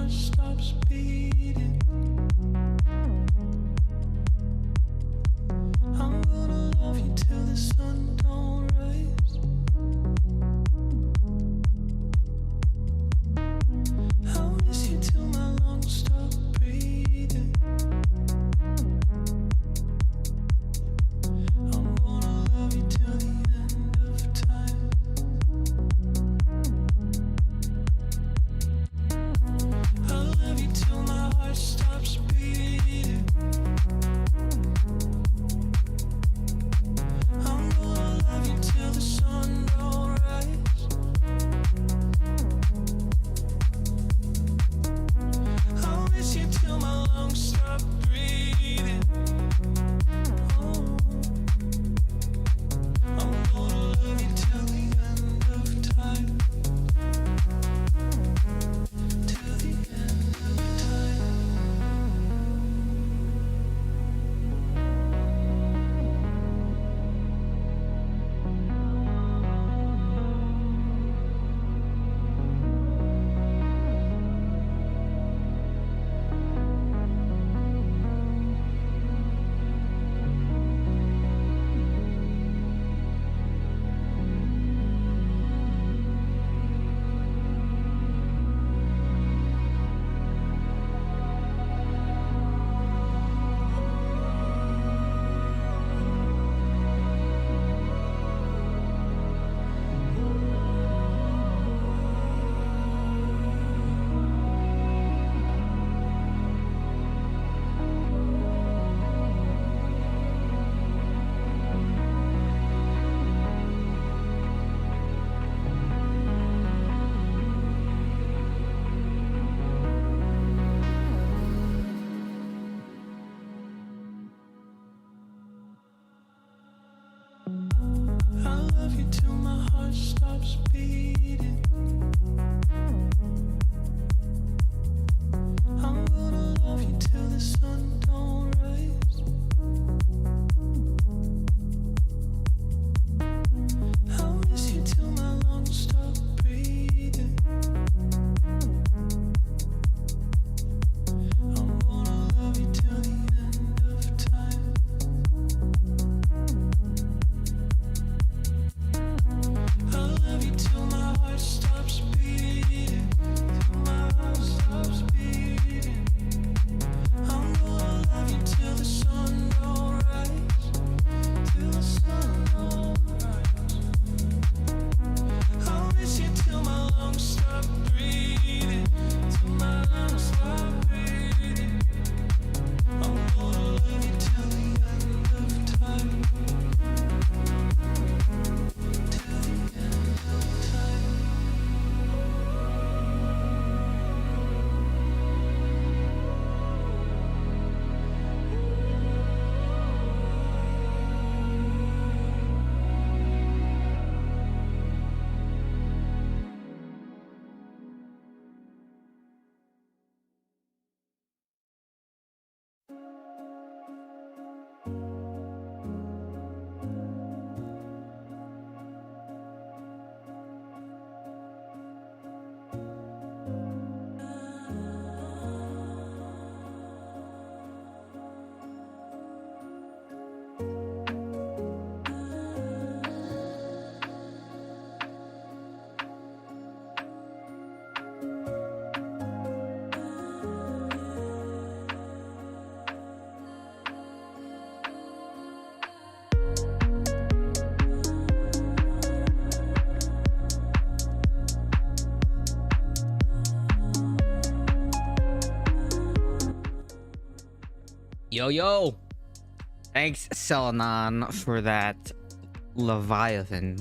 heart stops beating. I'm gonna love you till the sun don't rise. I'll miss you till my lungs stop breathing. I'm gonna love you till the end of time. I'll love you till my heart stops beating. I'm gonna love you till the sun don't rise. I'll miss you till my lungs stop breathing. Oh, I'm gonna love you till the end of time. Till the end of time. I love you till my heart stops beating. I'm gonna love you till the sun don't rise. I'll miss you till my lungs stop breathing. I'm gonna love you till the end of time. I'll love you till my heart stops beating. Till my heart stops beating. I'm gonna love you till the sun don't rise. Till the sun don't rise. I'll miss you till my lungs stop breathing. Till my lungs stop breathing. I'm gonna love you till the end of time. Till the end of time. Yo, thanks Selenon for that Leviathan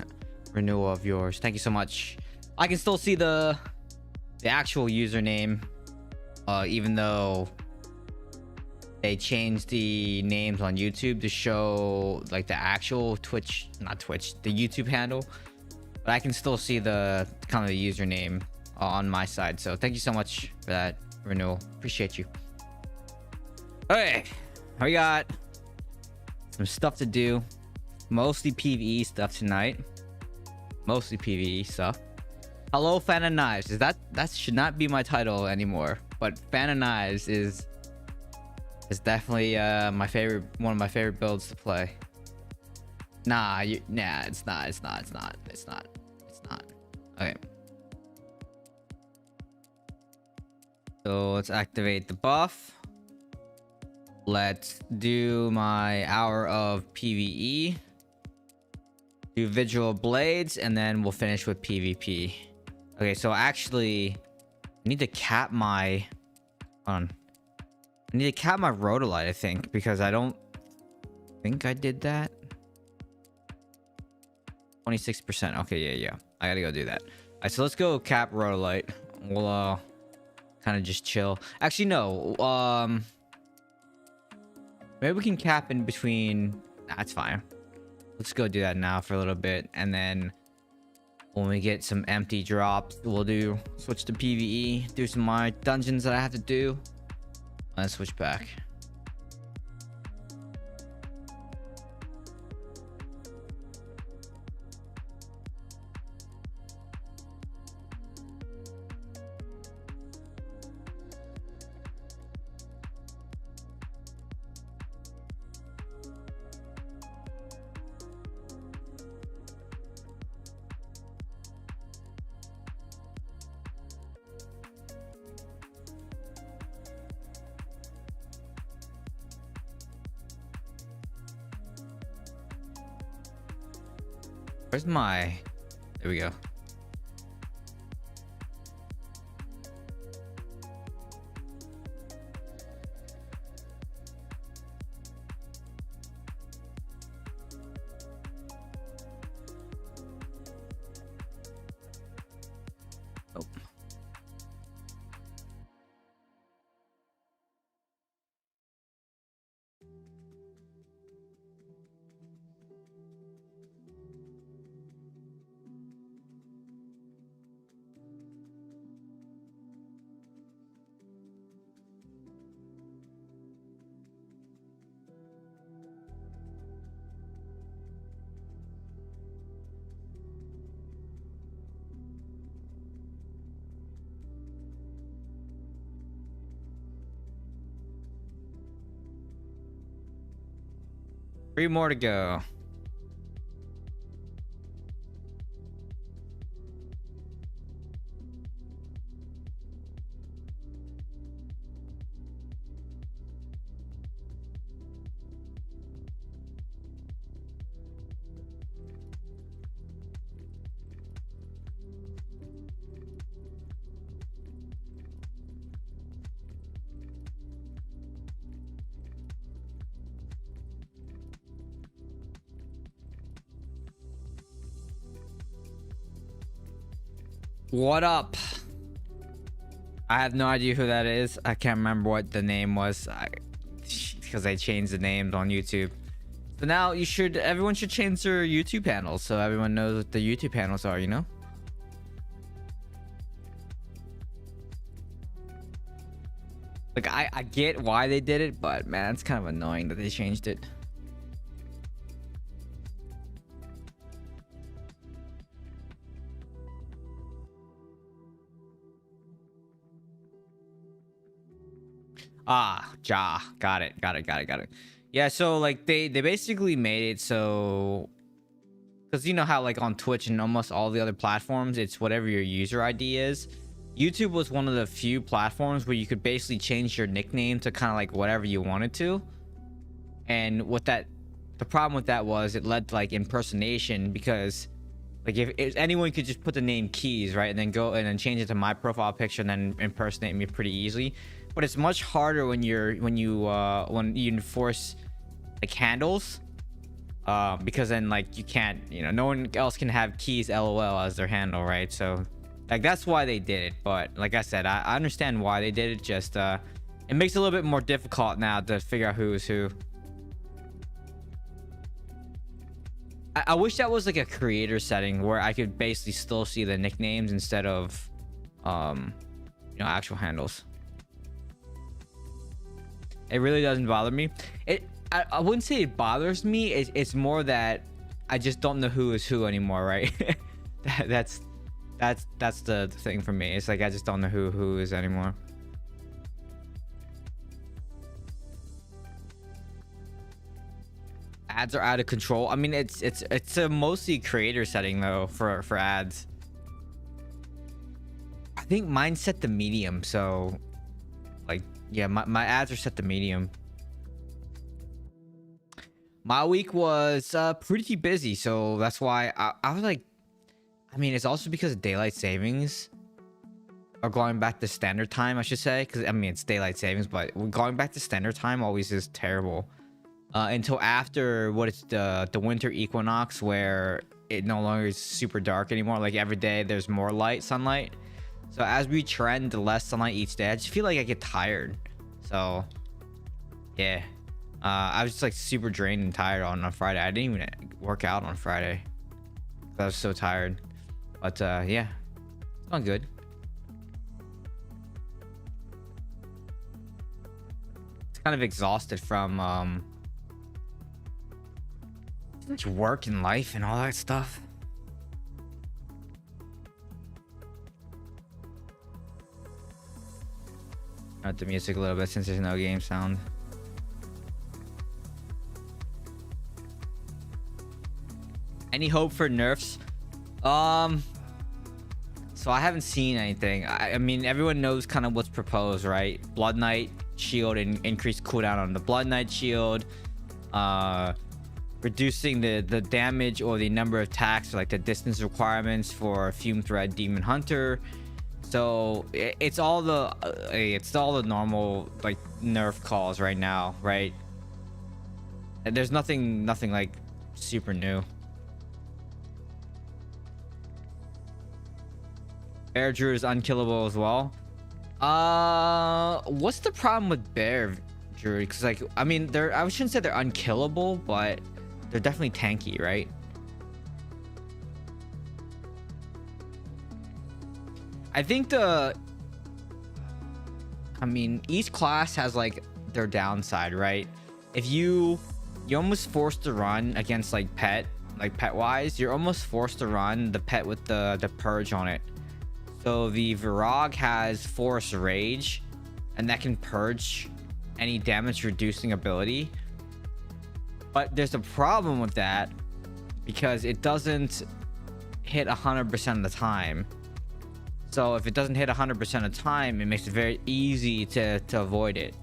renewal of yours. Thank you so much. I can still see the actual username, even though they changed the names on YouTube to show like the actual Twitch, not Twitch, the YouTube handle, but I can still see the kind of the username on my side. So thank you so much for that renewal. Appreciate you. Okay, we got some stuff to do, mostly PvE stuff tonight. Mostly PvE stuff. Hello, fan of knives. Is that should not be my title anymore, but Fan of Knives is definitely my favorite, one of my favorite builds to play. Nah, it's not. Okay. So let's activate the buff. Let's do my hour of PvE. Do Vigil Blades, and then we'll finish with PvP. Okay, so actually, I need to cap my... Hold on. I need to cap my Rhodolite, I think, because I don't think I did that. 26%. Okay, yeah. I gotta go do that. Alright, so let's go cap Rhodolite. We'll kind of just chill. Actually, no. Maybe we can cap in between. That's fine. Let's go do that now for a little bit, and then when we get some empty drops, we'll switch to PvE, do some of my dungeons that I have to do. Let's switch back. Where's my... There we go. Oh. Three more to go. What up? I have no idea who that is. I can't remember what the name was because I changed the names on YouTube. So now everyone should change their YouTube handles so everyone knows what the YouTube handles are, you know? Like I get why they did it, but man, it's kind of annoying that they changed it. Got it. Yeah, so like they basically made it so, because you know how like on Twitch and almost all the other platforms, it's whatever your user ID is. YouTube was one of the few platforms where you could basically change your nickname to kind of like whatever you wanted to. And the problem with that was it led to like impersonation, because like if anyone could just put the name Keys, right, and then go and then change it to my profile picture and then impersonate me pretty easily. But it's much harder when you enforce like handles, because then like you can't, no one else can have Keys LOL as their handle, right? So like that's why they did it. But like I said, I understand why they did it. Just it makes it a little bit more difficult now to figure out who is who. I wish that was like a creator setting where I could basically still see the nicknames instead of actual handles. It really doesn't bother me. I wouldn't say it bothers me. It's more that I just don't know who is who anymore, right? that's the thing for me. It's like I just don't know who is anymore. ads are out of control. I mean, it's a mostly creator setting though for ads. I think mine's set to medium, so like yeah, my ads are set to medium. My week was pretty busy, so that's why I was like, I mean, it's also because of daylight savings, or going back to standard time, I should say, because I mean it's daylight savings, but going back to standard time always is terrible until after what is the winter equinox, where it no longer is super dark anymore. Like every day there's more sunlight. So as we trend to less sunlight each day, I just feel like I get tired. So yeah, I was just like super drained and tired on Friday. I didn't even work out on Friday. I was so tired. But yeah, it's not good. It's kind of exhausted from work and life and all that stuff. Cut the music a little bit since there's no game sound. Any hope for nerfs? So I haven't seen anything. I mean, everyone knows kind of what's proposed, right? Blood Knight shield and increased cooldown on the Blood Knight shield. Reducing the damage or the number of attacks, or like the distance requirements for Fume Thread Demon Hunter. So it's all the normal like nerf calls right now, right? And there's nothing like super new. Bear Druid is unkillable as well. What's the problem with Bear Druid? Because like, I mean, I shouldn't say they're unkillable, but they're definitely tanky, right? I think each class has like their downside, right? If you're almost forced to run against like pet wise, you're almost forced to run the pet with the purge on it. So the Virag has Force Rage, and that can purge any damage reducing ability. But there's a problem with that because it doesn't hit 100% of the time. So if it doesn't hit 100% of the time, it makes it very easy to avoid it.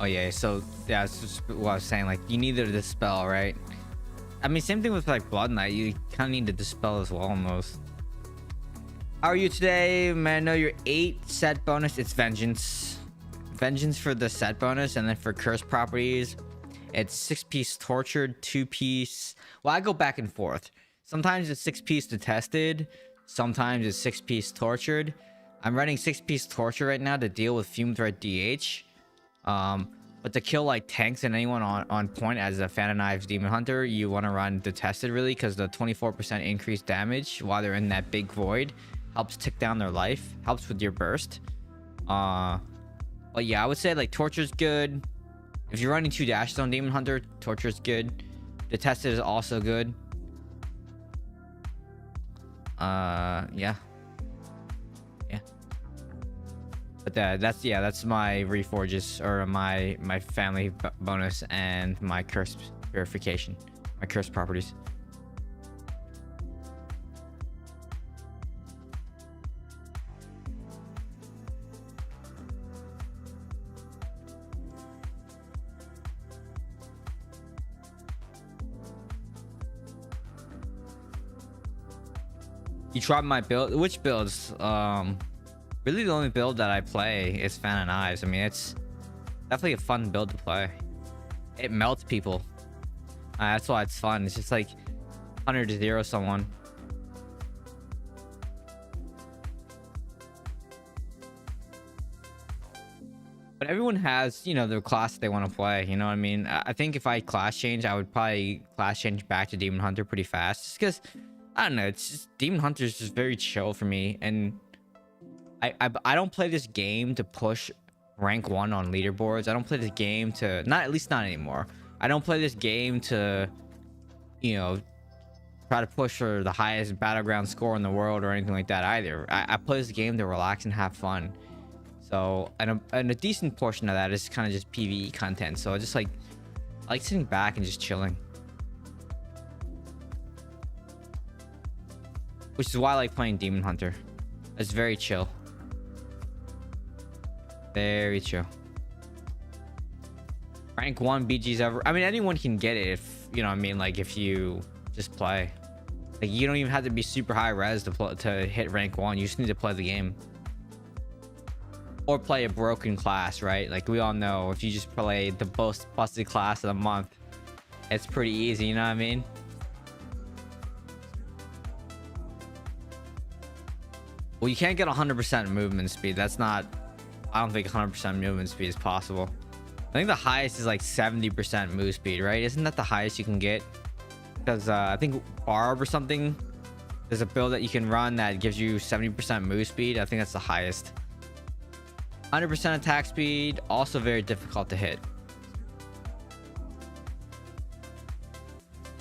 Oh yeah, so yeah, that's just what I was saying. Like, you need to dispel, right? I mean, same thing with like Blood Knight. You kind of need to dispel as well almost. How are you today? Man, I know your 8 set bonus. It's Vengeance. Vengeance for the set bonus, and then for curse properties, it's 6-piece Tortured, 2-piece. Well, I go back and forth. Sometimes it's 6-piece Detested. Sometimes it's 6-piece Tortured. I'm running 6-piece Torture right now to deal with Fume Threat DH. But to kill like tanks and anyone on point as a Phantom Knives Demon Hunter, you want to run Detested really, because the 24% increased damage while they're in that big void helps tick down their life, helps with your burst. But yeah, I would say like Torture's good. If you're running 2 dashes on Demon Hunter, Torture's good. Detested is also good. Yeah. But that's my reforges, or my family bonus, and my curse purification, my curse properties. You tried my build? Which builds? Really the only build that I play is Phantom Knives. I mean, it's definitely a fun build to play. It melts people. That's why it's fun. It's just like 100 to 0 someone. But everyone has, you know, their class they want to play. You know what I mean? I think if I class change, I would probably class change back to Demon Hunter pretty fast. Just because, I don't know, it's just Demon Hunter is just very chill for me. And I don't play this game to push rank 1 on leaderboards. I don't play this game to, at least not anymore. I don't play this game to, you know, try to push for the highest battleground score in the world or anything like that either. I play this game to relax and have fun. So and a decent portion of that is kind of just PvE content. So I just like I like sitting back and just chilling. Which is why I like playing Demon Hunter. It's very chill. Very chill. Rank 1 BG's ever. I mean, anyone can get it if, you know what I mean? Like, if you just play. Like, you don't even have to be super high res to hit rank 1. You just need to play the game. Or play a broken class, right? Like, we all know if you just play the most busted class of the month, it's pretty easy, you know what I mean? Well, you can't get 100% movement speed. That's not... I don't think 100% movement speed is possible. I think the highest is like 70% move speed, right? Isn't that the highest you can get? Because I think Barb or something, there's a build that you can run that gives you 70% move speed. I think that's the highest. 100% attack speed, also very difficult to hit.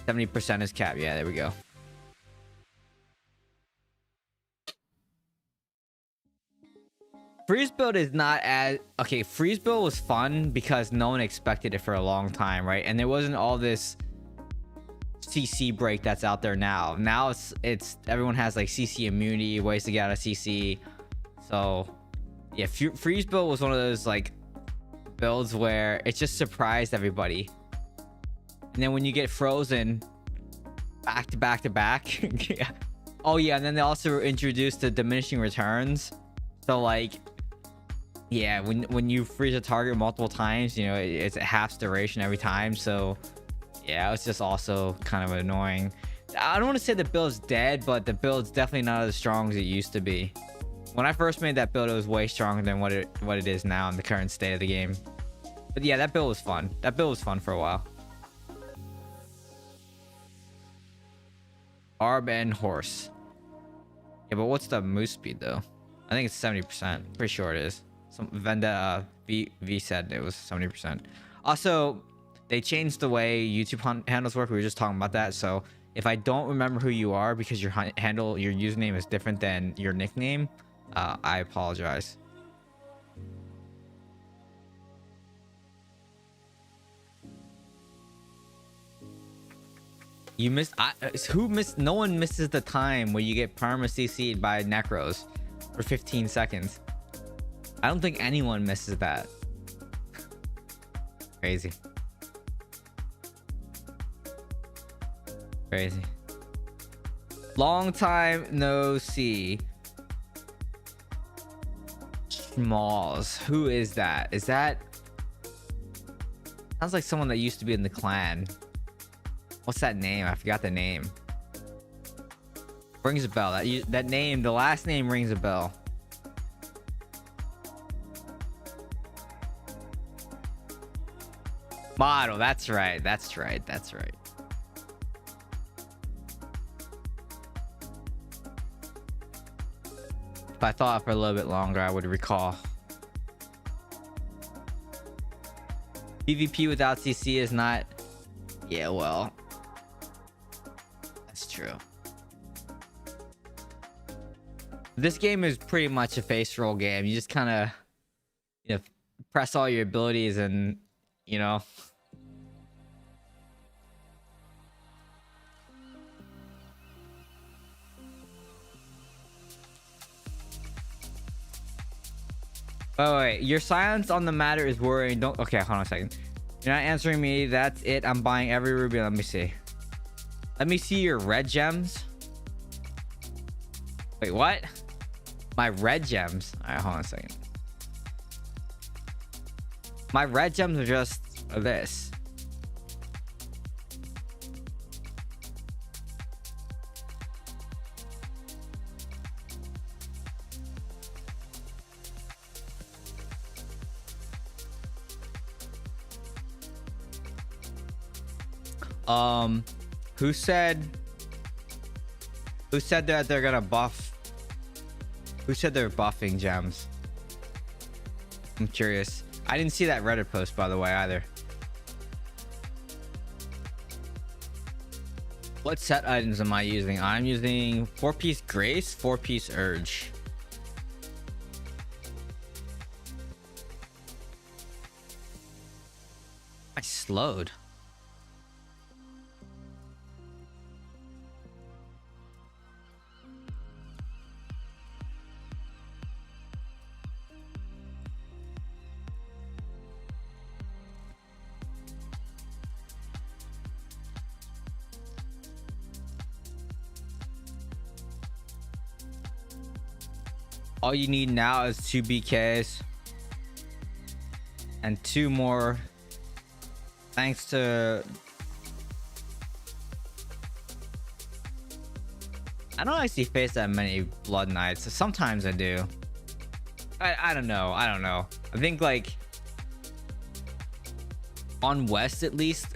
70% is cap. Yeah, there we go. Freeze build is not as... Okay, freeze build was fun because no one expected it for a long time, right? And there wasn't all this CC break that's out there now. Now it's everyone has like CC immunity, ways to get out of CC. So yeah, freeze build was one of those like builds where it just surprised everybody. And then when you get frozen back to back to back, yeah. Oh yeah, and then they also introduced the diminishing returns. So like, yeah, when you freeze a target multiple times, you know, it's a half duration every time. So yeah, it's just also kind of annoying. I don't want to say the build's dead, but the build's definitely not as strong as it used to be. When I first made that build, it was way stronger than what it is now in the current state of the game. But yeah, that build was fun. That build was fun for a while. Arb and horse. Yeah, but what's the move speed though? I think it's 70%. Pretty sure it is. Some Venda V said it was 70%. Also, they changed the way YouTube handles work. We were just talking about that. So if I don't remember who you are because your username is different than your nickname, I apologize. You missed. Who missed? No one misses the time where you get perma CC'd by Necros for 15 seconds. I don't think anyone misses that. Crazy. Crazy. Long time no see. Schmalls. Who is that? Is that... Sounds like someone that used to be in the clan. What's that name? I forgot the name. Rings a bell. That name, the last name rings a bell. Model. That's right. That's right. That's right. If I thought for a little bit longer, I would recall. PvP without CC is not... Yeah, well... That's true. This game is pretty much a face roll game. You just kind of... You know, press all your abilities and... You know... Oh wait, your silence on the matter is worrying. Don't... Okay, hold on a second. You're not answering me. That's it. I'm buying every ruby. Let me see. Let me see your red gems. Wait, what? My red gems? Alright, hold on a second. My red gems are just this. Who said that they're gonna buff? Who said they're buffing gems? I'm curious. I didn't see that Reddit post, by the way, either. What set items am I using? I'm using 4-piece Grace, 4-piece Urge. I slowed. All you need now is 2 BKs and 2 more, thanks to, I don't actually face that many Blood Knights. Sometimes I do. I don't know. I think like on West at least,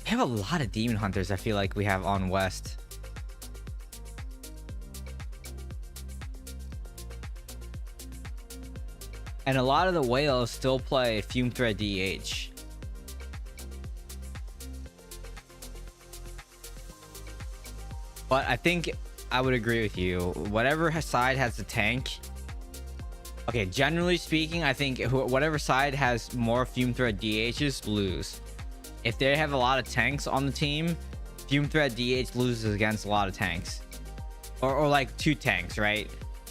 we have a lot of Demon Hunters. I feel like we have on West. And a lot of the whales still play Fume Thread DH. But I think I would agree with you. Whatever side has the tank. Okay, generally speaking, I think whatever side has more Fume Thread DHs lose. If they have a lot of tanks on the team, Fume Thread DH loses against a lot of tanks. Or like 2 tanks, right?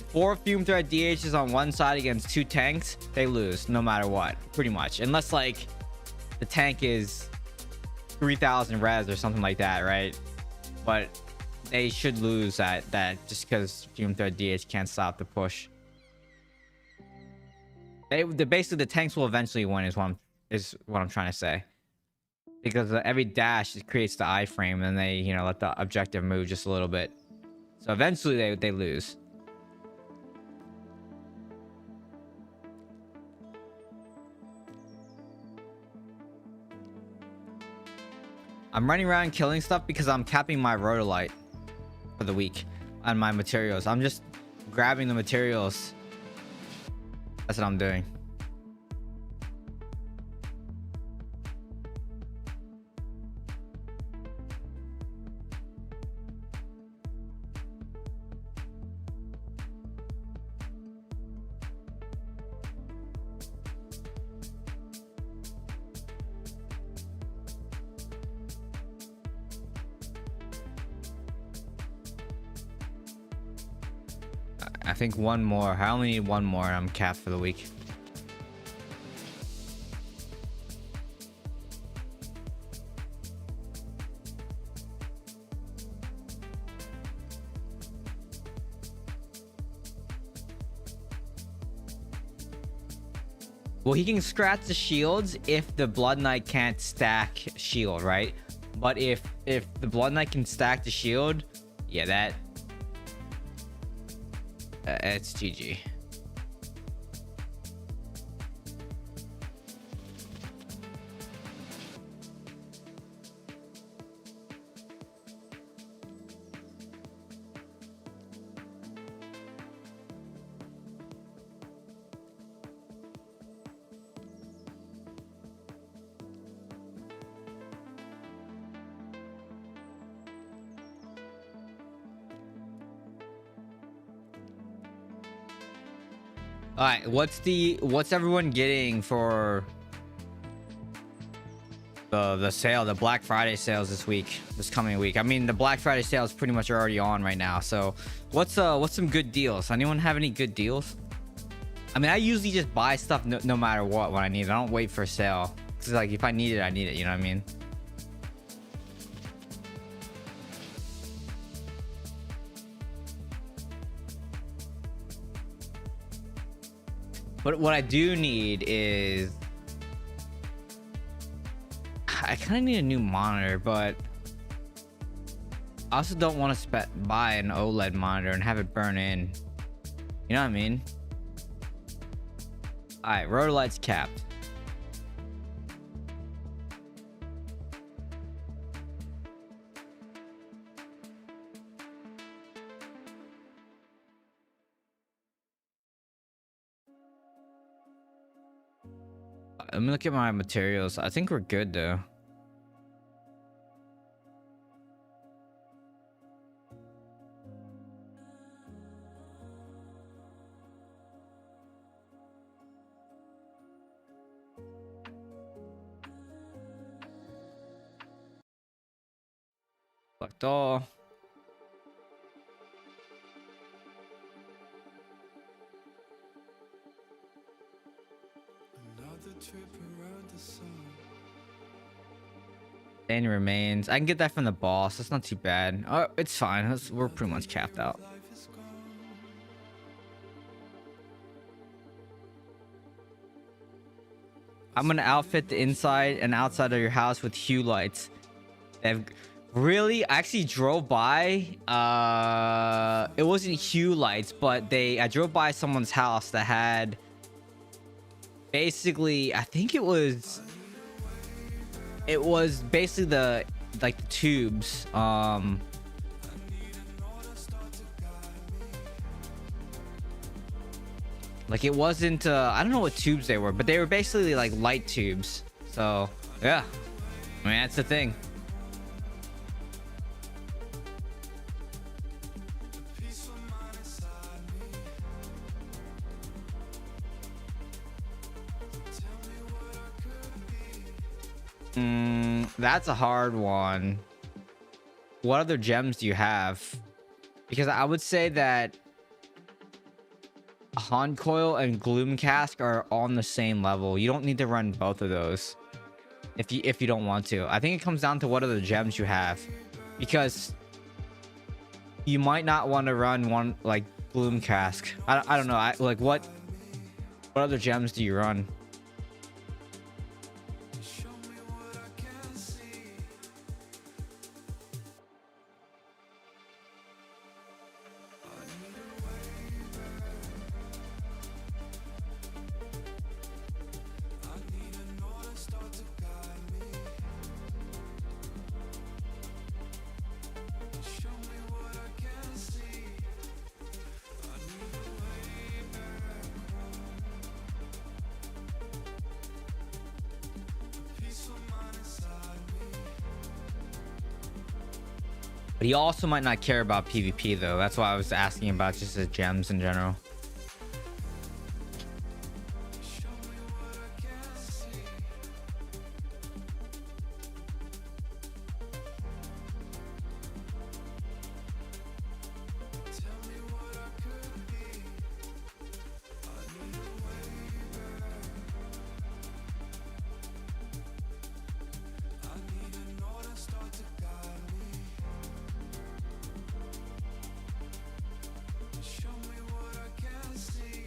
4 Fume Thread DHs on one side against 2 tanks, they lose no matter what, pretty much. Unless like the tank is 3000 res or something like that, right? But they should lose that just because Fume Thread DH can't stop the push. Basically the tanks will eventually win is what I'm trying to say. Because every dash it creates the iframe and they, you know, let the objective move just a little bit. So eventually they lose. I'm running around killing stuff because I'm capping my rhodolite for the week on my materials. I'm just grabbing the materials. That's what I'm doing. I think one more. I only need one more and I'm capped for the week. Well, he can scratch the shields if the Blood Knight can't stack shield, right? But if the Blood Knight can stack the shield, yeah, that it's GG. All right, what's everyone getting for the sale, the Black Friday sales this coming week? I mean, the Black Friday sales pretty much are already on right now. So, what's some good deals? Anyone have any good deals? I mean, I usually just buy stuff no matter what when I need it. I don't wait for a sale. It's like if I need it, I need it. You know what I mean? But what I do need is I kind of need a new monitor, but I also don't want to buy an OLED monitor and have it burn in. You know what I mean? All right, rhodolite's capped. Let me look at my materials. I think we're good though. Sakto. Another trip around the sun. Danny remains. I can get that from the boss. That's not too bad. Oh, it's fine. We're pretty much capped out. Life is gone. I'm gonna outfit the inside and outside of your house with hue lights. They've really I actually drove by. It wasn't hue lights, but I drove by someone's house that had basically, I think it was basically the tubes. Like it wasn't I don't know what tubes they were, but they were basically like light tubes. So yeah, I mean that's the thing. Peaceful mind inside me. Tell me what I could be. That's a hard one. What other gems do you have? Because I would say that Hon Coil and Gloom Cask are on the same level. You don't need to run both of those if you don't want to. I think it comes down to what other gems you have, because you might not want to run one like Gloom Cask. I don't know. What other gems do you run? Show me what I can see. I need a waiver. I need an order start to guide me. Show me what I can see. I need a waiver. Peaceful mind inside me. But he also might not care about PvP though. That's why I was asking about just the gems in general. Show me what I can see. Tell me what I could be. I need a waiver. I need an order start to guide me. Show me what I can see.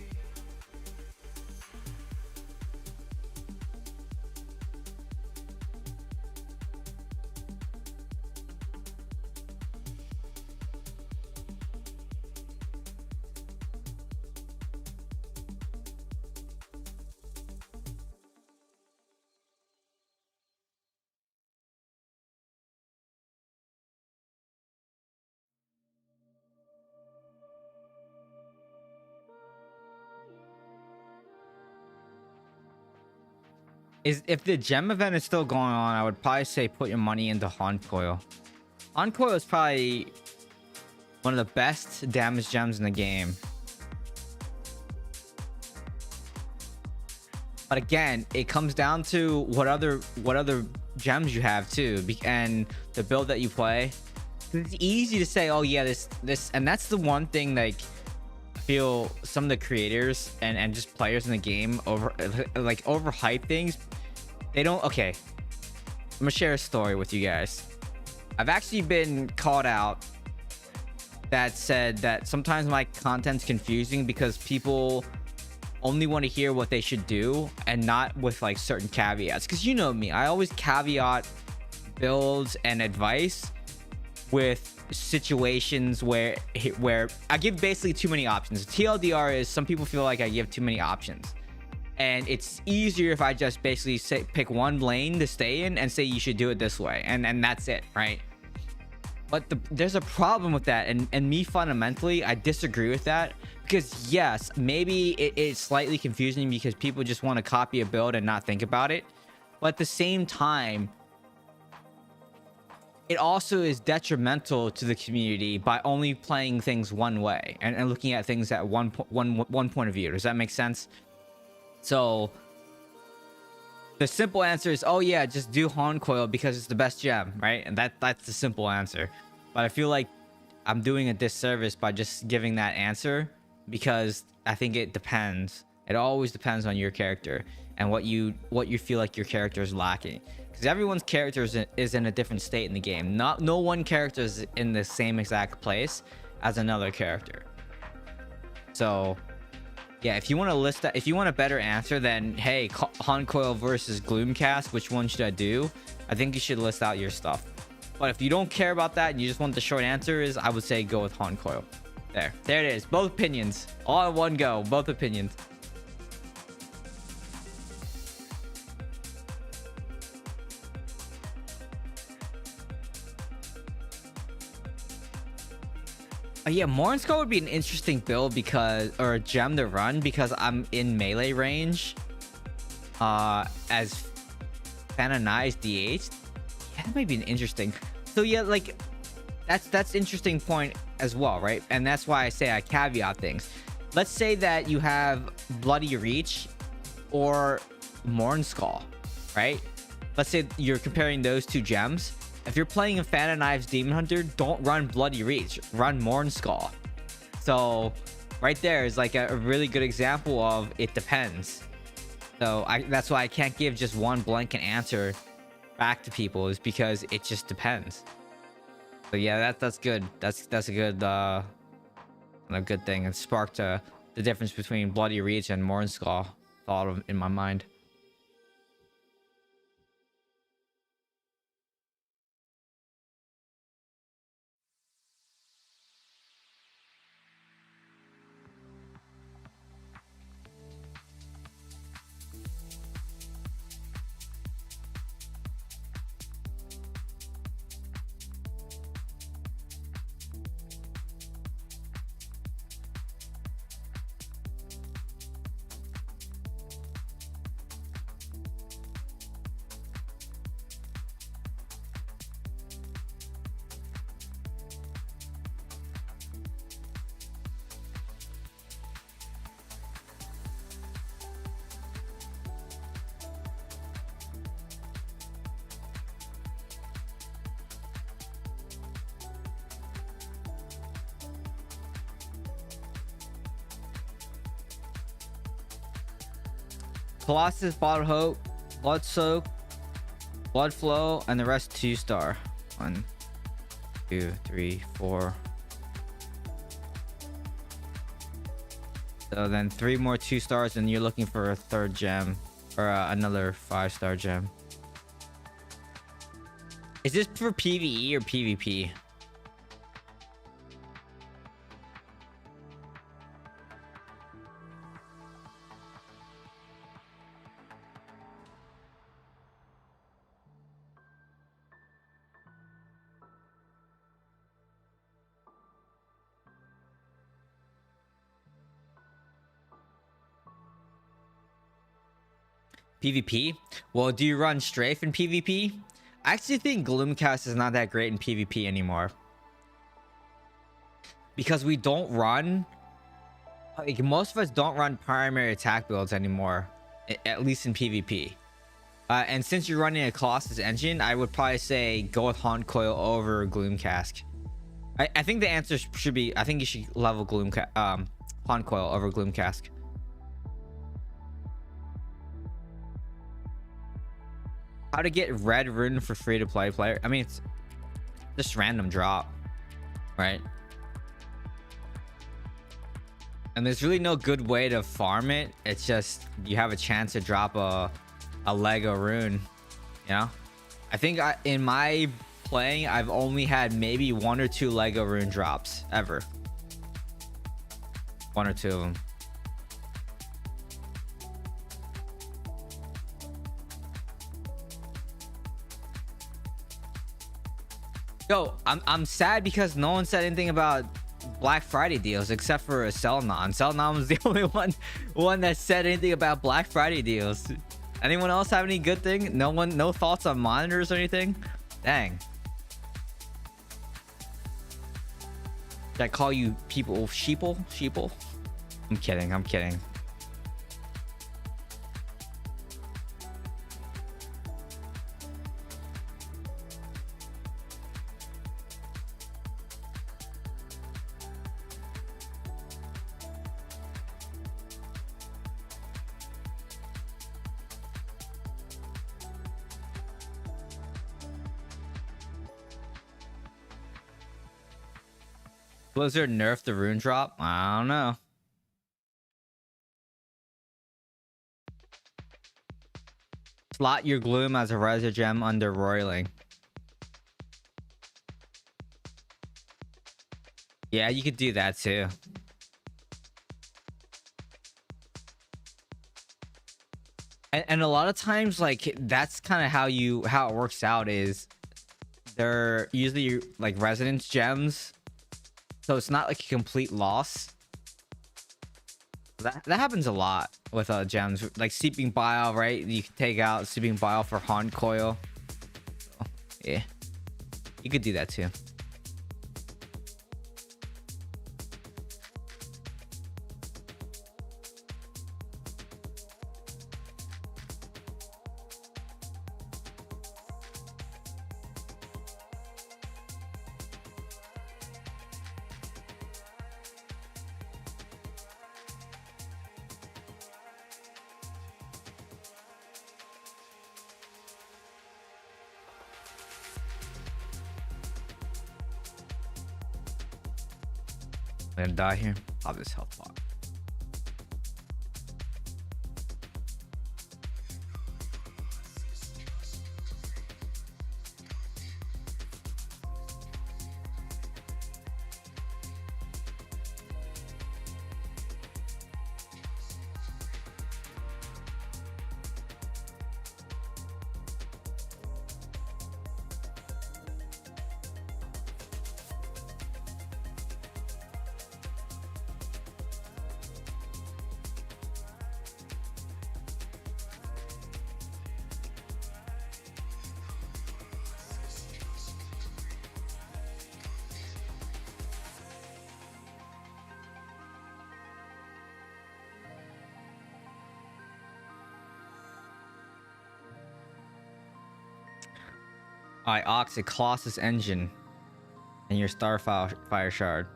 If the gem event is still going on, I would probably say put your money into Hon Coil. Hon Coil is probably one of the best damage gems in the game. But again, it comes down to what other gems you have too, and the build that you play. It's easy to say, oh yeah, this, and that's the one thing like I feel some of the creators and just players in the game overhype things. They don't. Okay, I'm gonna share a story with you guys. I've actually been called out that said that sometimes my content's confusing because people only want to hear what they should do and not with like certain caveats. Because you know me, I always caveat builds and advice with situations where I give basically too many options. TLDR is some people feel like I give too many options, and it's easier if I just basically pick one lane to stay in and say you should do it this way, and that's it, right? But there's a problem with that, and me fundamentally I disagree with that, because yes, maybe it's slightly confusing because people just want to copy a build and not think about it, but at the same time it also is detrimental to the community by only playing things one way and looking at things at one point of view. Does that make sense? So the simple answer is, oh yeah, just do Hon Coil because it's the best gem, right? And that's the simple answer. but I feel like I'm doing a disservice by just giving that answer, because I think it depends. It always depends on your character and what you feel like your character is lacking, because everyone's character is in a different state in the game. No one character is in the same exact place as another character. So yeah, if you want to list that, if you want a better answer than, hey, Honcoil versus Gloomcast, which one should I do? I think you should list out your stuff. But if you don't care about that and you just want the short answer, is I would say go with Honcoil. There it is. Both opinions, all in one go. Both opinions. Yeah, Mornskull would be an interesting build, because, or a gem to run, because I'm in melee range as Fananized DH. Yeah, that might be an interesting. So yeah, like that's interesting point as well, right? And that's why I say I caveat things. Let's say that you have Bloody Reach or Mornskull, right? Let's say you're comparing those two gems. If you're playing a Fan of Knives Demon Hunter, don't run Bloody Reach, run Mornskull. So right there is like a really good example of it depends. So that's why I can't give just one blanket answer back to people, is because it just depends. So yeah, that's good. That's a good thing. It sparked the difference between Bloody Reach and Mornskull thought of in my mind. Colossus, Bottle Hope, Blood Soak, Blood Flow, and the rest 2-star. 1, 2, 3, 4. So then 3 more 2-stars, and you're looking for a 3rd gem, or another 5-star gem. Is this for PvE or PvP? PvP? Well, do you run Strafe in PvP? I actually think Gloomcast is not that great in PvP anymore, because we don't run, like, most of us don't run primary attack builds anymore, at least in PvP. And since you're running a Colossus engine, I would probably say go with Honcoil over Gloomcast. I think the answer should be, I think you should level Honcoil over Gloomcast. How to get red rune for free to play player? I mean, it's just random drop, right? And there's really no good way to farm it. It's just you have a chance to drop a Lego rune, you know? I think in my playing, I've only had maybe 1 or 2 Lego rune drops ever. 1 or 2 of them. Yo, I'm sad because no one said anything about Black Friday deals except for Selenon. Selenon was the only one that said anything about Black Friday deals. Anyone else have any good thing? No thoughts on monitors or anything? Dang. Did I call you people sheeple? I'm kidding. Blizzard nerfed the rune drop? I don't know. Slot your gloom as a Reser gem under roiling. Yeah, you could do that too. And a lot of times, like, that's kind of how it works out is they're usually like residence gems, so it's not like a complete loss. That happens a lot with gems like Seeping Bile, right? You can take out Seeping Bile for Haunt Coil. Oh, yeah, you could do that too. I'm gonna die here. Pop this health bar. Alright, Ox, a Colossus engine and your Starfire shard.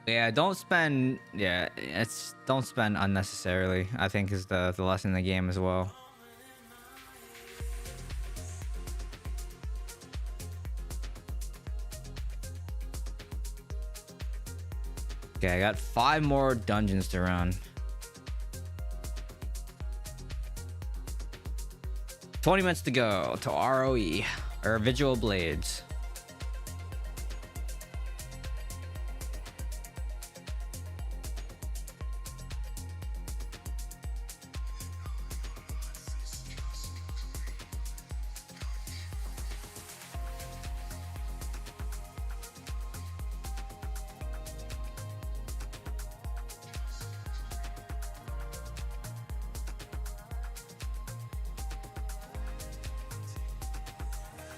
Yeah, don't spend. Yeah, don't spend unnecessarily. I think is the lesson in the game as well. Okay, I got 5 more dungeons to run. 20 minutes to go to ROE, or Vigil Blades.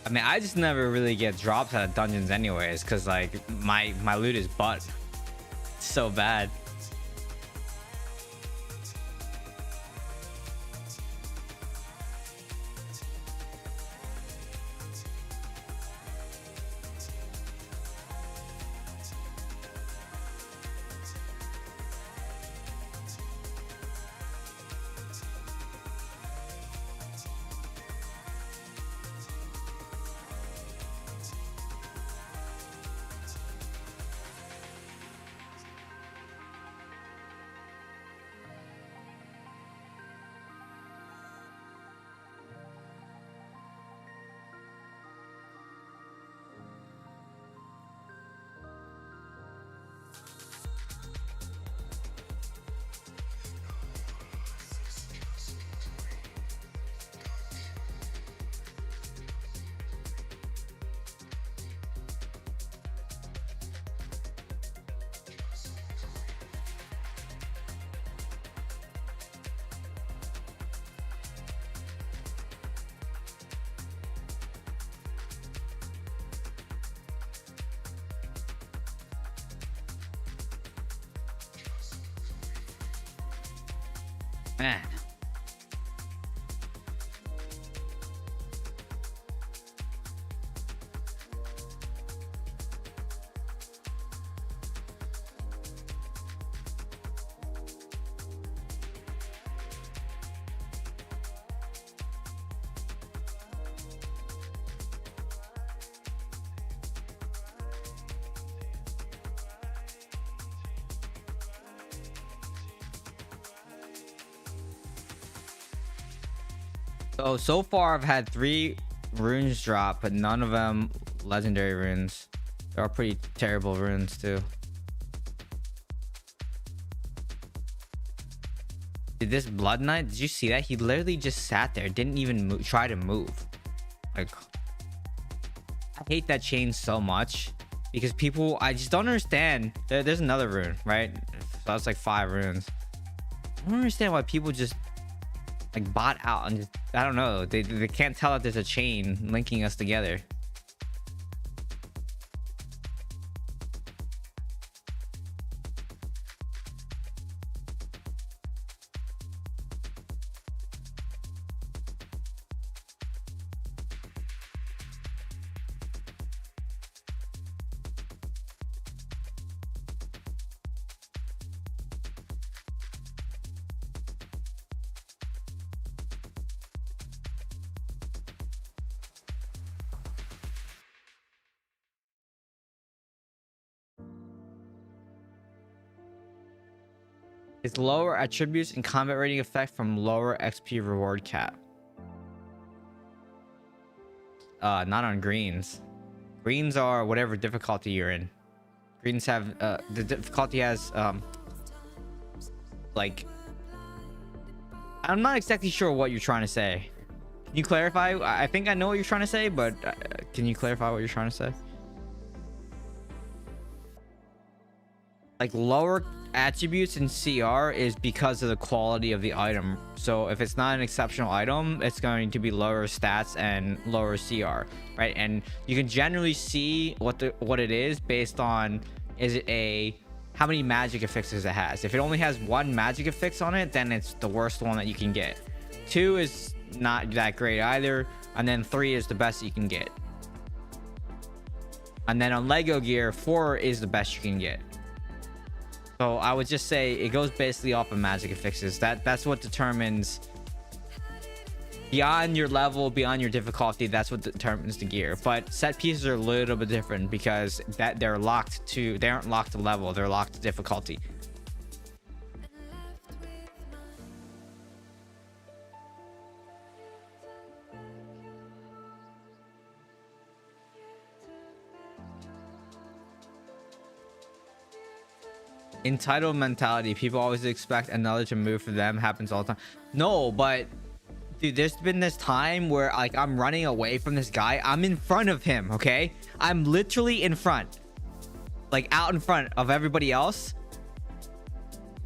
I mean, I just never really get drops out of dungeons anyways, because like my loot is butt. It's so bad. Man. So far I've had 3 runes drop, but none of them legendary runes. They're all pretty terrible runes too. Did this Blood Knight, did you see that? He literally just sat there, didn't even try to move. Like, I hate that chain so much because people, I just don't understand. There's another rune, right? So that's like 5 runes. I don't understand why people just like bot out and just, I don't know. They can't tell that there's a chain linking us together. It's lower attributes and combat rating effect from lower XP reward cap. Not on greens. Greens are whatever difficulty you're in. Greens have the difficulty has like, I'm not exactly sure what you're trying to say. Can you clarify? I think I know what you're trying to say, but can you clarify what you're trying to say? Like lower attributes in CR is because of the quality of the item. So if it's not an exceptional item, it's going to be lower stats and lower CR, right? And you can generally see what it is based on, is it a, how many magic affixes it has. If it only has 1 magic affix on it, then it's the worst one that you can get. 2 is not that great either, and then 3 is the best you can get. And then on Lego gear, 4 is the best you can get. So I would just say it goes basically off of magic affixes. That's what determines, beyond your level, beyond your difficulty, that's what determines the gear. But set pieces are a little bit different because they aren't locked to level, they're locked to difficulty. Entitled mentality. People always expect another to move for them. Happens all the time. No, but dude, there's been this time where like I'm running away from this guy. I'm in front of him, okay? I'm literally in front. Like out in front of everybody else.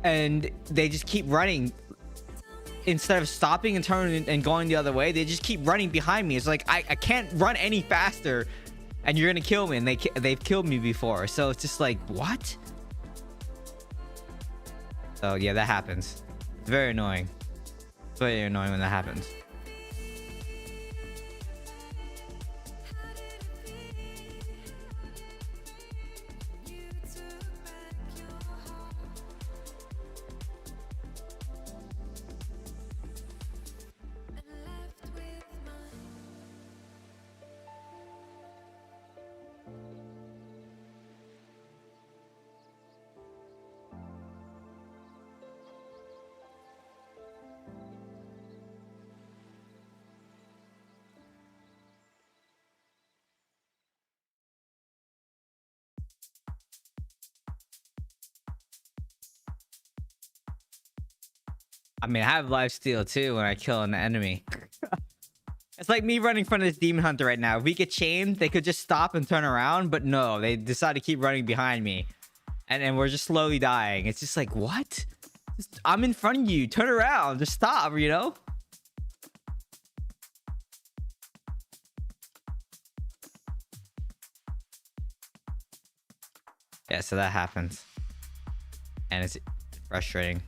And they just keep running. Instead of stopping and turning and going the other way, they just keep running behind me. It's like I can't run any faster and you're gonna kill me. And they've killed me before. So it's just like, what? So yeah, that happens. It's very annoying. It's very annoying when that happens. I mean, I have lifesteal too when I kill an enemy. It's like me running in front of this demon hunter right now. If we get chained, they could just stop and turn around, but no, they decide to keep running behind me. And we're just slowly dying. It's just like, what? I'm in front of you. Turn around. Just stop, you know? Yeah, so that happens. And it's frustrating.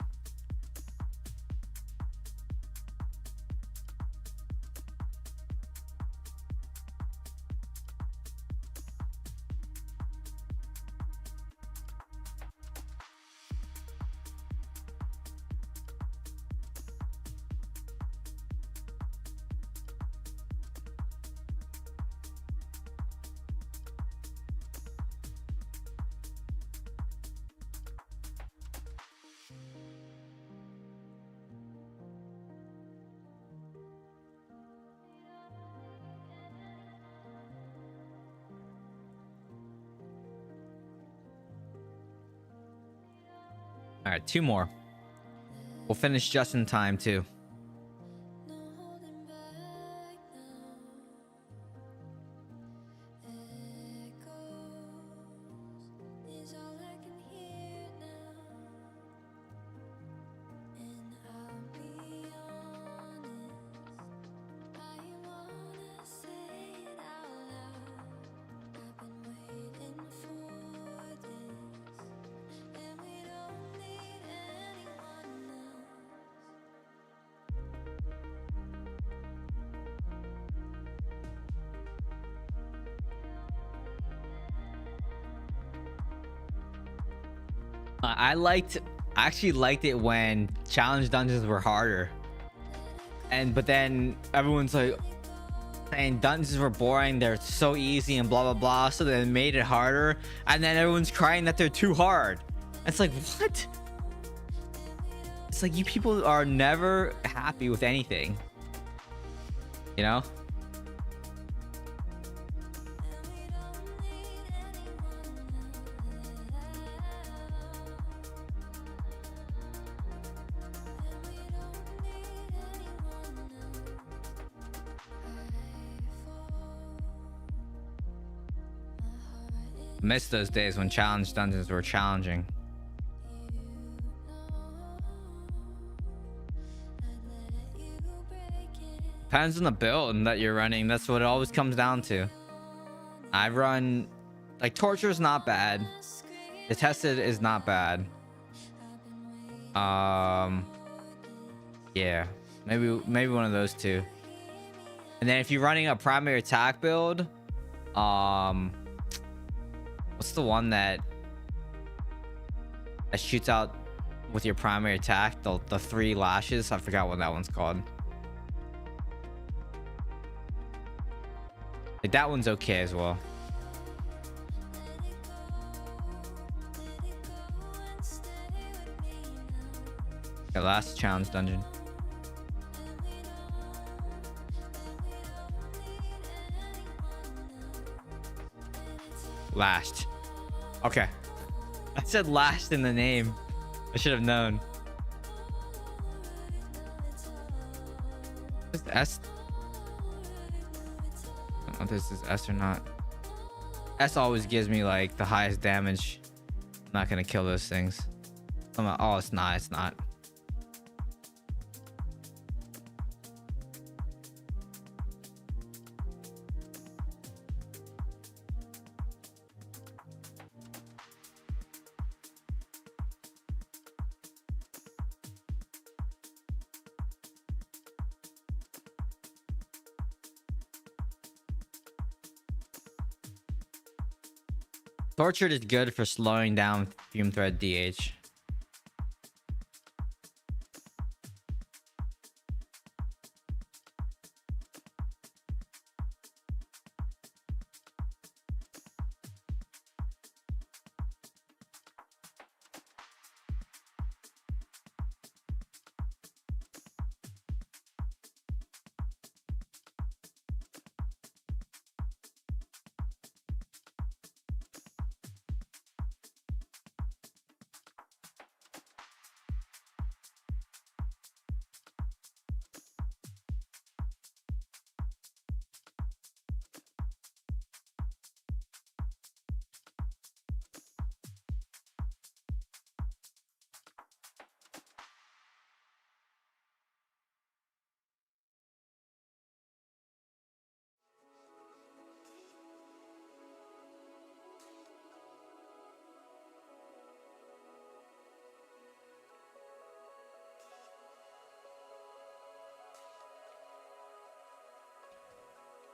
All right, 2 more. We'll finish just in time too. No holding back now. Echoes is all I can hear now. And I'll be honest, I wanna say it out loud. I've been waiting for this, and we don't need anyone else. I actually liked it when challenge dungeons were harder, but then everyone's like, and dungeons were boring, they're so easy and blah blah blah, so they made it harder, and then everyone's crying that they're too hard. It's like, what? It's like, you people are never happy with anything, you know? Miss those days when challenge dungeons were challenging. Depends on the build that you're running. That's what it always comes down to. I run like torture is not bad. Detested is not bad. Yeah, maybe one of those two. And then if you're running a primary attack build, what's the one that shoots out with your primary attack? The 3 lashes. I forgot what that one's called. Like, that one's okay as well. The last challenge dungeon. Last. Okay. I said last in the name. I should have known. Is S? I don't know if this is S or not. S always gives me like the highest damage. I'm not gonna kill those things. I'm like, oh, it's not. It's not. Tortured is good for slowing down fume thread DH.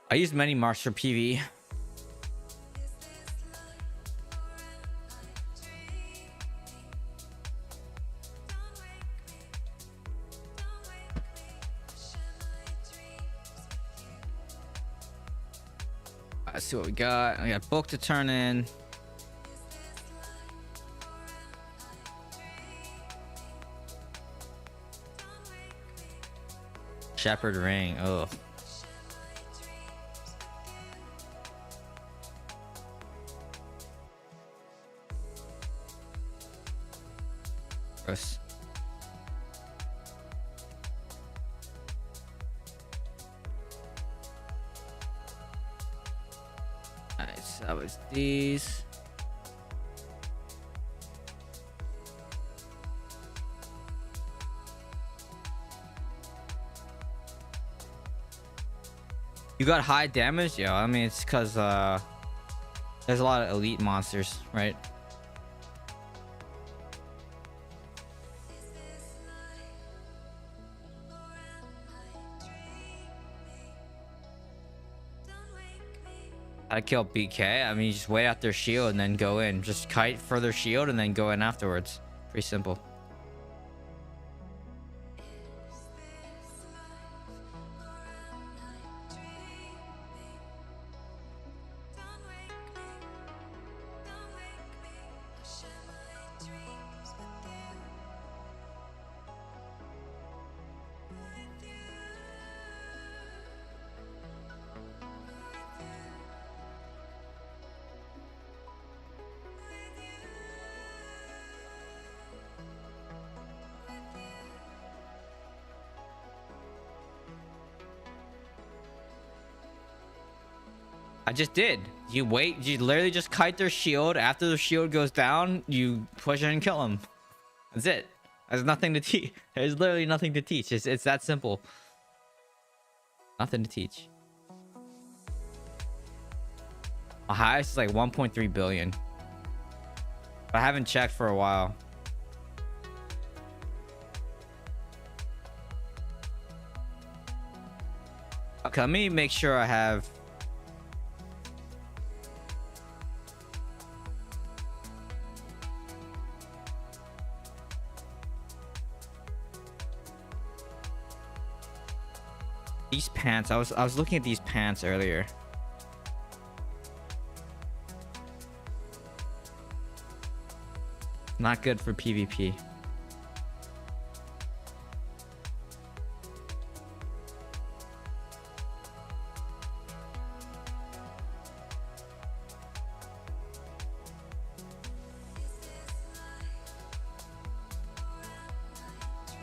I use many marks for PV. Let's see what we got. I got book to turn in. Shepherd ring. Oh. Gross. Alright, so that was these. You got high damage? Yeah, I mean it's because there's a lot of elite monsters, right? I kill BK. I mean, you just wait out their shield and then go in. Just kite for their shield and then go in afterwards. Pretty simple. I just did. You wait. You literally just kite their shield. After the shield goes down, you push in and kill them. That's it. There's nothing to teach. There's literally nothing to teach. It's that simple. Nothing to teach. My highest is like 1.3 billion. I haven't checked for a while. Okay, let me make sure I have. These pants. I was looking at these pants earlier. Not good for PvP.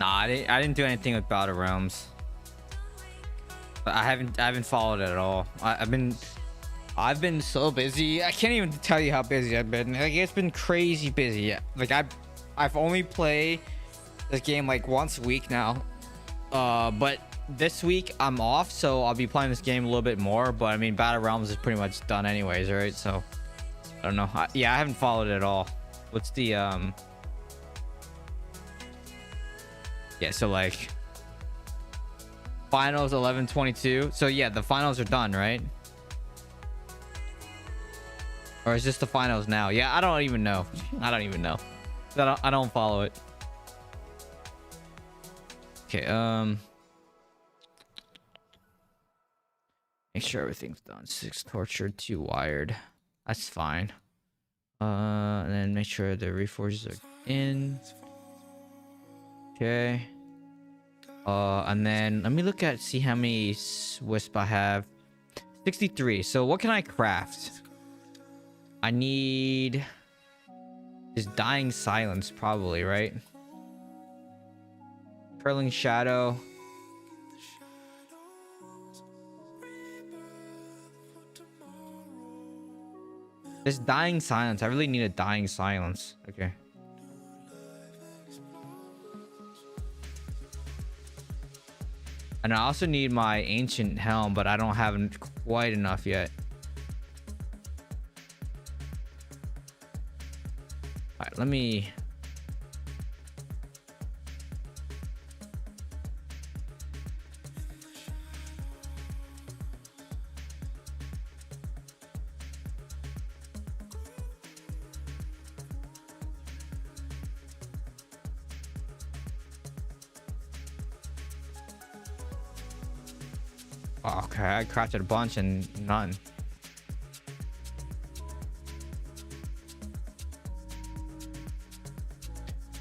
Nah, I didn't do anything with battlegrounds. I haven't followed it at all. I've been so busy. I can't even tell you how busy I've been. Like, it's been crazy busy. Like, I've only played this game like once a week now. But this week I'm off, so I'll be playing this game a little bit more. But I mean, battlegrounds is pretty much done anyways, right? So I don't know. Yeah, I haven't followed it at all. What's the yeah? So like. Finals 11-22. So yeah, the finals are done, right? Or is this the finals now? Yeah, I don't even know. I don't even know. I don't follow it. Okay, make sure everything's done. 6 tortured, 2 wired. That's fine. And then make sure the reforges are in. Okay. And then let me look at see how many wisp I have. 63. So what can I craft? I need this dying silence, probably, right? Curling shadow. This dying silence. I really need a dying silence. Okay. And I also need my ancient helm, but I don't have quite enough yet. All right, let me. Oh, okay, I crafted a bunch and none.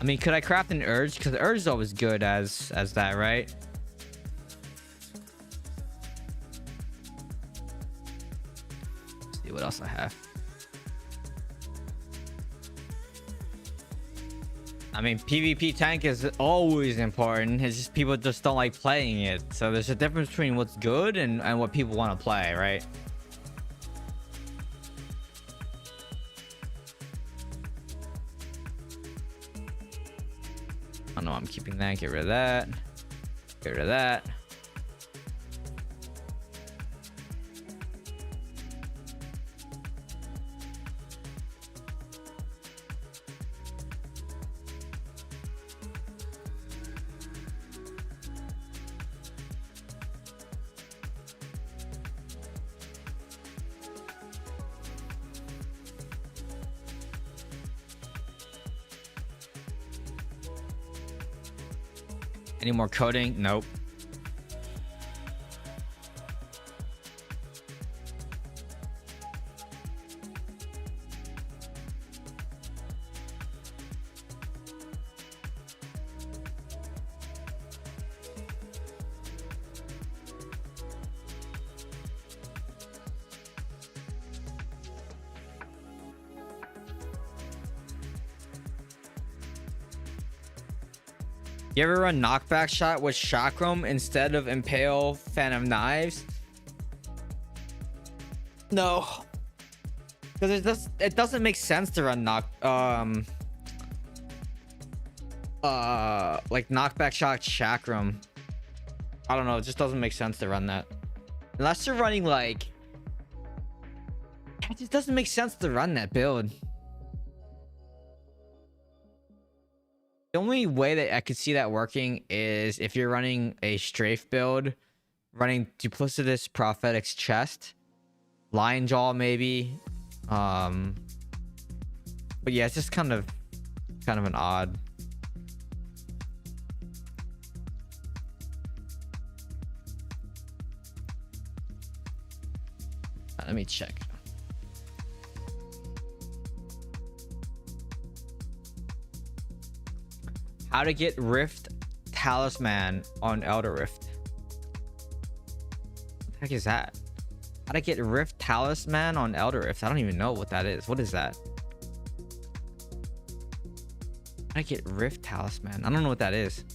I mean, could I craft an urge? Because the urge is always good as that, right? Let's see what else I have. I mean, PvP tank is always important. It's just people just don't like playing it. So there's a difference between what's good and what people want to play, right? Oh no, I'm keeping that. Get rid of that. Get rid of that. Any more coding? Nope. You ever run knockback shot with chakram instead of impale phantom knives? No, because it doesn't make sense to run like knockback shot chakram. I don't know, it just doesn't make sense to run that unless you're running like, it just doesn't make sense to run that build. The only way that I could see that working is if you're running a strafe build, running duplicitous prophetic's chest, lion jaw maybe. But yeah, it's just kind of an odd. Let me check. How to get Rift Talisman on Elder Rift. What the heck is that? How to get Rift Talisman on Elder Rift? I don't even know what that is. What is that? How to get Rift Talisman? I don't know what that is.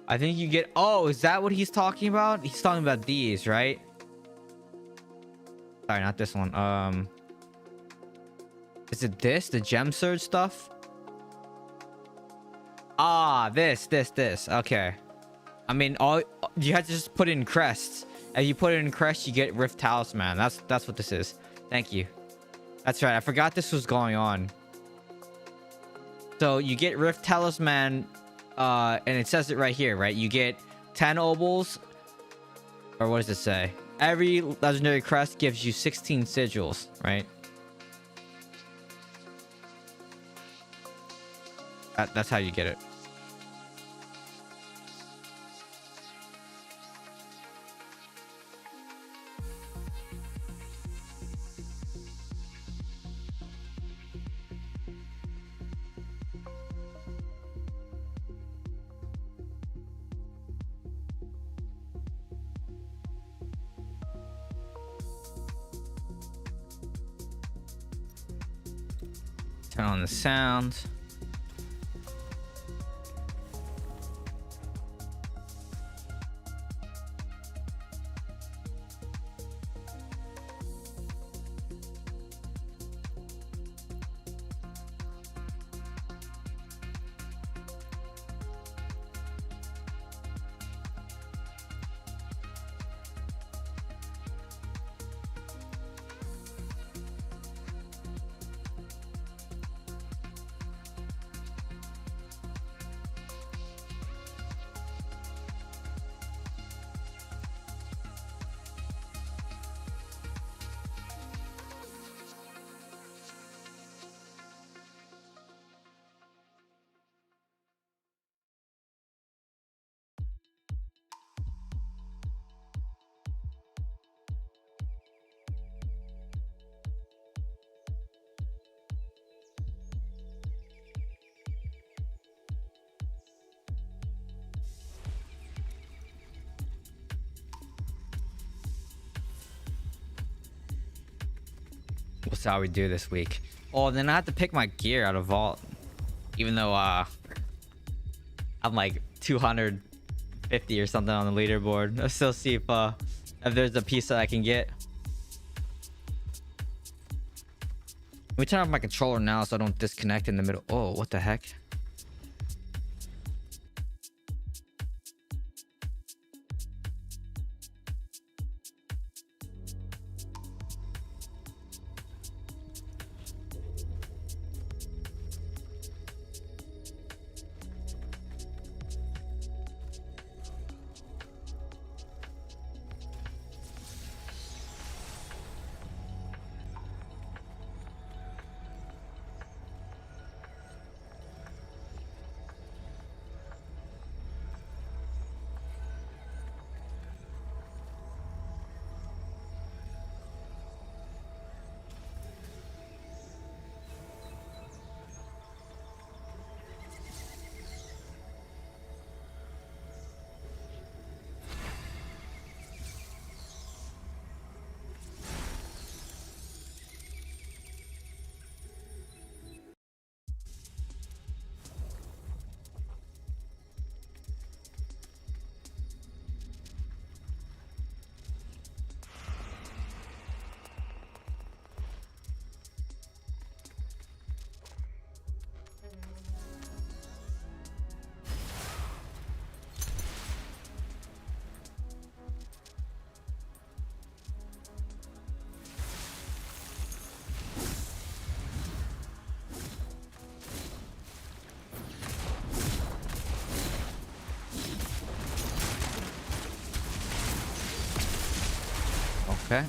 I think you get... Oh, is that what he's talking about? He's talking about these, right? Sorry, not this one. Is it this? The gem surge stuff? Ah, this. Okay. I mean, all you have to just put in crests. If you put it in crests, you get Rift Talisman. That's what this is. Thank you. That's right. I forgot this was going on. So you get Rift Talisman... and it says it right here, right? You get 10 obols, or what does it say? Every legendary crest gives you 16 sigils, right? That's how you get it. Turn on the sound. We'll see how we do this week. Oh, then I have to pick my gear out of vault. Even though I'm like 250 or something on the leaderboard. Let's still see if there's a piece that I can get. Let me turn off my controller now so I don't disconnect in the middle. Oh, what the heck? Okay.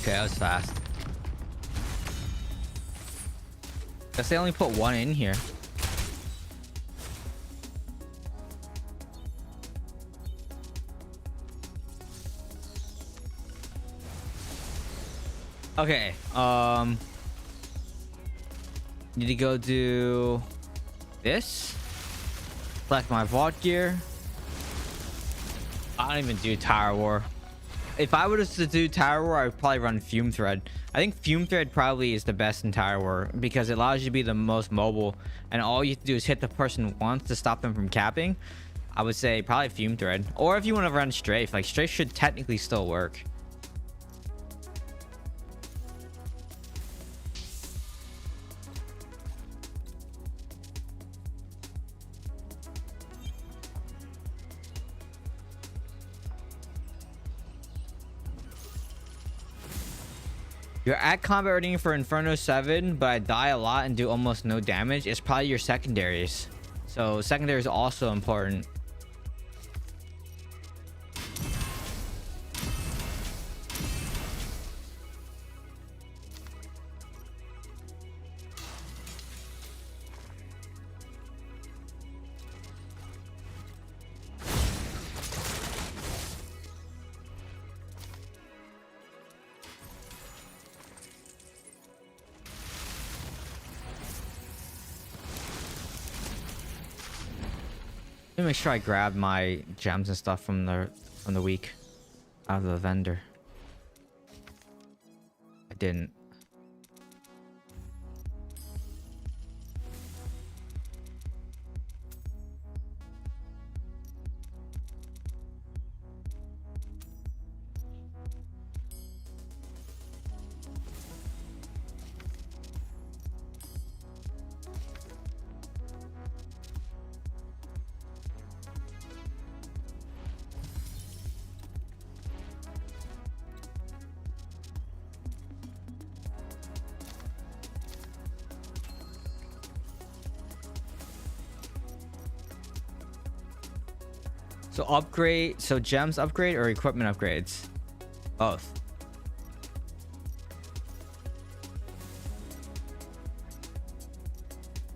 Okay, that was fast. Guess they only put one in here. Okay, need to go do this. Select my vault gear. I don't even do Tower War. If I were to do Tower War, I would probably run Fume Thread. I think Fume Thread probably is the best in Tower War because it allows you to be the most mobile, and all you have to do is hit the person once to stop them from capping. I would say probably Fume Thread, or if you want to run Strafe, like Strafe should technically still work. You're at combat rating for Inferno 7, but I die a lot and do almost no damage. It's probably your secondaries. So secondary is also important. Let me make sure I grab my gems and stuff from the week out of the vendor. I didn't. So upgrade, so gems upgrade or equipment upgrades? Both.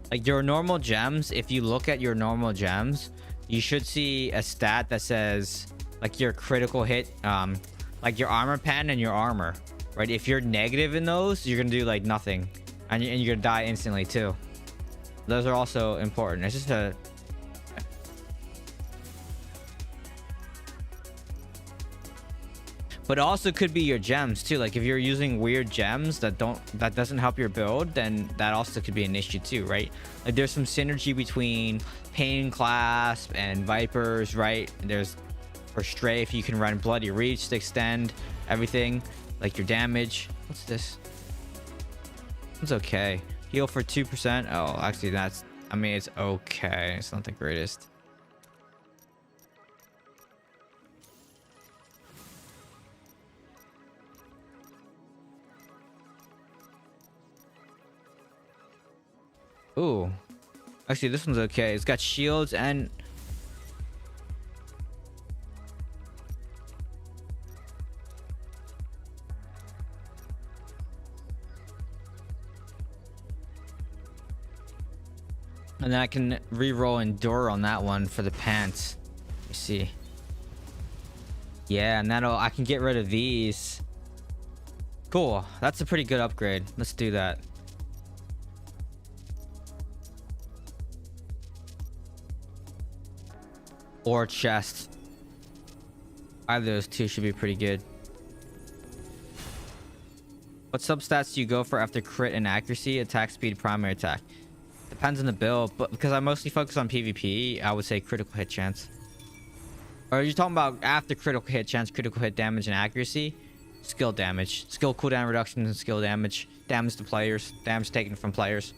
Like your normal gems, if you look at your normal gems, you should see a stat that says like your critical hit, like your armor pen and your armor, right? If you're negative in those, you're gonna do like nothing, and you're gonna die instantly too. Those are also important. It's just a... But it also could be your gems too. Like if you're using weird gems that doesn't help your build, then that also could be an issue too, right? Like there's some synergy between Pain Clasp and Vipers, right? There's for Strafe, you can run Bloody Reach to extend everything, like your damage. What's this? It's okay. Heal for 2%. Oh, actually that's, I mean, it's okay. It's not the greatest. Ooh, actually this one's okay. It's got shields and then I can re-roll Endure on that one for the pants. Let me see. Yeah, and I can get rid of these. Cool, that's a pretty good upgrade. Let's do that. Or chest. Either of those two should be pretty good. What substats do you go for after crit and accuracy, attack speed, primary attack? Depends on the build, but because I mostly focus on PvP, I would say critical hit chance. Or are you talking about after critical hit chance, critical hit damage, and accuracy? Skill damage. Skill cooldown reduction and skill damage. Damage to players. Damage taken from players.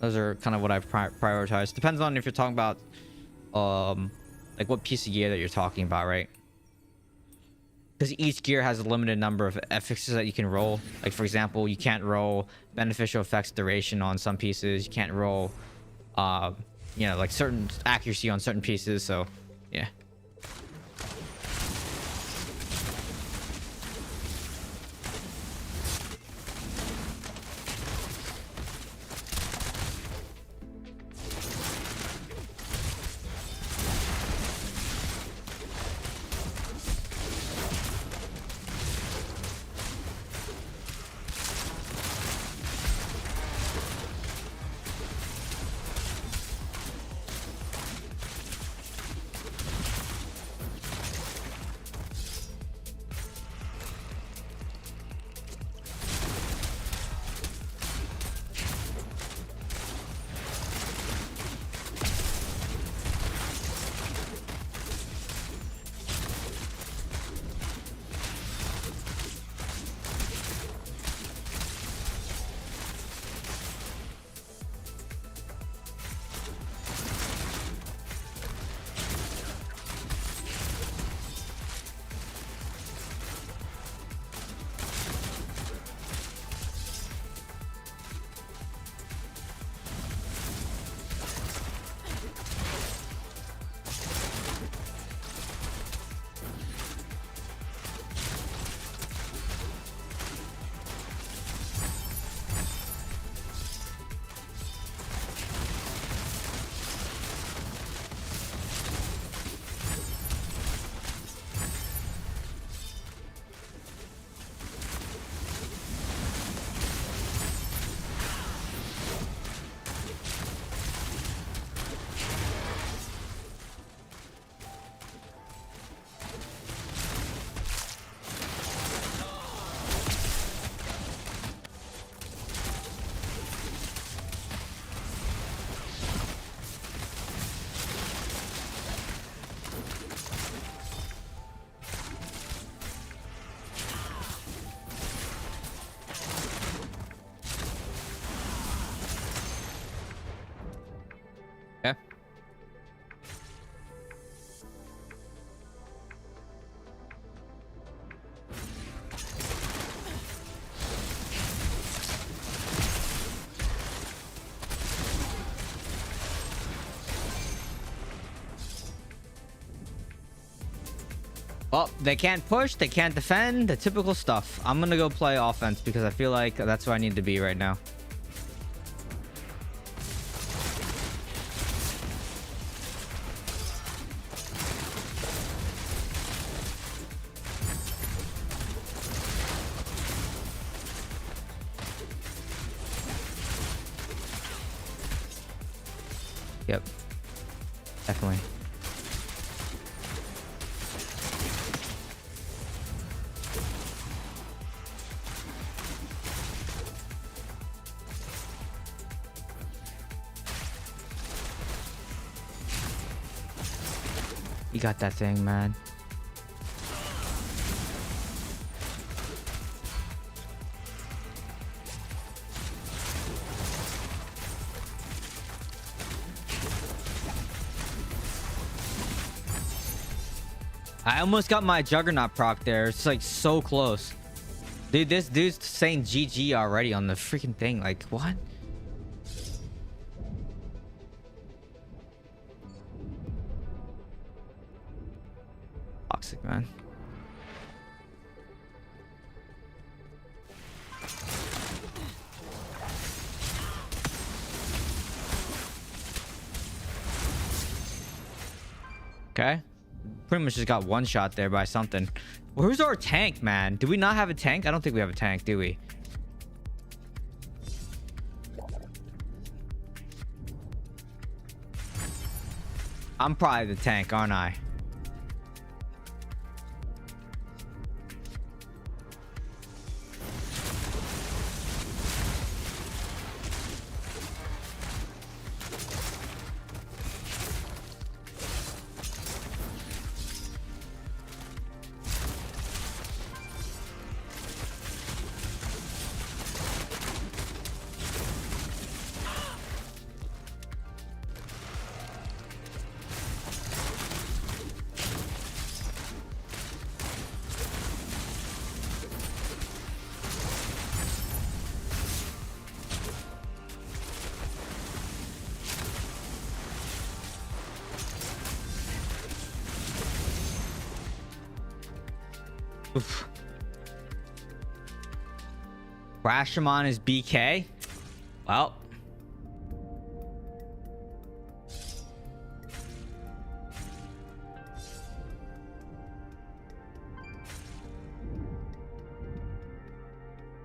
Those are kind of what I've prioritized. Depends on if you're talking about like what piece of gear that you're talking about, right? Because each gear has a limited number of affixes that you can roll. Like for example, you can't roll beneficial effects duration on some pieces. You can't roll you know, like certain accuracy on certain pieces. So yeah. Well, they can't push, they can't defend, the typical stuff. I'm gonna go play offense because I feel like that's where I need to be right now. Yep. Definitely. You got that thing, man. I almost got my Juggernaut proc there. It's like so close. Dude, this dude's saying GG already on the freaking thing. Like, what? Toxic, man. Okay. Pretty much just got one shot there by something. Where's our tank, man? Do we not have a tank? I don't think we have a tank, do we? I'm probably the tank, aren't I? Oof. Crash him on his BK. Well.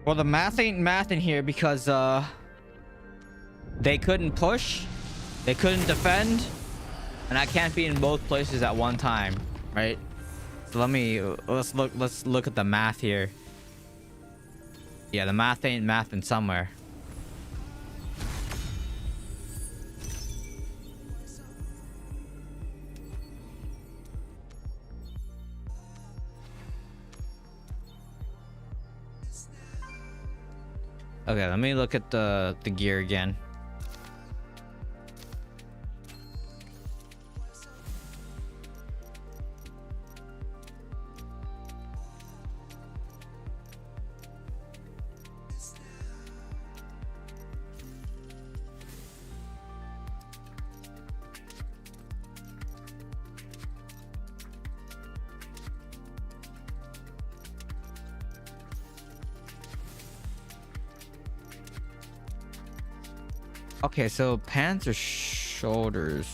Well, the math ain't math in here because they couldn't push, they couldn't defend, and I can't be in both places at one time, right? So let's look at the math here. Yeah, the math ain't mathing somewhere. Okay, let me look at the gear again. Okay, so pants or shoulders?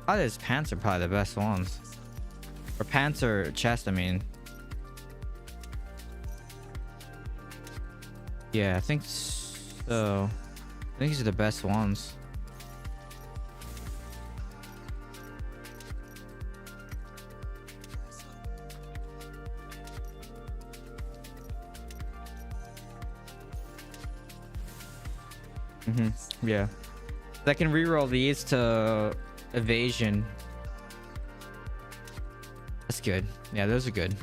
Probably his pants are probably the best ones. Or pants or chest, I mean. Yeah, I think so. I think these are the best ones. Yeah. I can reroll these to evasion. That's good. Yeah, those are good.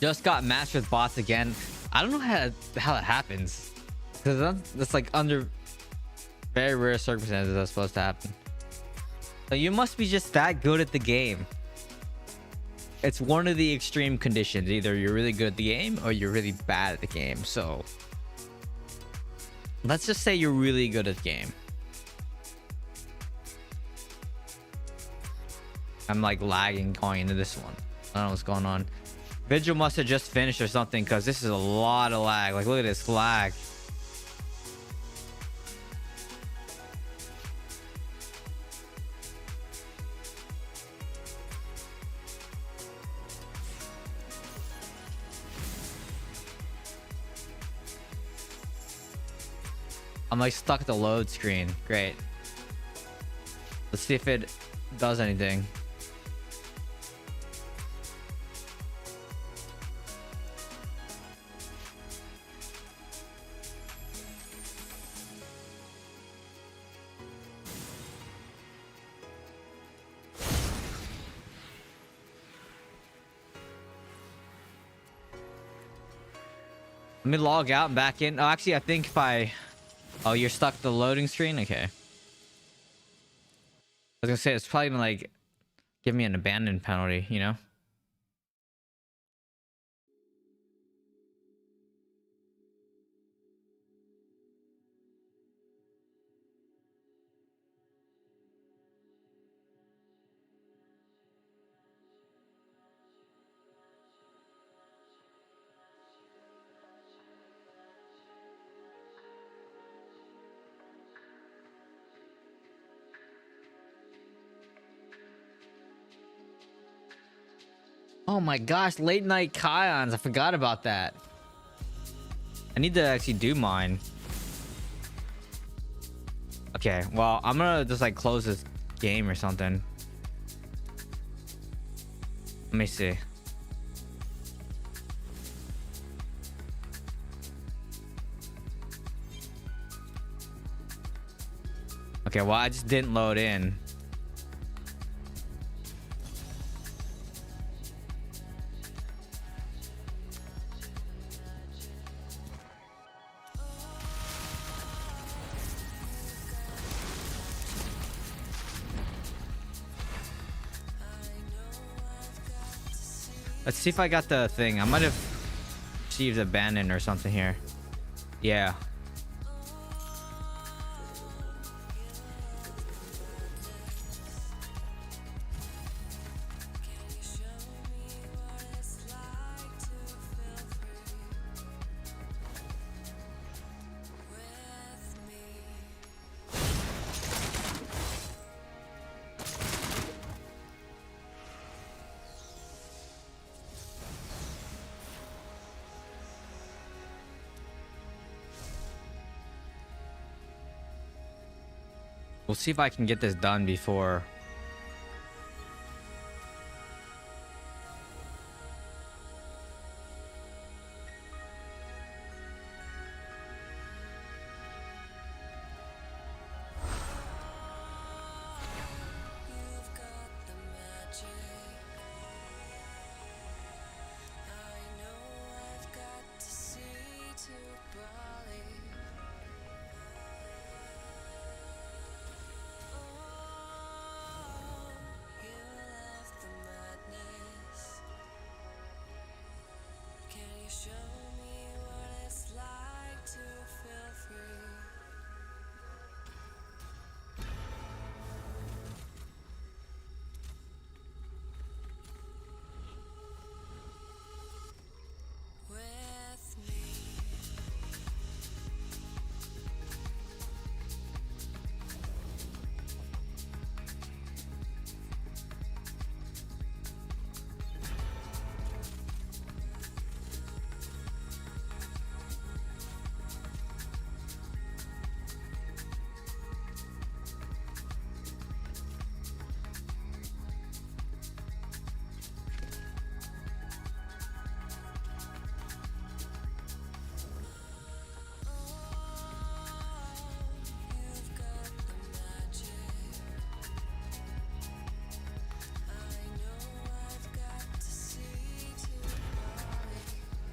just got matched with bots again. I don't know how that happens, because that's like under very rare circumstances that's supposed to happen. So you must be just that good at the game. It's one of the extreme conditions. Either you're really good at the game or you're really bad at the game. So let's just say you're really good at the game. I'm like lagging going into this one. I don't know what's going on. Vigil must have just finished or something, because this is a lot of lag. Like, look at this lag. I'm like stuck at the load screen. Great. Let's see if it does anything. Let me log out and back in. Oh, actually, I think if I... Oh, you're stuck at the loading screen? Okay. I was gonna say, it's probably gonna, like, give me an abandon penalty, you know? Oh my gosh, late night Kions. I forgot about that. I need to actually do mine. Okay, well, I'm gonna just like close this game or something. Let me see. Okay, well, I just didn't load in. Let's see if I got the thing. I might have received abandoned or something here. Yeah. We'll see if I can get this done before.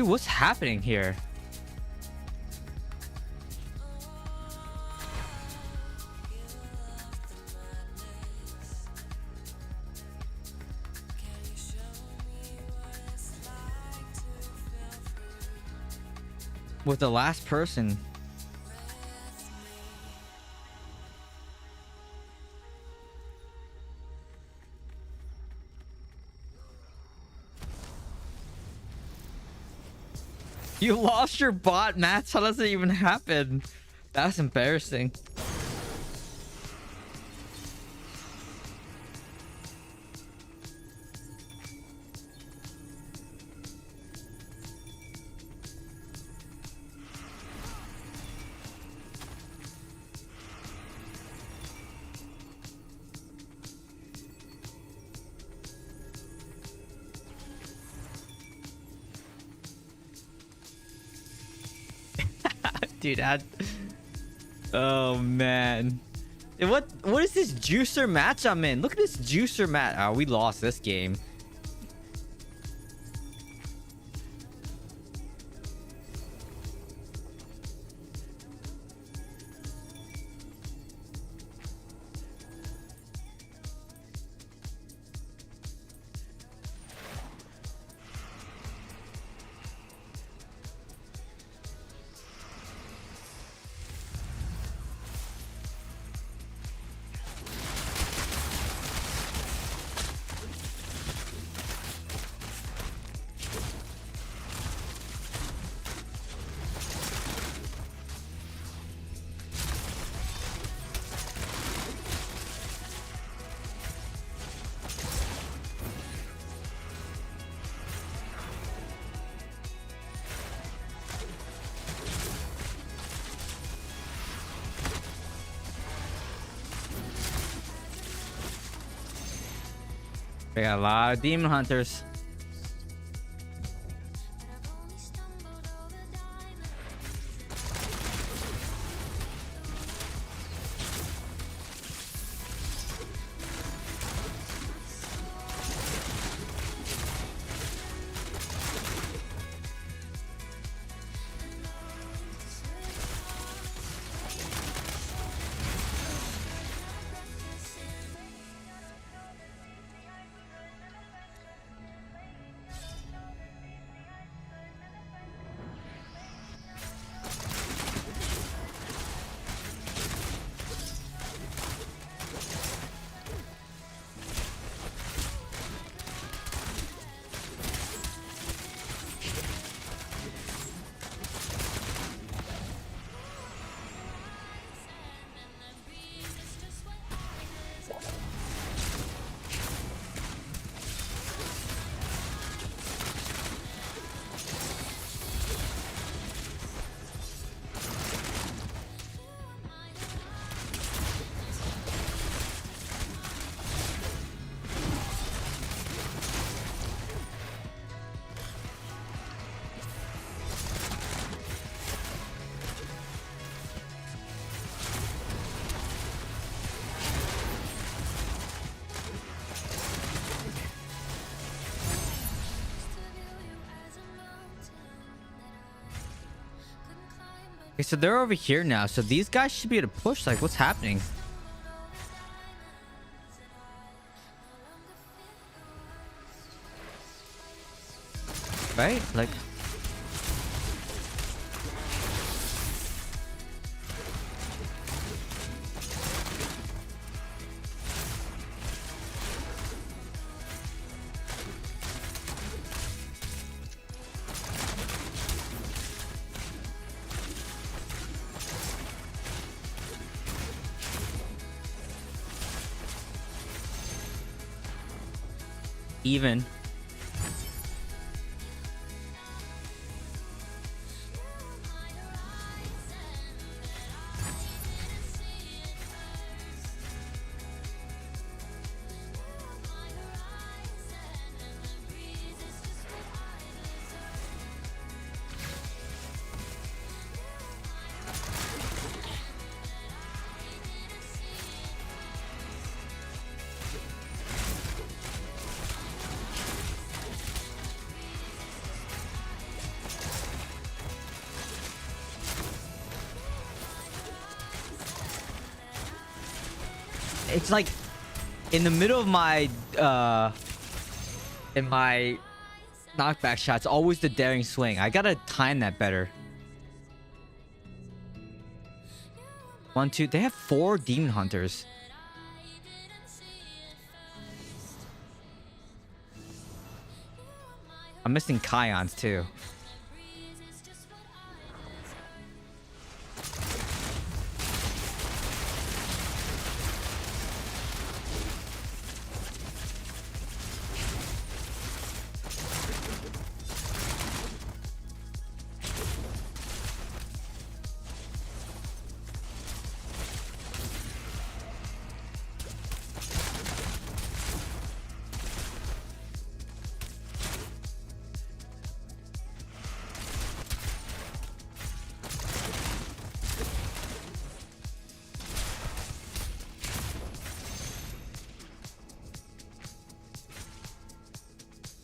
Dude, what's happening here? With the last person. You lost your bot, Matt. How does it even happen? That's embarrassing. Dude, oh man. What is this juicer match I'm in? Look at this juicer match. Oh, we lost this game. We got a lot of demon hunters. Okay, so they're over here now. So these guys should be able to push. Like, what's happening? Right? Like... even. It's like in the middle of my in my knockback shots, always the daring swing. I gotta time that better. 1, 2. They have 4 demon hunters. I'm missing Kions too.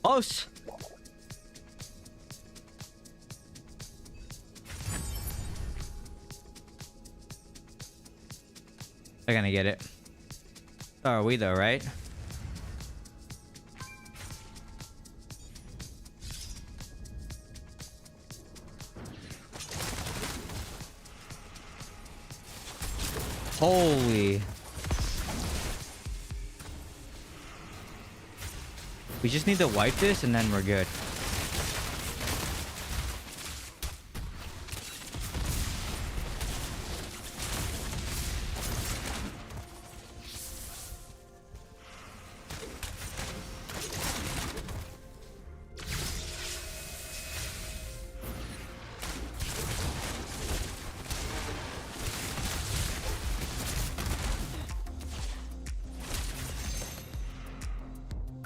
Close. They're gonna get it. So are we though, right? Holy. We just need to wipe this and then we're good.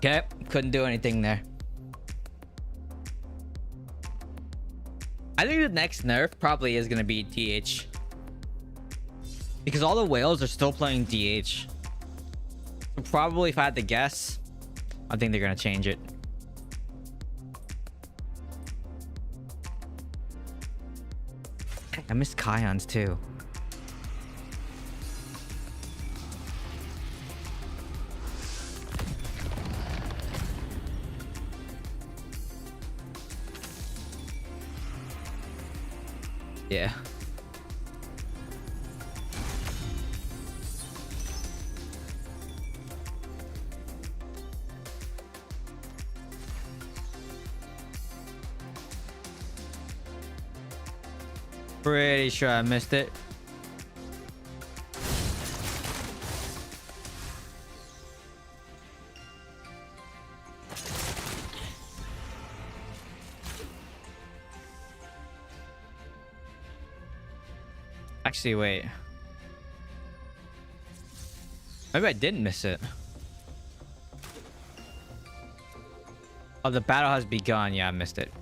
Okay, couldn't do anything there. I think the next nerf probably is gonna be DH. Because all the whales are still playing DH. So probably if I had to guess, I think they're gonna change it. I missed Kions too. Yeah. Pretty sure I missed it. Actually, wait. Maybe I didn't miss it. Oh, the battle has begun. Yeah, I missed it.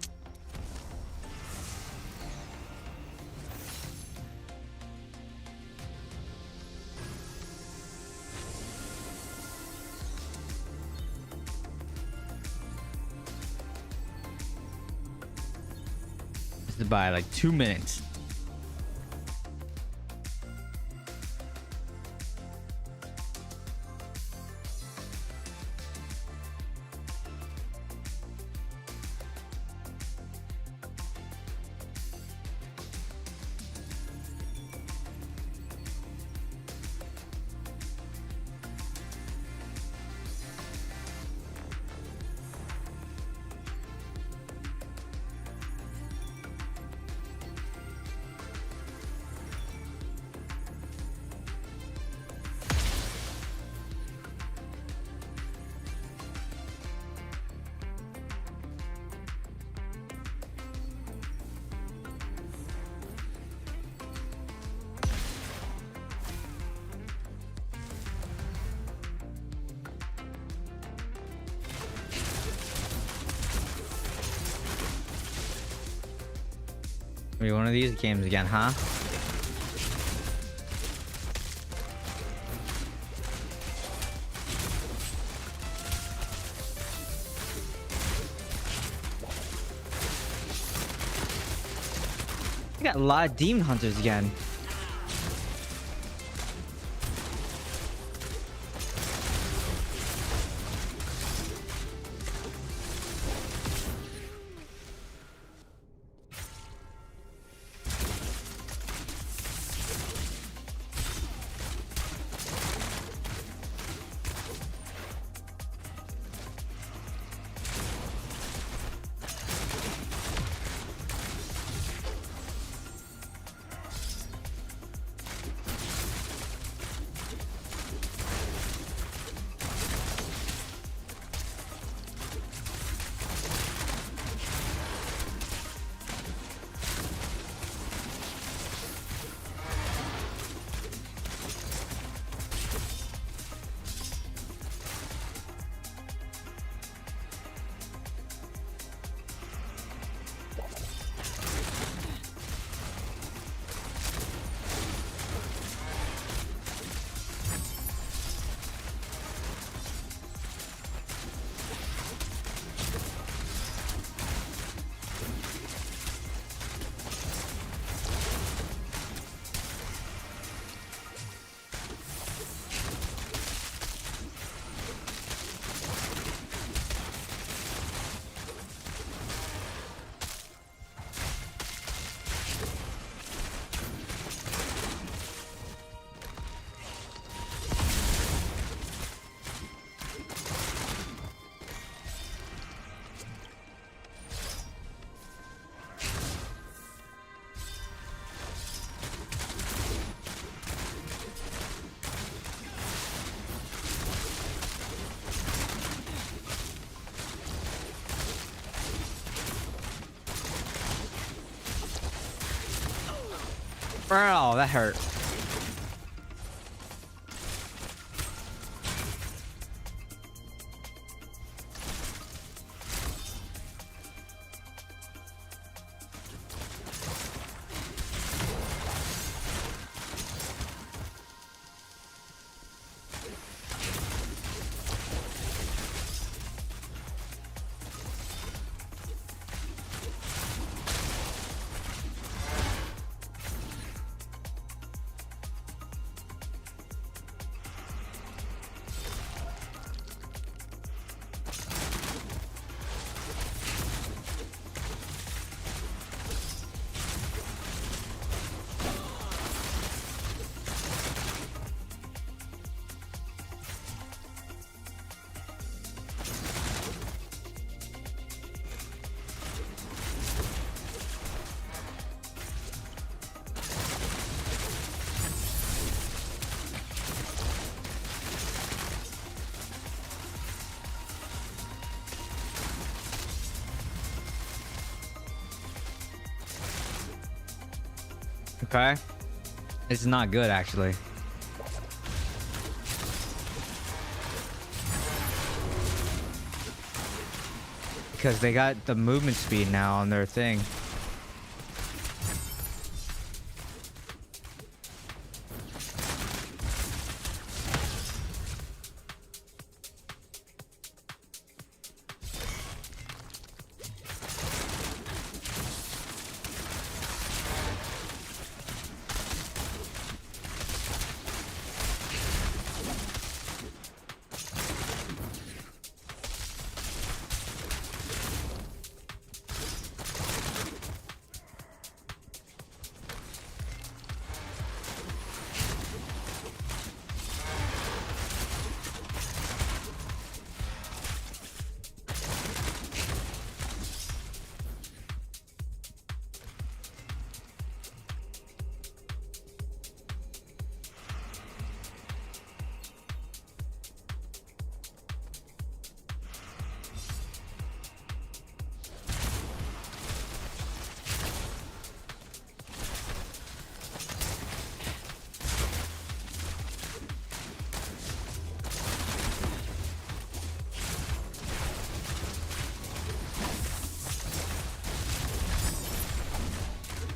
This is by like 2 minutes. Maybe one of these games again, huh? We got a lot of demon hunters again. Oh, that hurt. Okay. This is not good, actually. Because they got the movement speed now on their thing.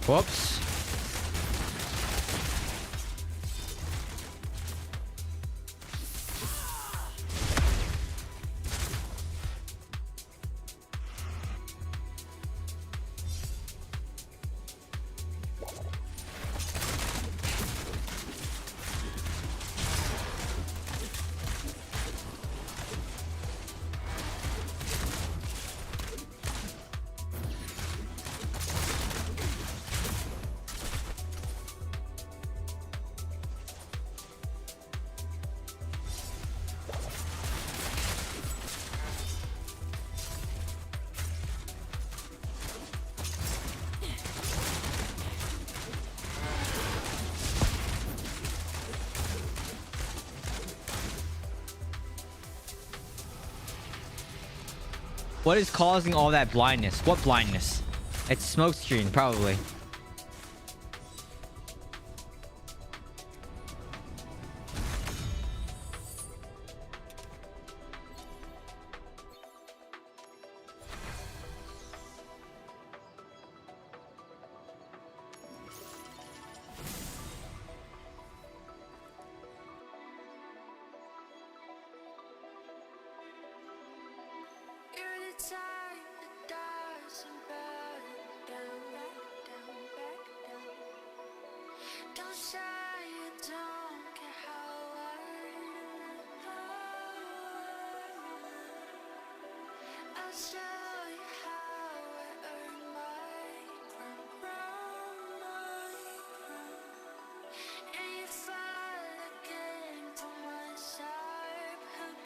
Whoops. What is causing all that blindness? What blindness? It's smoke screen, probably. You're the type that doesn't back down, back down, back down. Don't say you don't care how I'll show you how I earn my crown, and you fall again to my sharp hook.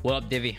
What up, Divvy?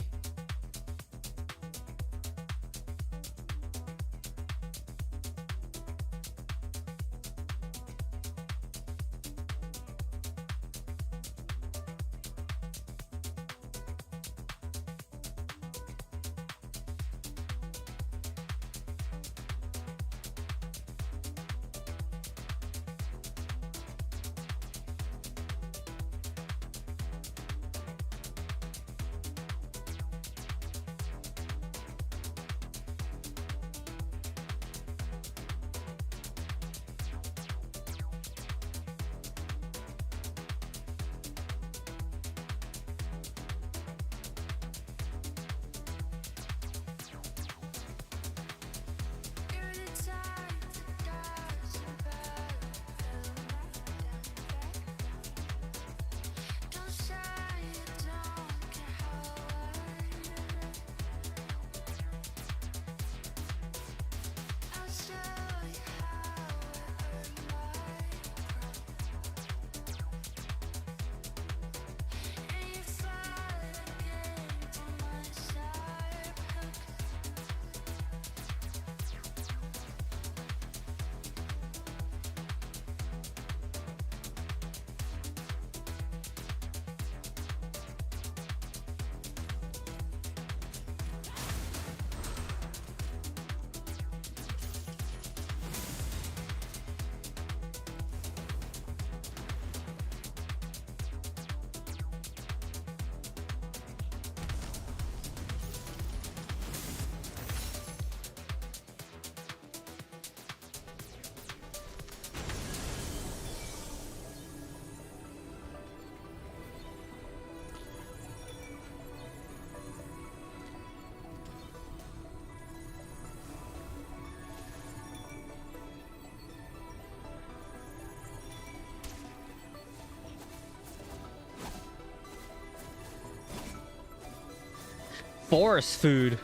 Forest food.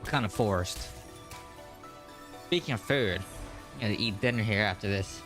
What kind of forest? Speaking of food, I'm gonna eat dinner here after this.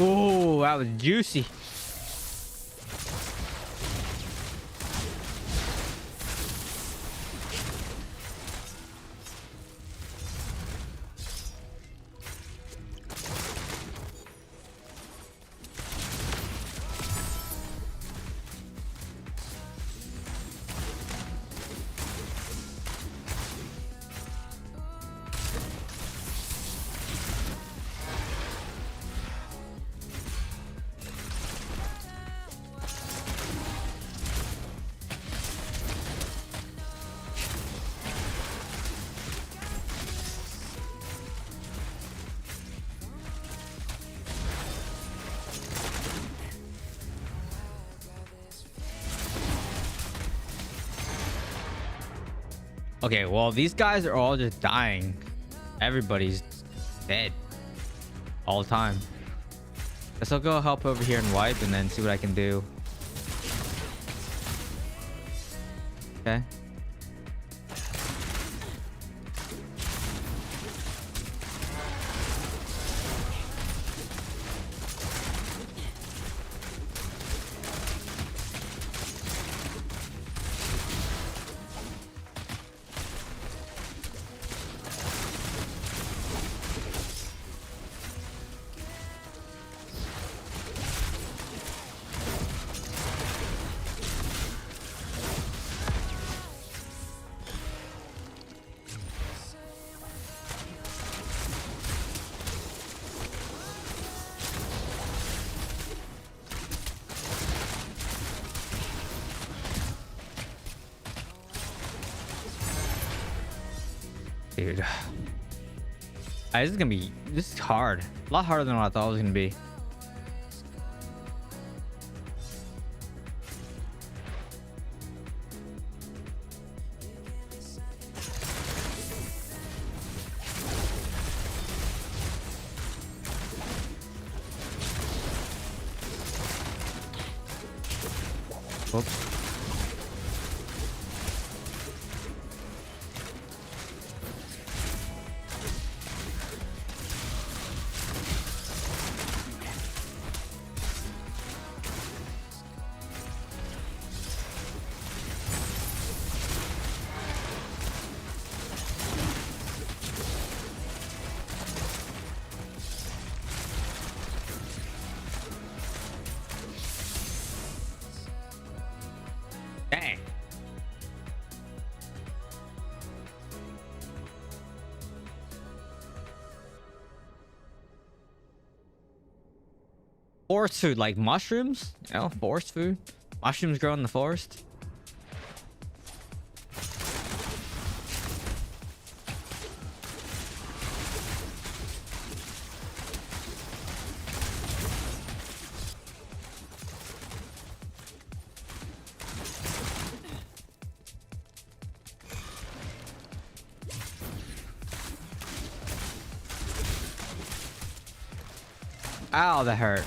Oh, that was juicy. Okay, well, these guys are all just dying. Everybody's dead all the time. Guess I'll go help over here and wipe and then see what I can do. Okay. Dude. This is hard. A lot harder than what I thought it was gonna be. Whoops. Dang. Forest food, like mushrooms? You know, forest food. Mushrooms grow in the forest. Ow, that hurt.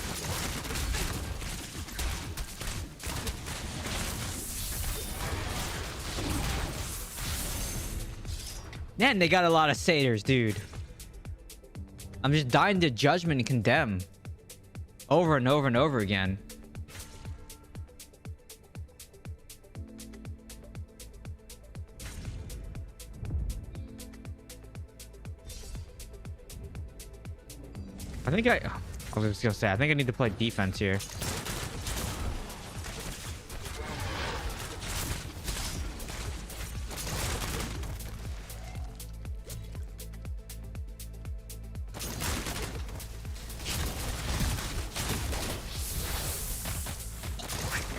Man, they got a lot of satyrs, dude. I'm just dying to judgment and condemn. Over and over and over again. I think I was just gonna say, I think I need to play defense here.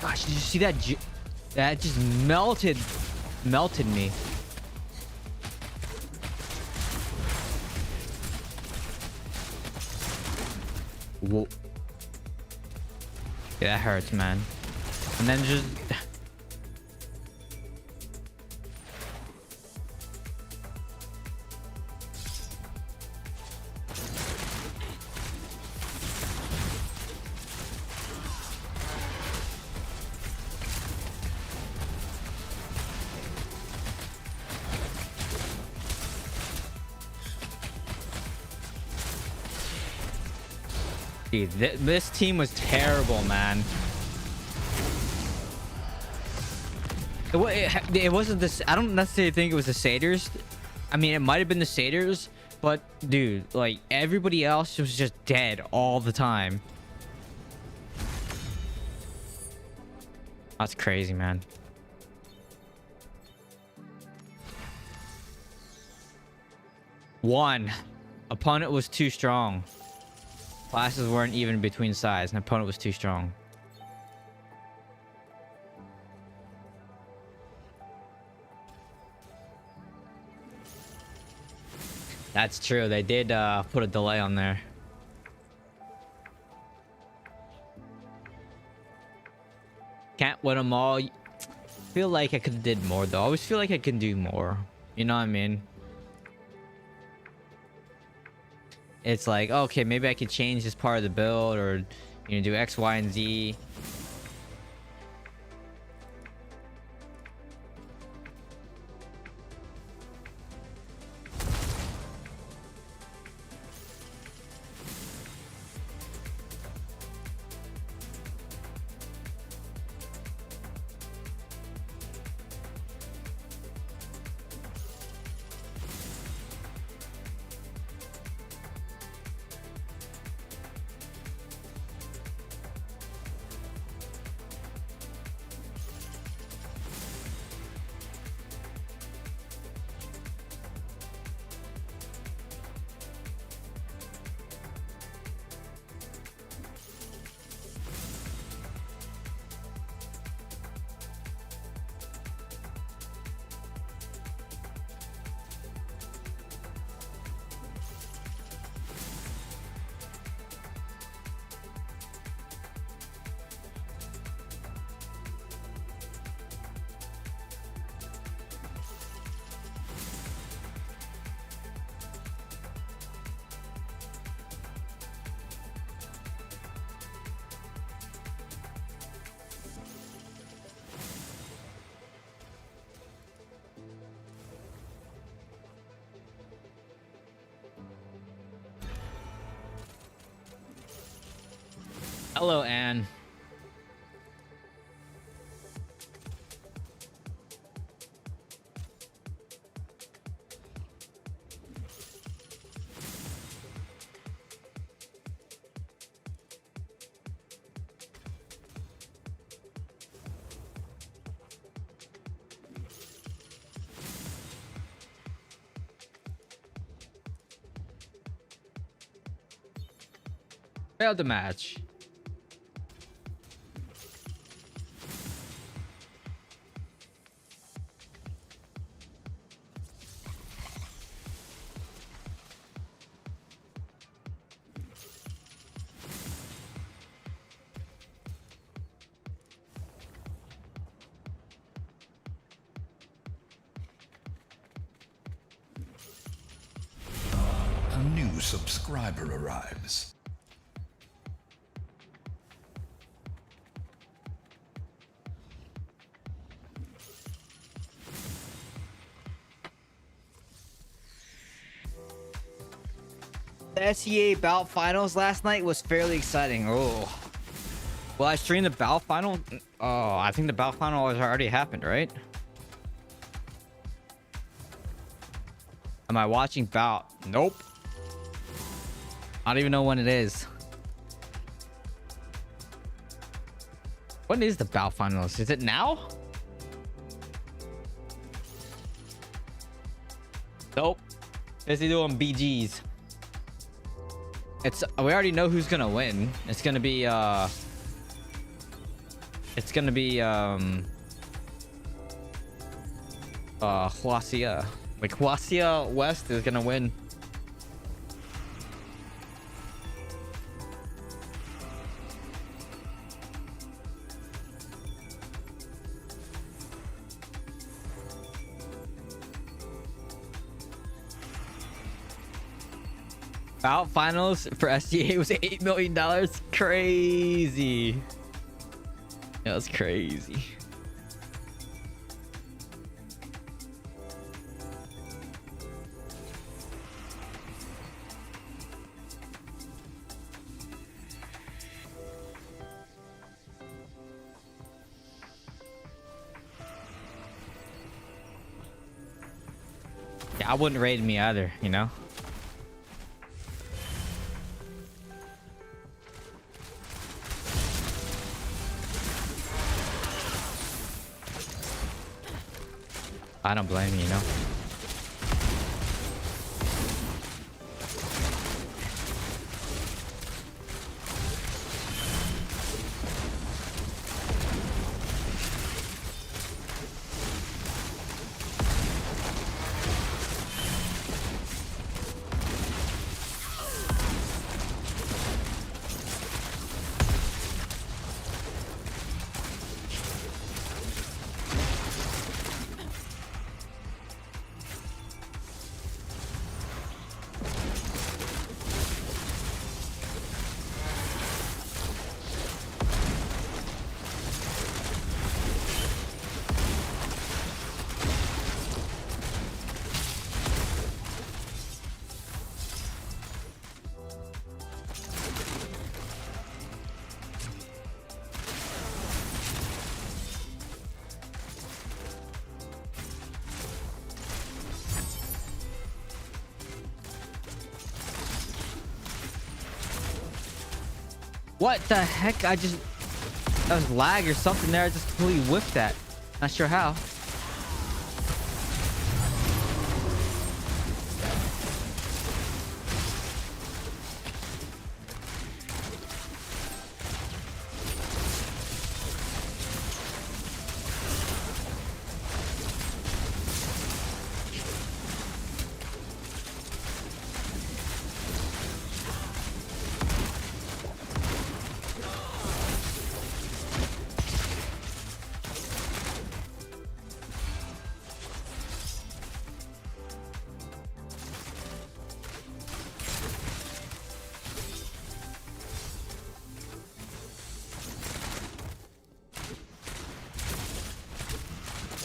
Gosh, did you see that? That just melted me. Whoa. Yeah, that hurts, man. And then just dude, this team was terrible, man. It wasn't this. I don't necessarily think it was the satyrs. I mean, it might have been the satyrs, but dude, like everybody else was just dead all the time. That's crazy, man. One, opponent was too strong. Classes weren't even between sides, and opponent was too strong. That's true. They did put a delay on there. Can't win them all. Feel like I could have did more though. I always feel like I can do more. You know what I mean? It's like, okay, maybe I could change this part of the build, or you know, do X, Y, and Z. Hello, Anne. Failed the match. A new subscriber arrives. The SEA bout finals last night was fairly exciting. Oh, well, I streamed the bout final. Oh, I think the bout final has already happened, right? Am I watching bout? Nope. I don't even know when it is. When is the bout finals? Is it now? Nope. Busy doing BGs. We already know who's gonna win. It's gonna be Huaxia. Like Huaxia West is gonna win. Bout finals for SGA was $8 million. Crazy. That was crazy. Yeah, I wouldn't raid me either, you know? I don't blame you, you know? What the heck? That was lag or something there. I just completely whiffed that. Not sure how.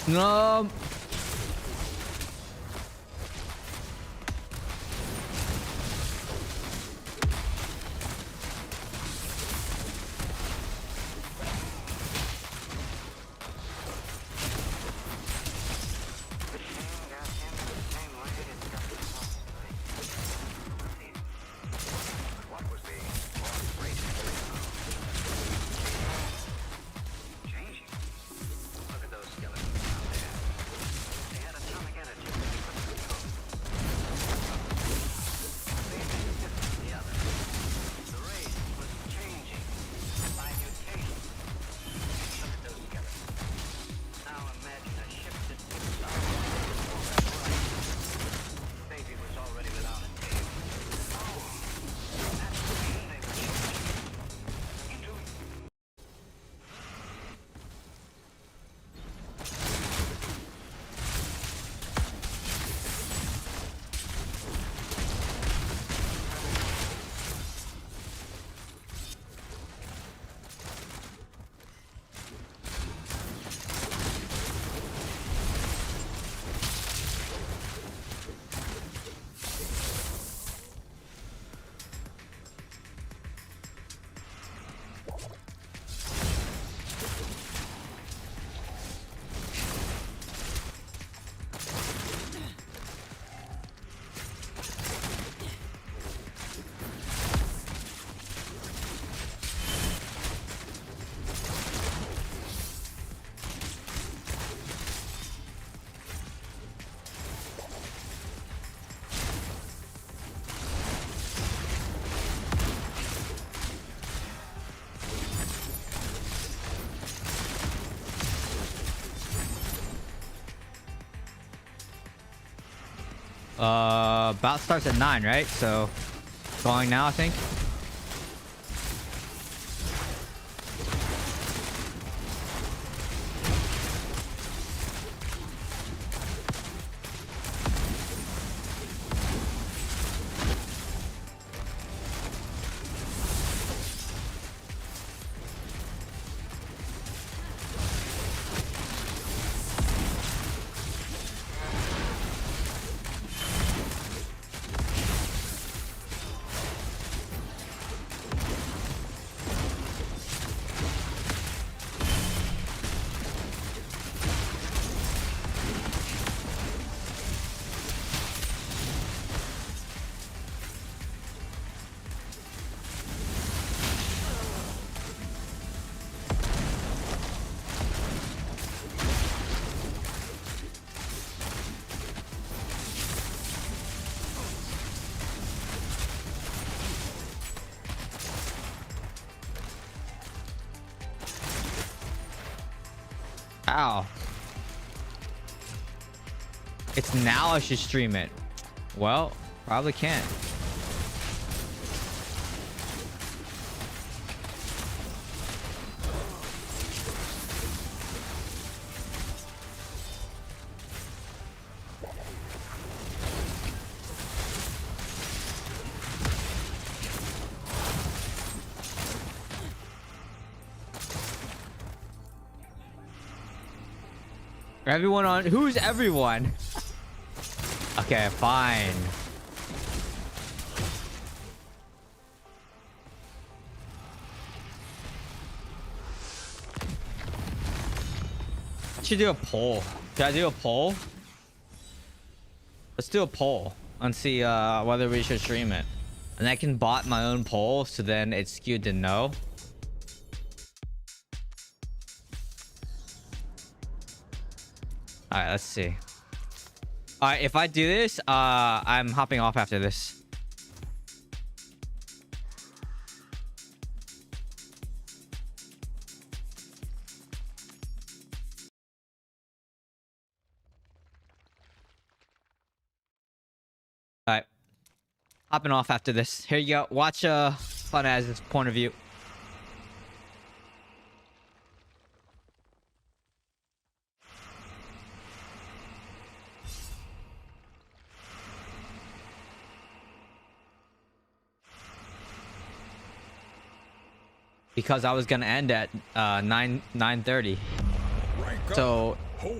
No. Bout starts at 9, right? So going now, I think. Ow. It's now I should stream it. Well, probably can't. Everyone on... Who's everyone? Okay, fine. I should do a poll. Should I do a poll? Let's do a poll and see whether we should stream it. And I can bot my own poll, so then it's skewed to no. All right, let's see. All right, if I do this, I'm hopping off after this. All right, hopping off after this. Here you go. Watch Fun as point of view. Because I was gonna end at 9:30, so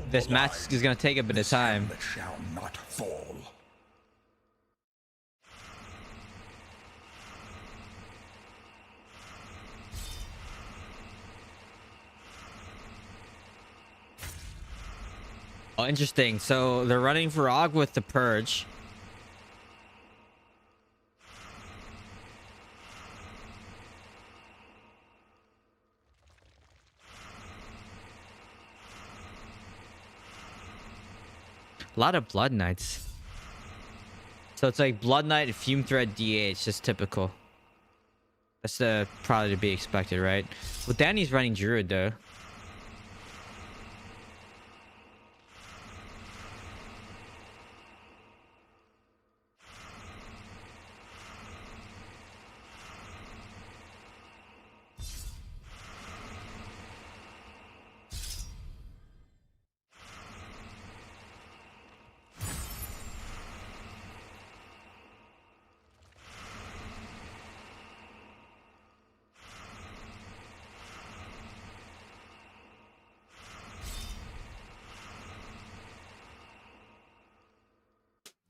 this match is gonna take a bit of time. That shall not fall. Oh, interesting. So they're running Varog with the Purge. A lot of Blood Knights. So it's like Blood Knight, Fume Thread, DH, just typical. That's probably to be expected, right? Well, Danny's running Druid though.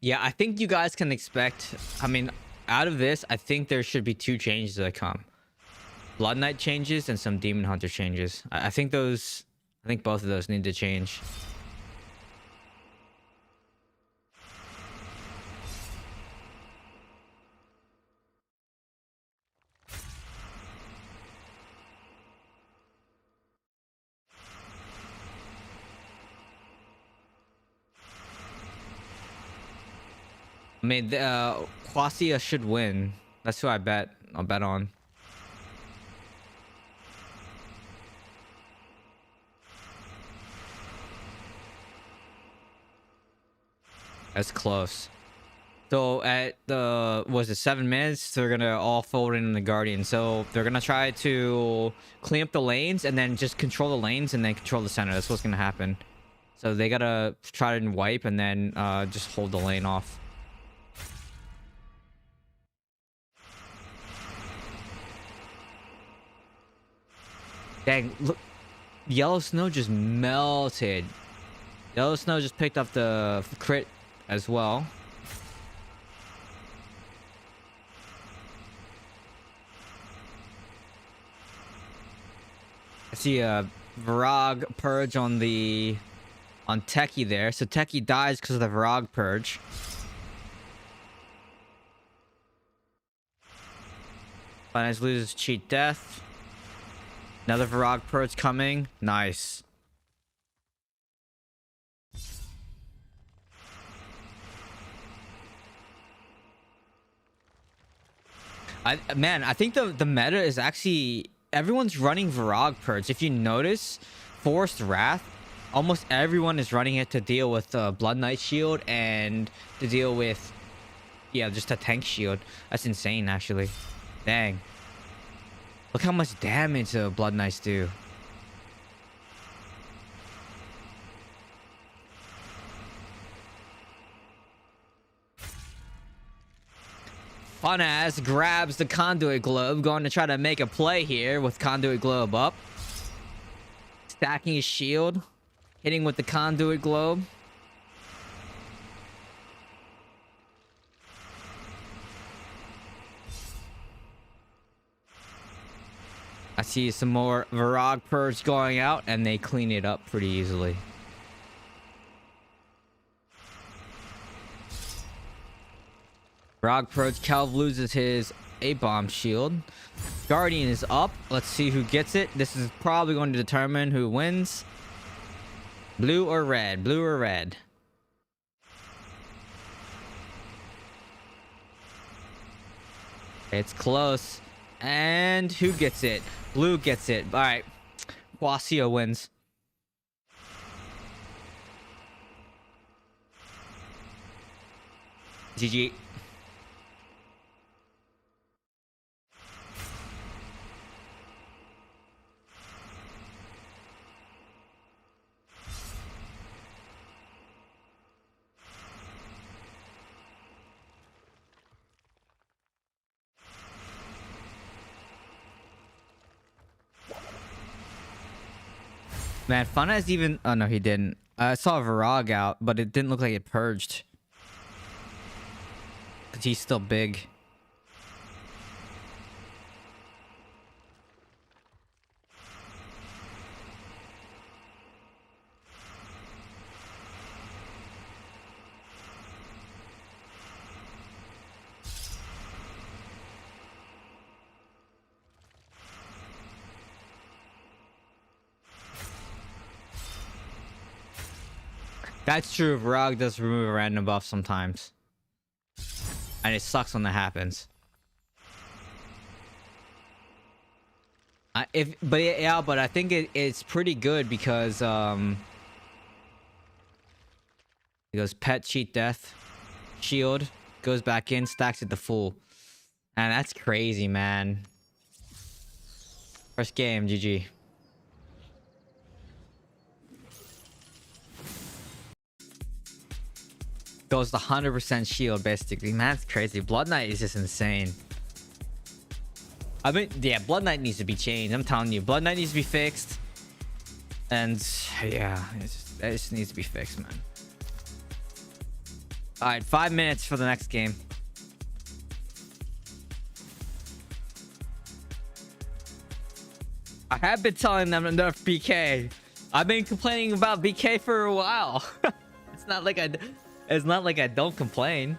Yeah, I think you guys can expect, I mean, out of this, I think there should be 2 changes that come. Blood Knight changes and some Demon Hunter changes. I think both of those need to change. I mean, Quasia should win. That's who I bet. I'll bet on. That's close. So at the, was it 7 minutes, they're gonna all fold in the Guardian. So they're gonna try to clean up the lanes and then just control the lanes and then control the center. That's what's gonna happen. So they gotta try and wipe and then just hold the lane off. Dang, look, yellow snow just melted. Yellow snow just picked up the crit as well. I see a Varag purge on Techie there. So Techie dies because of the Varag purge. Finance loses cheat death. Another Varag purge coming. Nice. I think the meta is actually, everyone's running Varag purge. If you notice, Forced Wrath, almost everyone is running it to deal with Blood Knight shield and to deal with, yeah, just a tank shield. That's insane, actually. Dang. Look how much damage the Blood Knights do. Funaz grabs the Conduit Globe, going to try to make a play here with Conduit Globe up. Stacking his shield, hitting with the Conduit Globe. I see some more Varag purge going out, and they clean it up pretty easily. Varag purge, Calv loses his A-bomb shield. Guardian is up. Let's see who gets it. This is probably going to determine who wins. Blue or red? Blue or red? It's close. And who gets it? Blue gets it. All right. Quasio wins. GG. Man, Funaz even... Oh, no, he didn't. I saw Varag out, but it didn't look like it purged. Because he's still big. That's true. Varag does remove a random buff sometimes. And it sucks when that happens. But I think it's pretty good because it goes pet, cheat death, shield, goes back in, stacks it to full. And that's crazy, man. First game, GG. Goes to 100% shield, basically. Man, that's crazy. Blood Knight is just insane. I mean, yeah, Blood Knight needs to be changed. I'm telling you, Blood Knight needs to be fixed. And yeah, it just needs to be fixed, man. All right, 5 minutes for the next game. I have been telling them enough BK. I've been complaining about BK for a while. It's not like I don't complain.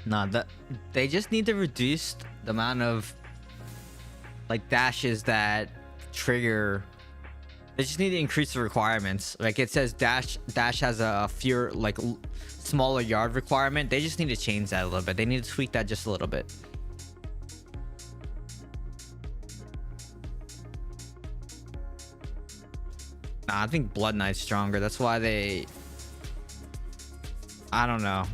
Nah, they just need to reduce the amount of like dashes that trigger. They just need to increase the requirements. Like it says dash has a fewer, like smaller yard requirement. They just need to change that a little bit. They need to tweak that just a little bit. Nah, I think Blood Knight's stronger. That's why they... I don't know.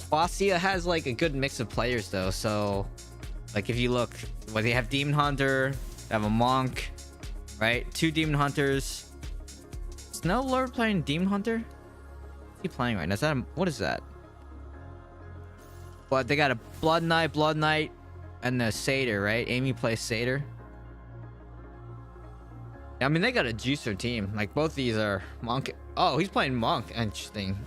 Quasia has like a good mix of players though. So like if you look, well, they have Demon Hunter, they have a Monk, right? 2 Demon Hunters. Is no Lord playing Demon Hunter? What's he playing right now? Is that what is that? But they got a Blood Knight, and the Satyr, right? Amy plays Satyr. I mean, they got a juicer team. Like both these are Monk. Oh, he's playing Monk. Interesting.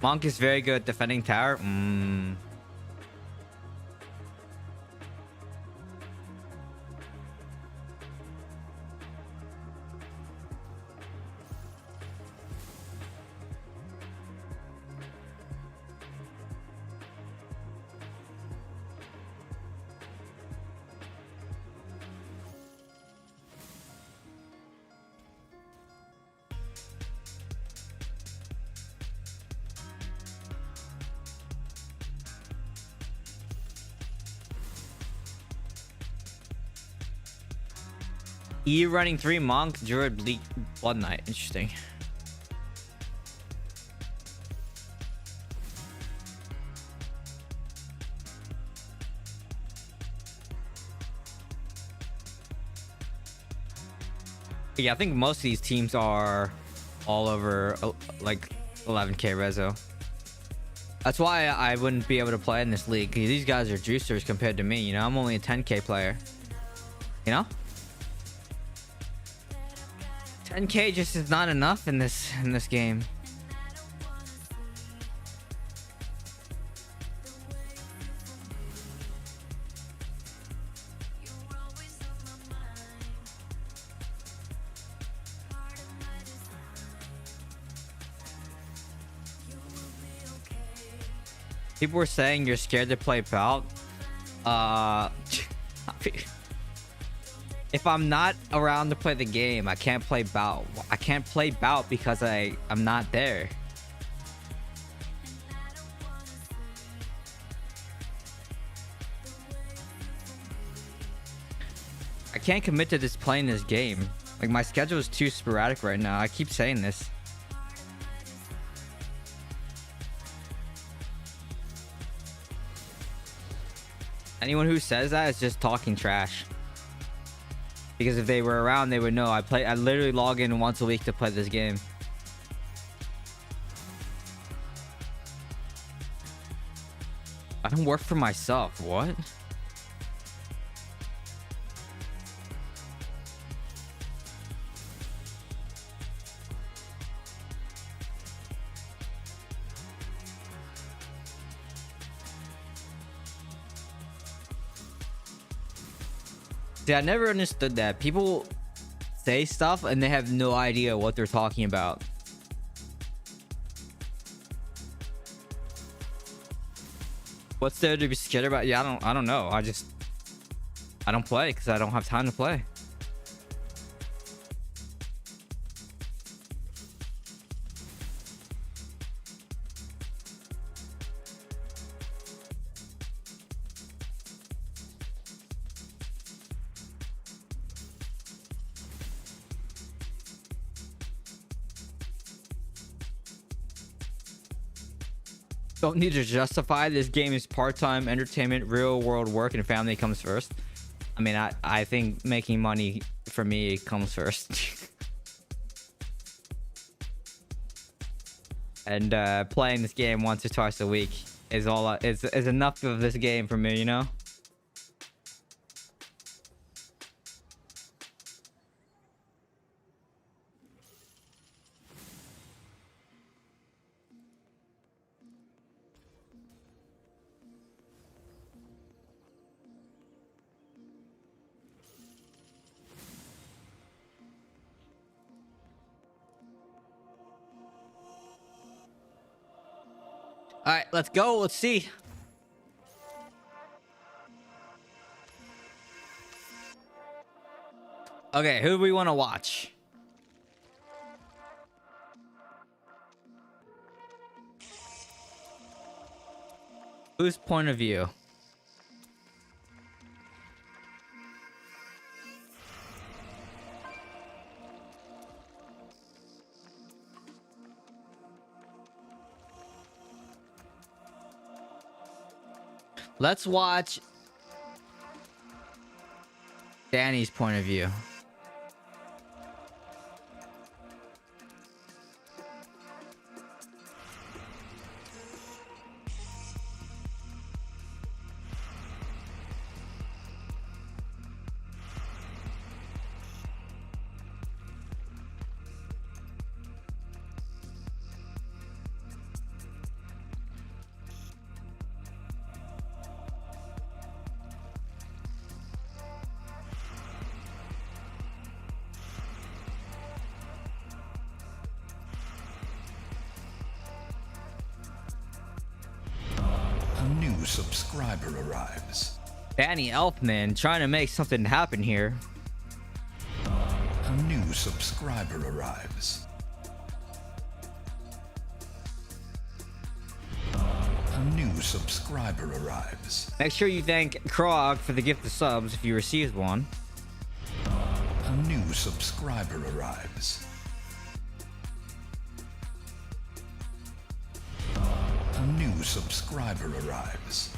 Monk is very good at defending tower. E running 3 Monk, Druid, Bleak, Blood Knight. Interesting. Yeah, I think most of these teams are all over like 11k rezo. That's why I wouldn't be able to play in this league. These guys are juicers compared to me. You know, I'm only a 10k player. You know, 10k just is not enough in this game. People were saying you're scared to play bout. If I'm not around to play the game, I can't play bout. I can't play bout because I'm not there. I can't commit to just playing this game. Like my schedule is too sporadic right now. I keep saying this. Anyone who says that is just talking trash. Because if they were around, they would know. I literally log in once a week to play this game. I don't work for myself. What? See, I never understood that. People say stuff and they have no idea what they're talking about. What's there to be scared about? Yeah, I don't know. I don't play because I don't have time to play. Don't need to justify this game is part-time entertainment, real world work, and family comes first. I mean, I think making money for me comes first. And playing this game once or twice a week is is enough of this game for me, you know? All right, let's go. Let's see. Okay, who do we want to watch? Whose point of view? Let's watch Danny's point of view. A new subscriber arrives. Danny Elfman trying to make something happen here. A new subscriber arrives. A new subscriber arrives. Make sure you thank Krog for the gift of subs if you received one. A new subscriber arrives. A new subscriber arrives.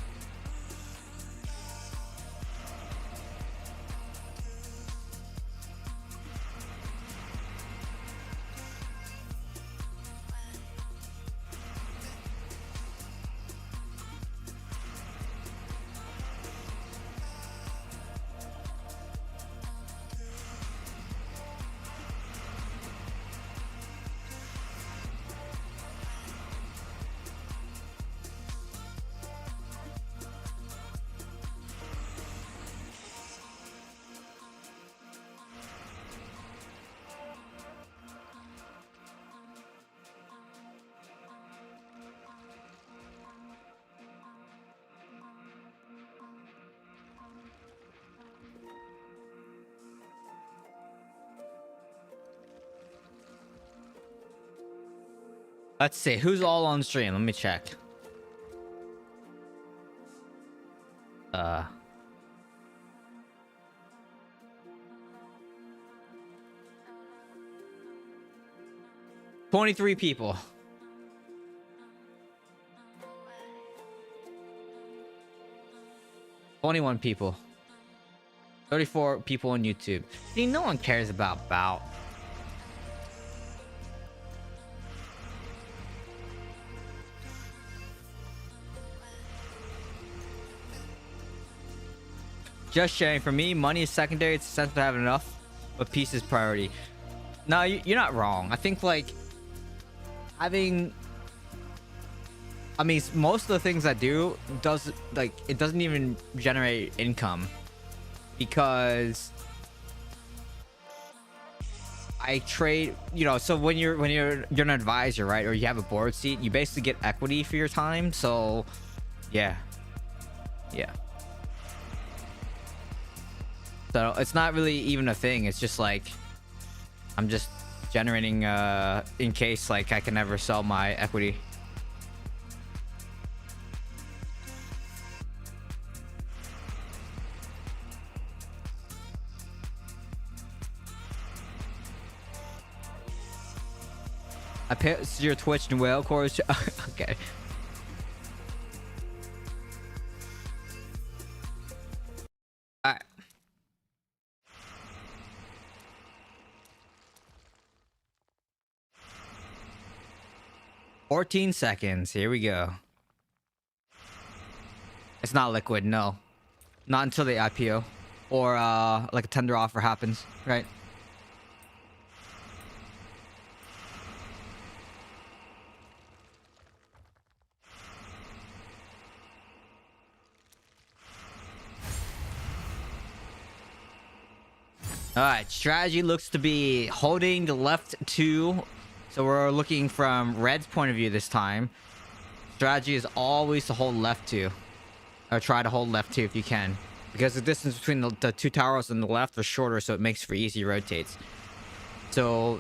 Let's see who's all on stream. Let me check. 23 people. 21 people. 34 people on YouTube. See, no one cares about Bout. Just sharing. For me, money is secondary. It's essential to have enough, but peace is priority. No, you're not wrong. I think like having, I mean, most of the things I do it doesn't even generate income because I trade. You know, so when you're an advisor, right, or you have a board seat, you basically get equity for your time. So, yeah. So it's not really even a thing. It's just like I'm just generating in case like I can never sell my equity. I pay your Twitch and whale course. Okay. All right. $14 seconds. Here we go. It's not liquid, no. Not until the IPO or like a tender offer happens, right? All right, strategy looks to be holding the left 2. So we're looking from Red's point of view this time. strategy is always to hold left 2. Or try to hold left 2 if you can. Because the distance between the 2 towers on the left are shorter, so it makes for easy rotates. So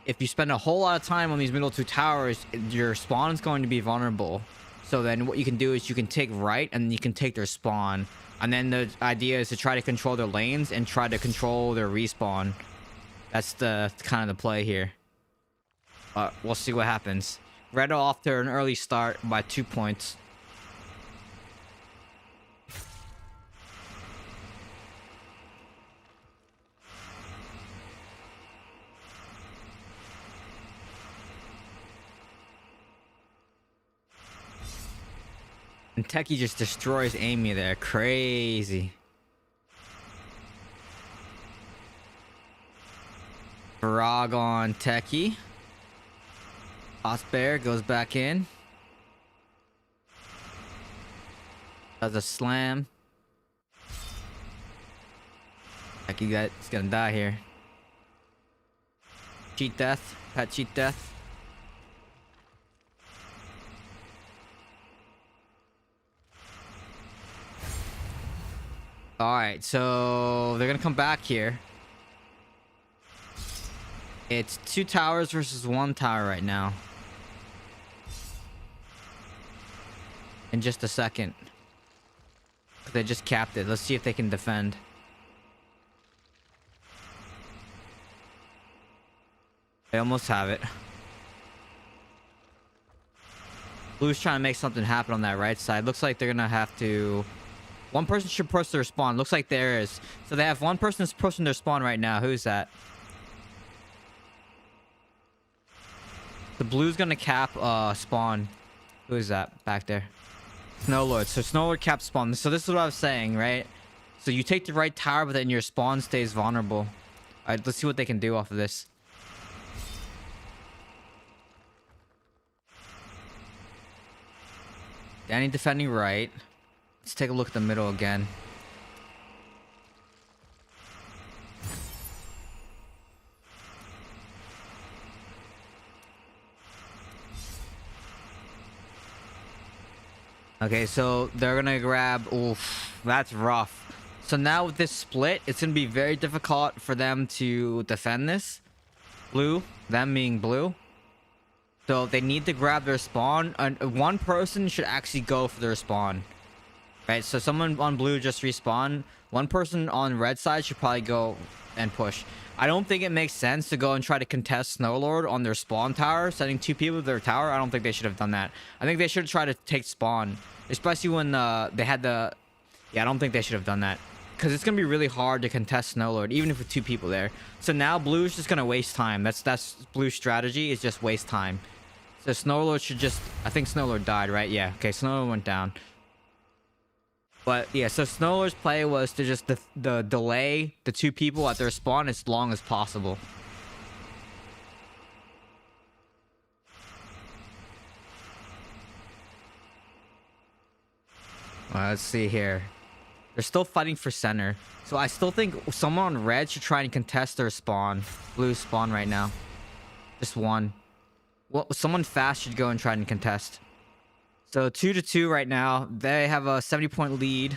if you spend a whole lot of time on these middle 2 towers, your spawn is going to be vulnerable. So then what you can do is you can take right and you can take their spawn. And then the idea is to try to control their lanes and try to control their respawn. That's the kind of the play here. We'll see what happens. Red are off to an early start by 2 points. And Techie just destroys Amy there. Crazy. Frog on Techie. Bear goes back in. Does a slam. Techie is gonna die here. Cheat death. Pet cheat death. Alright, so they're gonna come back here. It's 2 towers versus 1 tower right now. In just a second. They just capped it. Let's see if they can defend. They almost have it. Blue's trying to make something happen on that right side. Looks like they're gonna have to... One person should push their spawn. Looks like there is. So they have one person that's pushing their spawn right now. Who's that? The blue's gonna cap spawn. Who is that back there? Snowlord. So Snowlord caps spawn. So this is what I was saying, right? So you take the right tower, but then your spawn stays vulnerable. Alright, let's see what they can do off of this. Danny defending right. Let's take a look at the middle again. Okay, so they're gonna grab... Oof, that's rough. So now with this split, it's gonna be very difficult for them to defend this. Blue, them being blue. So they need to grab their spawn. And one person should actually go for their spawn. Right, so someone on blue just respawn. One person on red side should probably go and push. I don't think it makes sense to go and try to contest Snowlord on their spawn tower, sending 2 people to their tower. I don't think they should have done that. I think they should try to take spawn, especially when they had the... Yeah, I don't think they should have done that, because it's gonna be really hard to contest Snowlord, even if with 2 people there. So now blue's just gonna waste time. That's blue's strategy, is just waste time. So Snowlord should just... I think Snowlord died, right? Yeah. Okay, Snowlord went down. But yeah, so Snowlord's play was to just delay the 2 people at their spawn as long as possible. Let's see here. They're still fighting for center. So I still think someone on red should try and contest their spawn. Blue spawn right now. Just one. Well, someone fast should go and try and contest. So 2-2 right now. They have a 70-point lead.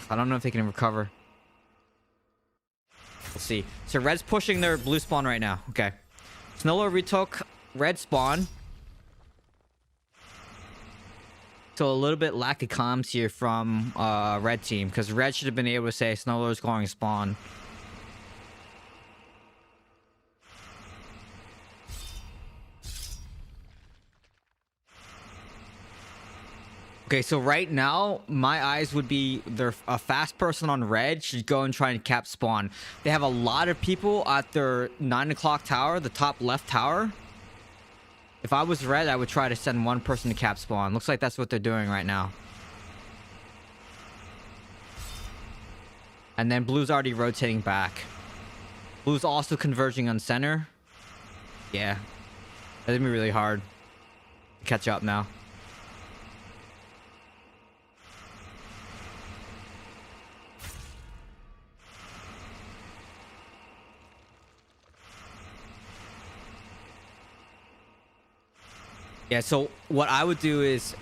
I don't know if they can recover. We'll see. So red's pushing their blue spawn right now. Okay. Snowlord retook red spawn. So a little bit lack of comms here from red team, because red should have been able to say Snowlord's going spawn. Okay, so right now, my eyes would be a fast person on red should go and try and cap spawn. They have a lot of people at their 9 o'clock tower, the top left tower. If I was red, I would try to send one person to cap spawn. Looks like that's what they're doing right now. And then blue's already rotating back. Blue's also converging on center. Yeah. That's gonna be really hard to catch up now. Yeah, so what I would do is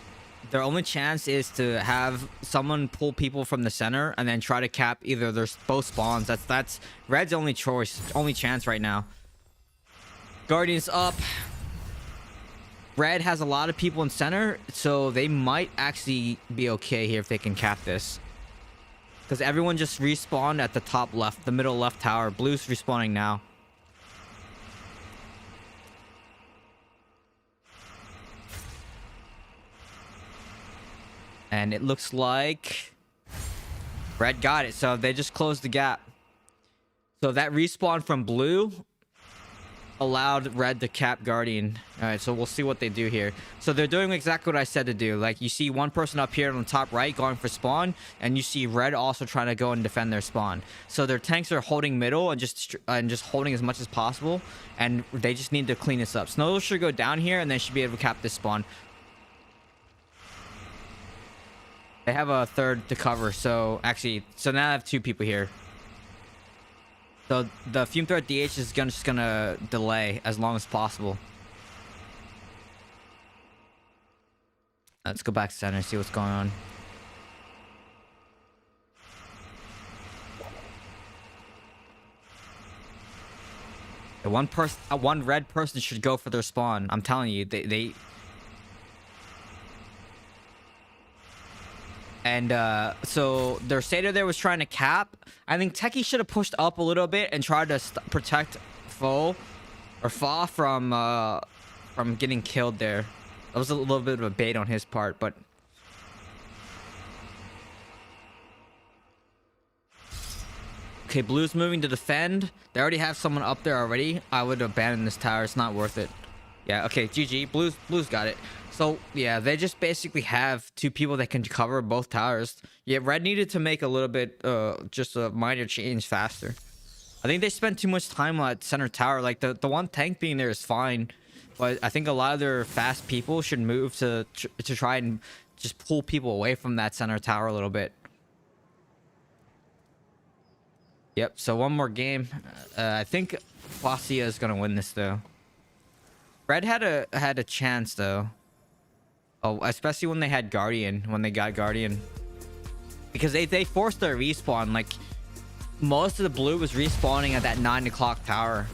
their only chance is to have someone pull people from the center and then try to cap either their both spawns. That's Red's only choice, only chance right now. Guardian's up. Red has a lot of people in center, so they might actually be okay here if they can cap this. Because everyone just respawned at the top left, the middle left tower. Blue's respawning now. And it looks like Red got it, so they just closed the gap. So that respawn from Blue allowed Red to cap Guardian. All right, so we'll see what they do here. So they're doing exactly what I said to do. Like, you see one person up here on the top right going for spawn, and you see Red also trying to go and defend their spawn. So their tanks are holding middle and just holding as much as possible, and they just need to clean this up. Snow should go down here, and they should be able to cap this spawn. They have a third to cover, so actually, so now I have two people here. So the fume threat DH is just gonna delay as long as possible. Let's go back to center and see what's going on. The one red person should go for their spawn. I'm telling you, they and so their Satyr there was trying to cap. I think Techie should have pushed up a little bit and tried to protect Fa from getting killed there. That was a little bit of a bait on his part, but okay, Blue's moving to defend. They already have someone up there already. I would abandon this tower. It's not worth it. Yeah, okay, GG. Blue's got it. So, yeah, they just basically have two people that can cover both towers. Yeah, Red needed to make a little bit, just a minor change faster. I think they spent too much time on that center tower. Like, the one tank being there is fine. But I think a lot of their fast people should move to try and just pull people away from that center tower a little bit. Yep, so one more game. I think Fascia is going to win this, though. Red had a chance, though. Oh, especially when they had Guardian, when they got Guardian. Because they forced their respawn. Like, most of the blue was respawning at that 9 o'clock tower.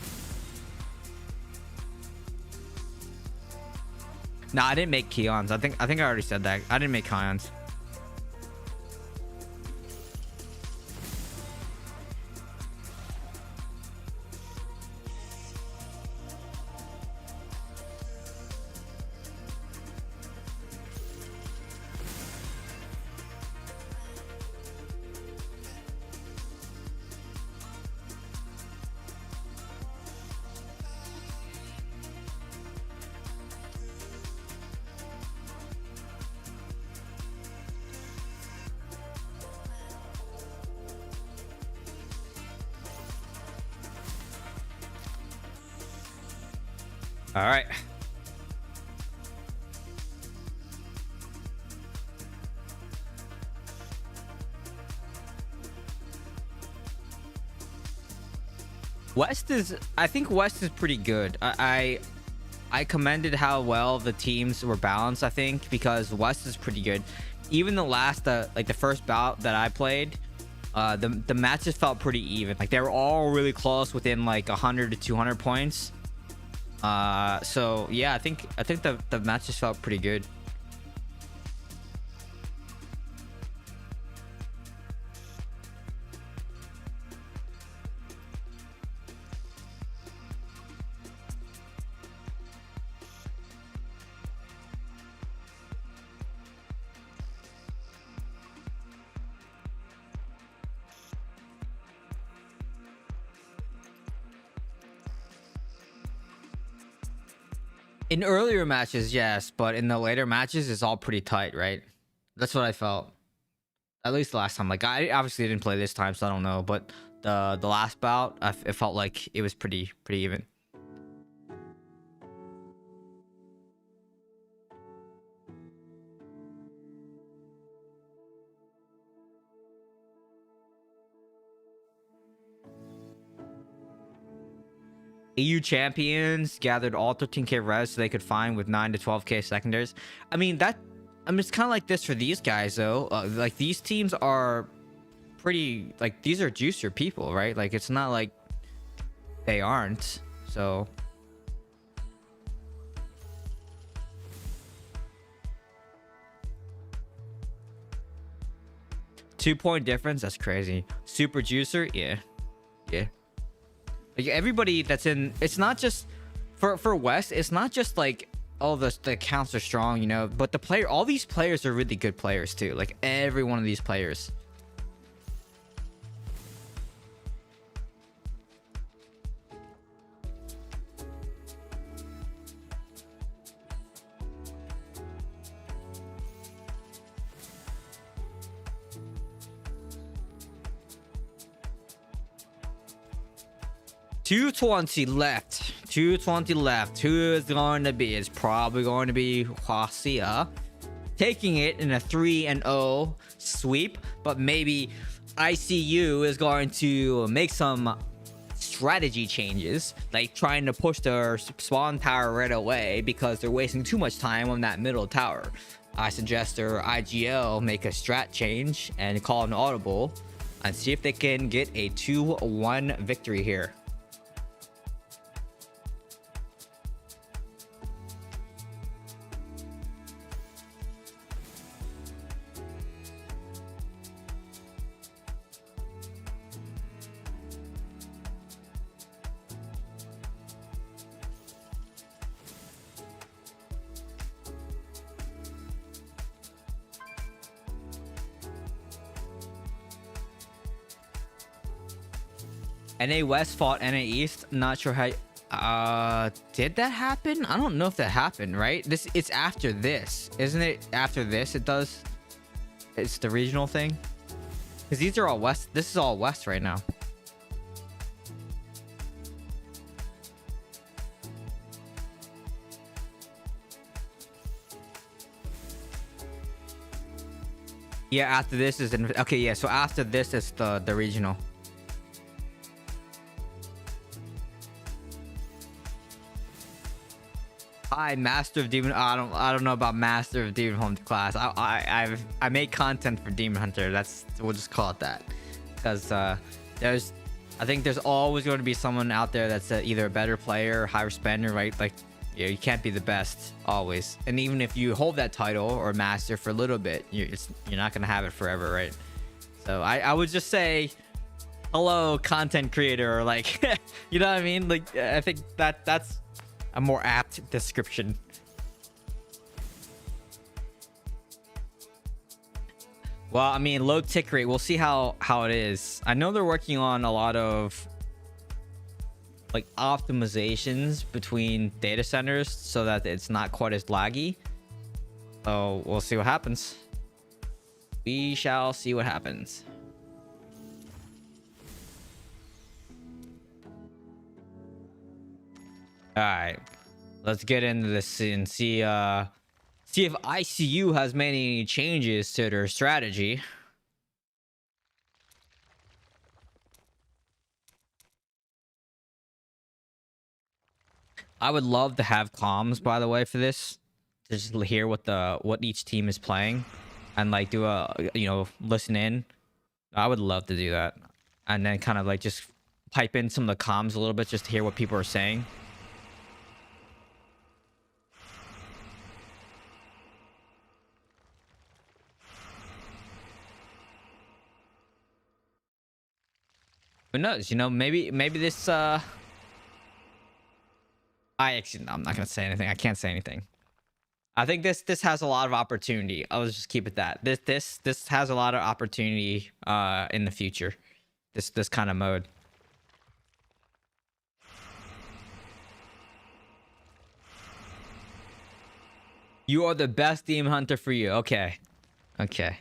Nah, I didn't make Keons. I think I already said that. I didn't make Keons. All right. I think West is pretty good. I commended how well the teams were balanced, I think, because West is pretty good. Even the last, like the first bout that I played, the matches felt pretty even. Like, they were all really close, within like 100 to 200 points. So yeah, I think the matches felt pretty good. In earlier matches, yes, but in the later matches, it's all pretty tight, right? That's what I felt. At least last time. Like, I obviously didn't play this time, so I don't know. But the last bout, it felt like it was pretty even. EU champions gathered all 13k res so they could find with 9 to 12k secondaries. I mean, it's kind of like this for these guys though. Like these teams are pretty, like these are juicier people, right? Like it's not like they aren't. So two-point difference, that's crazy. Super juicer, yeah. Like everybody that's in, it's not just for West, it's not just like, oh, the accounts are strong, you know, but all these players are really good players too. Like every one of these players. $220 left. 220 left. Who is going to be? It's probably going to be Huaxia taking it in a 3-0 sweep, but maybe ICU is going to make some strategy changes, like trying to push their spawn tower right away because they're wasting too much time on that middle tower. I suggest their IGL make a strat change and call an audible and see if they can get a 2-1 victory here. NA West fought NA East. Not sure how. Did that happen? I don't know if that happened. Right? It's after this, isn't it? After this, it does. It's the regional thing. Because these are all West. This is all West right now. Yeah, after this is okay. Yeah, so after this is the regional. Hi, Master of Demon. I don't know about Master of Demon Hunter class. I make content for Demon Hunter. We'll just call it that, because I think there's always going to be someone out there that's either a better player or higher spender, right? Like, yeah, you can't be the best always. And even if you hold that title or master for a little bit, you're not gonna have it forever, right? So I would just say, hello, content creator, or like, you know what I mean? Like, I think that's a more apt description. Well, I mean, low tick rate. We'll see how it is. I know they're working on a lot of like optimizations between data centers so that it's not quite as laggy. So we'll see what happens. We shall see what happens. All right, let's get into this and see if ICU has made any changes to their strategy. I would love to have comms, by the way, for this, to just hear what each team is playing and like do a listen in. I would love to do that, and then kind of like just pipe in some of the comms a little bit just to hear what people are saying. Who knows? You know, maybe this actually, no, I'm not gonna say anything. I can't say anything. I think this has a lot of opportunity. I'll just keep it that. This has a lot of opportunity in the future. This kind of mode. You are the best demon hunter for you. Okay. Okay.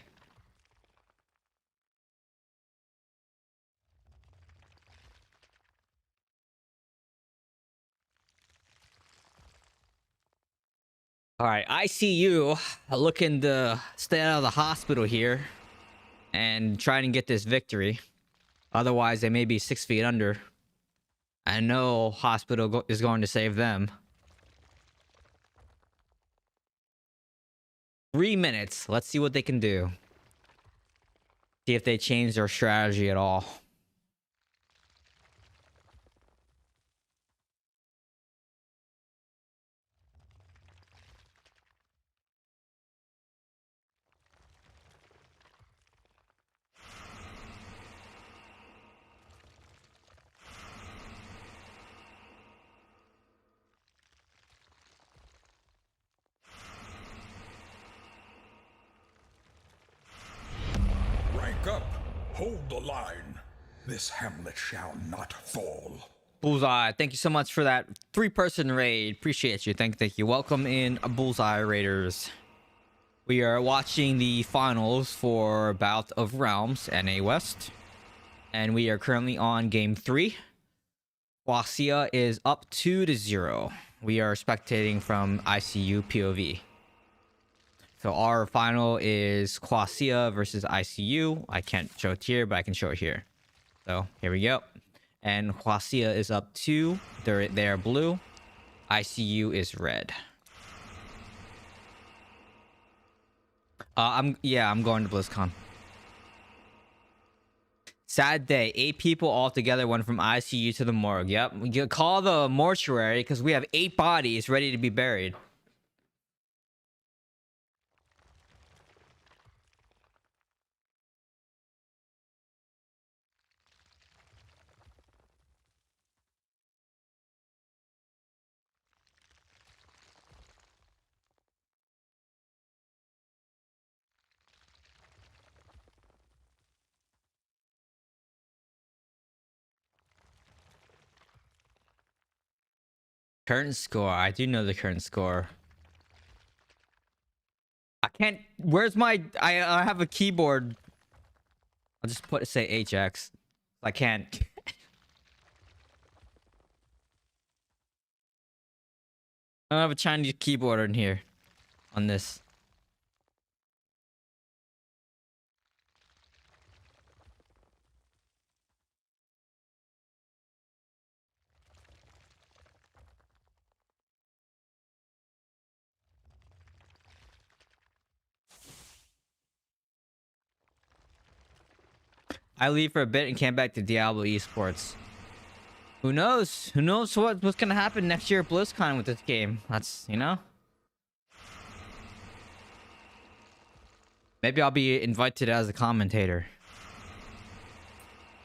All right, ICU looking to stay out of the hospital here and trying to get this victory. Otherwise, they may be 6 feet under. I know hospital is going to save them. 3 minutes. Let's see what they can do. See if they change their strategy at all. Rank up. Hold the line. This hamlet shall not fall. Bullseye, thank you so much for that 3-person raid. Appreciate you. Thank you. Welcome in, Bullseye Raiders. We are watching the finals for Bout of Realms NA West. And we are currently on game 3. Wasia is up 2-0. We are spectating from ICU POV. So our final is Quasia versus ICU. I can't show it here, but I can show it here. So here we go. And Quasia is up 2. They are blue. ICU is red. I'm going to BlizzCon. Sad day. 8 people all together went from ICU to the morgue. Yep. We call the mortuary because we have 8 bodies ready to be buried. Current score. I do know the current score. I can't. Where's my? I have a keyboard. I'll just say HX. I can't. I don't have a Chinese keyboard in here. On this. I leave for a bit and came back to Diablo Esports. Who knows? Who knows what's gonna happen next year at BlizzCon with this game? That's, you know? Maybe I'll be invited as a commentator.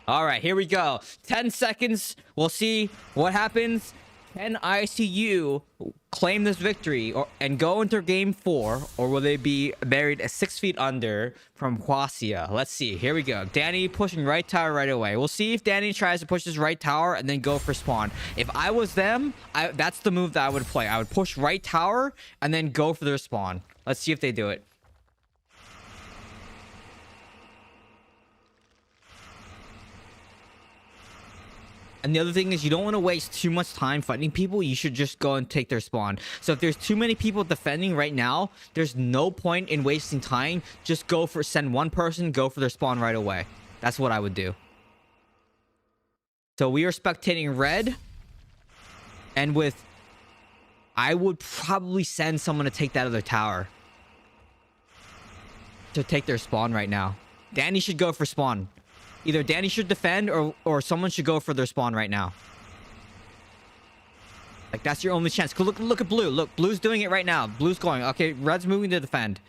Alright, here we go. 10 seconds. We'll see what happens. Can ICU claim this victory and go into game 4, or will they be buried 6 feet under from Quasia? Let's see. Here we go. Danny pushing right tower right away. We'll see if Danny tries to push his right tower and then go for spawn. If I was them, that's the move that I would play. I would push right tower and then go for their spawn. Let's see if they do it. And the other thing is, you don't want to waste too much time fighting people. You should just go and take their spawn. So if there's too many people defending right now, there's no point in wasting time. Just send one person, go for their spawn right away. That's what I would do. So we are spectating red. And I would probably send someone to take that other tower. To take their spawn right now. Danny should go for spawn. Either Danny should defend or someone should go for their spawn right now. Like, that's your only chance. Look at blue. Look, blue's doing it right now. Blue's going. Okay, red's moving to defend.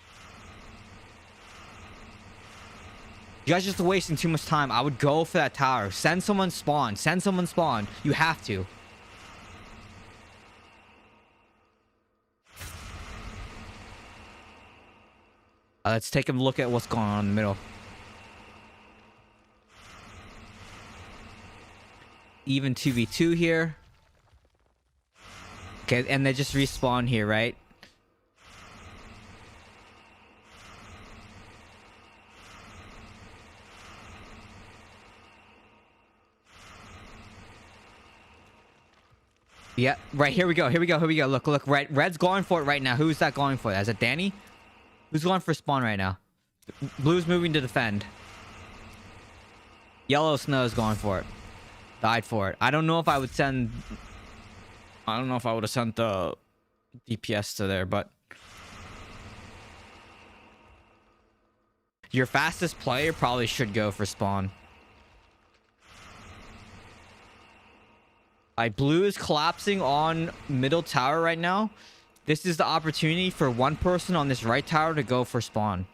You guys are just wasting too much time. I would go for that tower. Send someone spawn. Send someone spawn. You have to. Let's take a look at what's going on in the middle. Even 2v2 here. Okay, and they just respawn here, right? Yeah, right, here we go. Look, red's going for it right now. Who's that going for? Is it Danny? Who's going for spawn right now? Blue's moving to defend. Yellow Snow's going for it. Died for it. I don't know if I would send... I don't know if I would have sent the DPS to there, but... Your fastest player probably should go for spawn. Alright, blue is collapsing on middle tower right now. This is the opportunity for one person on this right tower to go for spawn.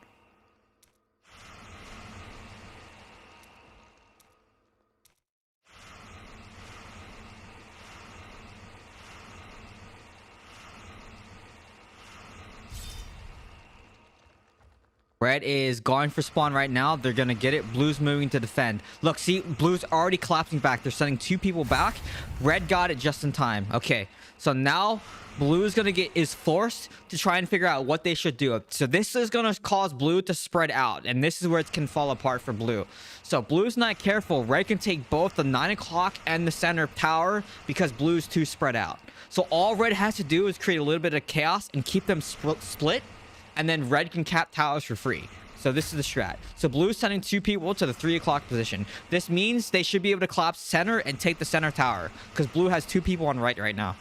Red is going for spawn right now. They're gonna get it. Blue's moving to defend. Look, see, blue's already collapsing back. They're sending 2 people back. Red got it just in time. Okay, so now blue is forced to try and figure out what they should do. So this is gonna cause blue to spread out, and this is where it can fall apart for blue. So blue's not careful. Red can take both the 9 o'clock and the center tower because blue's too spread out. So all red has to do is create a little bit of chaos and keep them split. And then red can cap towers for free. So this is the strat. So blue is sending 2 people to the 3 o'clock position. This means they should be able to collapse center and take the center tower. Because blue has 2 people on right now.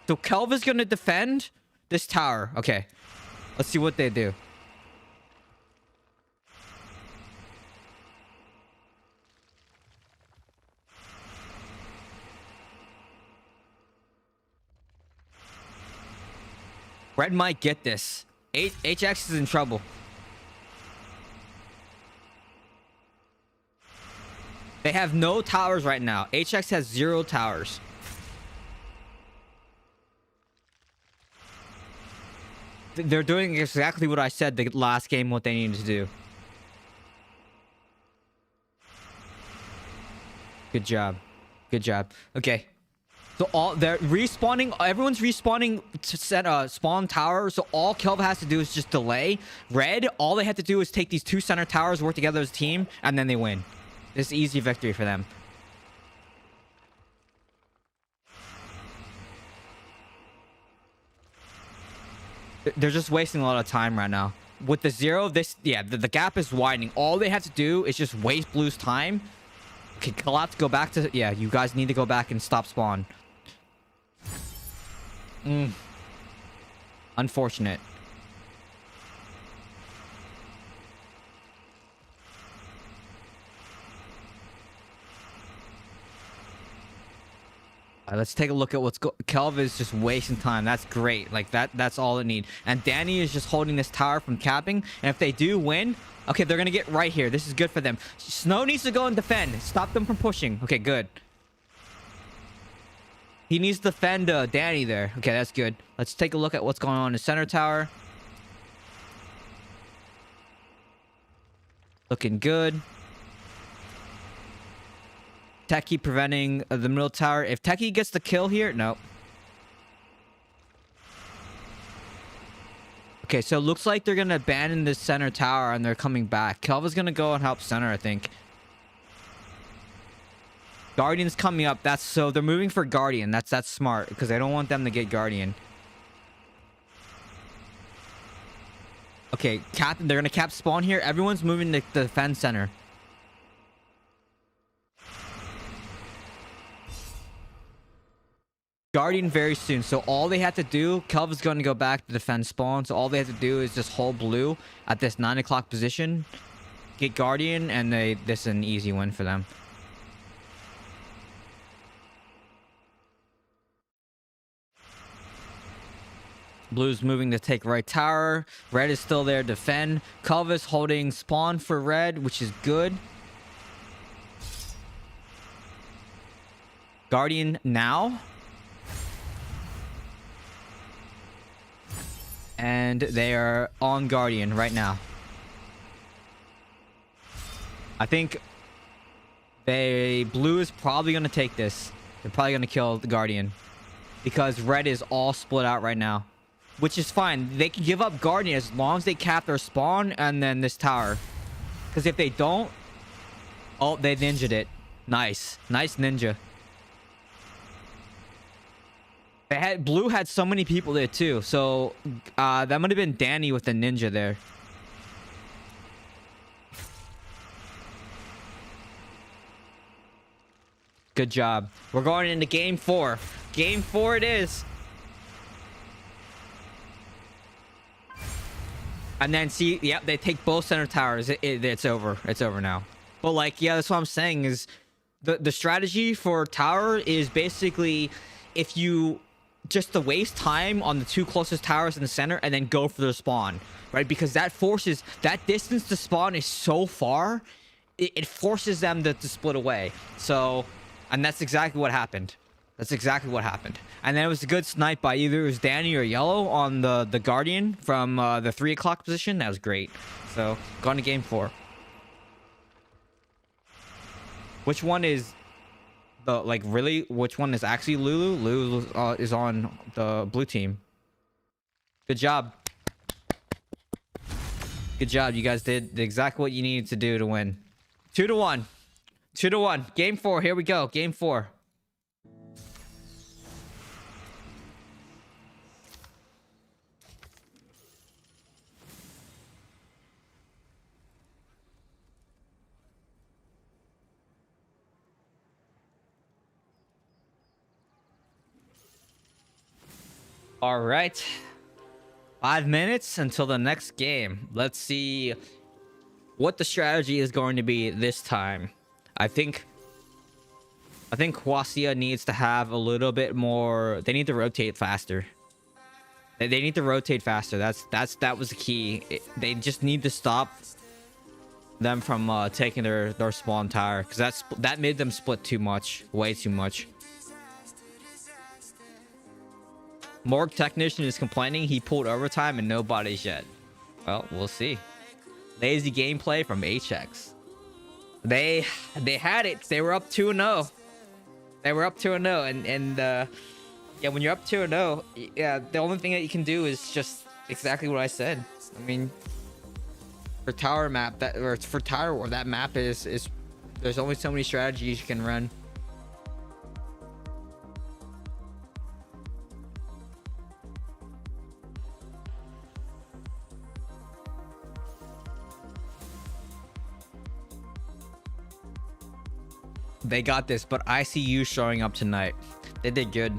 So Kelv is going to defend this tower. Okay. Let's see what they do. Red might get this. HX is in trouble. They have no towers right now. HX has 0 towers. They're doing exactly what I said the last game, what they needed to do. Good job. Good job. Okay. So they're respawning. Everyone's respawning to set a spawn tower. So all Kelv has to do is just delay. Red, all they have to do is take these 2 center towers, work together as a team, and then they win. It's easy victory for them. They're just wasting a lot of time right now. With the 0, the gap is widening. All they have to do is just waste blue's time. Okay, collapse, go back to... Yeah, you guys need to go back and stop spawn. Unfortunate. Let's take a look at what's Kelv is just wasting time. That's great. Like that's all it need. And Danny is just holding this tower from capping. And if they do win, okay, they're gonna get right here. This is good for them. Snow needs to go and defend. Stop them from pushing. Okay, good. He needs to defend Danny there. Okay, that's good. Let's take a look at what's going on in the center tower. Looking good. Techie preventing the middle tower. If Techie gets the kill here, no. Okay, so it looks like they're gonna abandon this center tower and they're coming back. Kelva's gonna go and help center, I think. Guardian's coming up. So they're moving for Guardian. That's smart because I don't want them to get Guardian. Okay, they're gonna cap spawn here. Everyone's moving to the defense center. Guardian very soon. So all they have to do, Kelv is going to go back to defend spawn. So all they have to do is just hold blue at this 9 o'clock position, get Guardian, and this is an easy win for them. Blue's moving to take right tower. Red is still there to defend. Kelv is holding spawn for red, which is good. Guardian now. And they are on Guardian right now. I think blue is probably going to take this. They're probably going to kill the Guardian. Because red is all split out right now. Which is fine. They can give up Guardian as long as they cap their spawn and then this tower. Because if they don't... Oh, they ninja'd it. Nice. Nice ninja. Blue had so many people there too. So that might have been Danny with the ninja there. Good job. We're going into game 4. Game 4 it is. And then see, yep, they take both center towers. It's over. It's over now. But like, yeah, that's what I'm saying is the strategy for tower is basically if you just to waste time on the 2 closest towers in the center and then go for the spawn, right? Because that forces that distance to spawn is so far, it forces them to split away. So, and that's exactly what happened. That's exactly what happened. And then it was a good snipe by either it was Danny or Yellow on the Guardian from the 3 o'clock position. That was great. So, going to game 4. Which one is the, like, really, which one is actually Lulu? Lulu is on the blue team. Good job. Good job. You guys did exactly what you needed to do to win. 2-1. 2-1. Game 4. Here we go. Game 4. All right. 5 minutes until the next game. Let's see what the strategy is going to be this time. I think Kwasia needs to have a little bit more. They need to rotate faster. They need to rotate faster. That was the key. They just need to stop them from taking their spawn tower, because that made them split too much, way too much. Morgue Technician is complaining he pulled overtime and no bodies yet. Well, we'll see. Lazy gameplay from HX. They had it. They were up 2-0. They were up 2-0, and yeah, when you're up 2-0, yeah, the only thing that you can do is just exactly what I said. I mean, for tower map for tower war, that map is there's only so many strategies you can run. They got this, but ICU showing up tonight. They did good.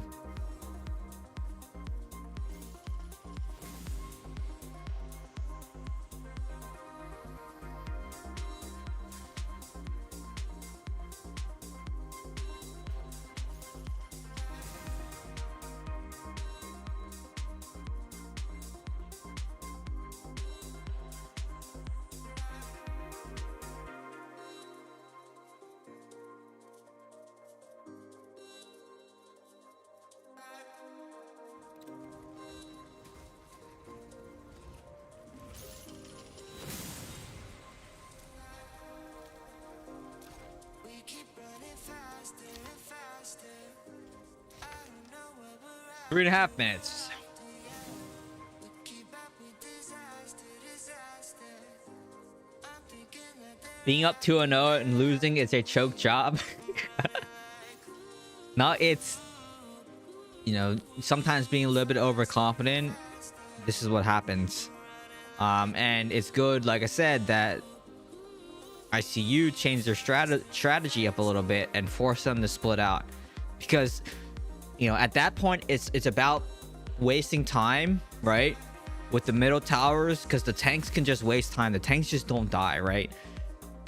Three and a half minutes. Being up 2-0 and losing is a choke job. No, it's, you know, sometimes being a little bit overconfident. This is what happens. And it's good, like I said, that ICU changed their strategy up a little bit and forced them to split out, because, you know, at that point it's about wasting time, right, with the middle towers, because the tanks can just waste time. The tanks just don't die, right?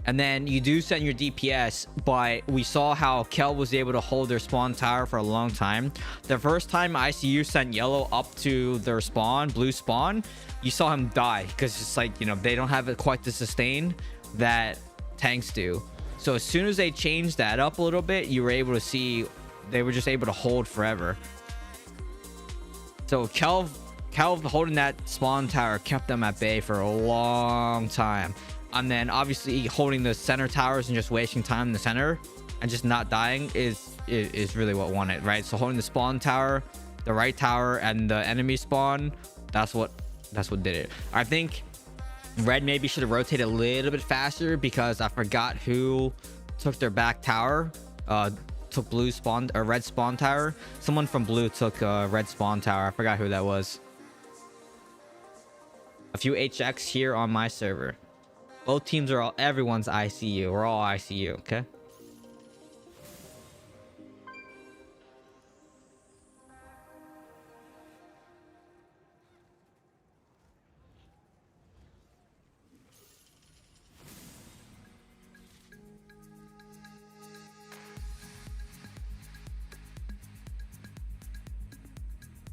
And then you do send your DPS, but we saw how Kel was able to hold their spawn tower for a long time. The first time ICU sent Yellow up to their spawn, blue spawn, you saw him die, because it's like, you know, they don't have quite the sustain that tanks do. So as soon as they changed that up a little bit, you were able to see they were just able to hold forever. So Kel holding that spawn tower kept them at bay for a long time. And then obviously holding the center towers and just wasting time in the center and just not dying is really what won it, right? So holding the spawn tower, the right tower, and the enemy spawn, that's what did it. I think Red maybe should have rotated a little bit faster, because I forgot who took their back tower. Took blue spawn or red spawn tower. Someone from blue took red spawn tower. I forgot who that was. A few HX here on my server. Both teams are everyone's ICU. We're all ICU, okay?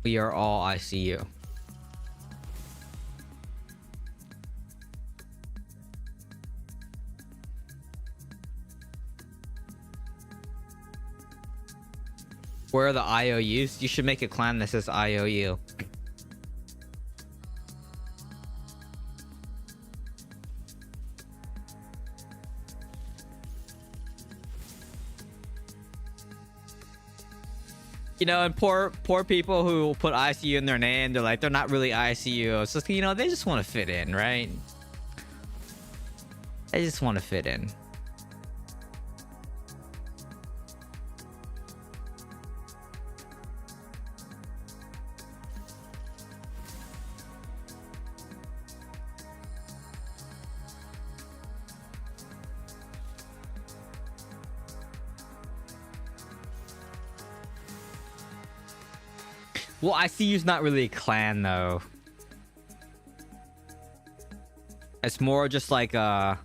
We are all ICU. Where are the IOUs? You should make a clan that says IOU. You know, and poor people who put ICU in their name, they're like, they're not really ICU. It's just, you know, they just want to fit in, right? They just want to fit in. Well, ICU's not really a clan though. It's more just like you know.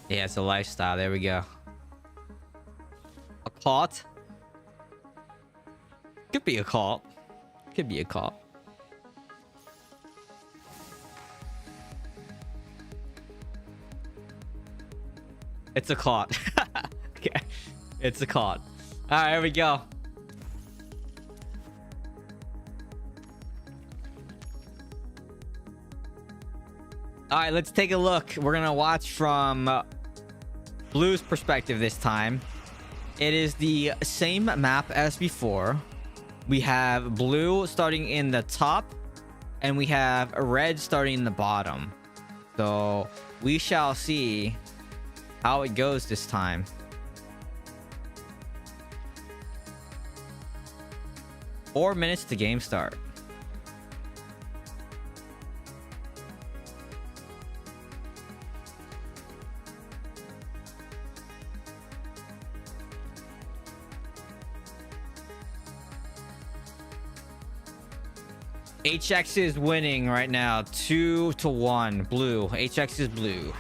Yeah, it's a lifestyle. There we go. A cult? Could be a cult. Could be a cult. It's a cult. Okay. It's a cult. Alright, here we go. Alright, let's take a look. We're gonna watch from Blue's perspective this time. It is the same map as before. We have Blue starting in the top, and we have Red starting in the bottom. So we shall see how it goes this time. Four minutes to game start. HX is winning right now, 2-1. Blue. HX is blue.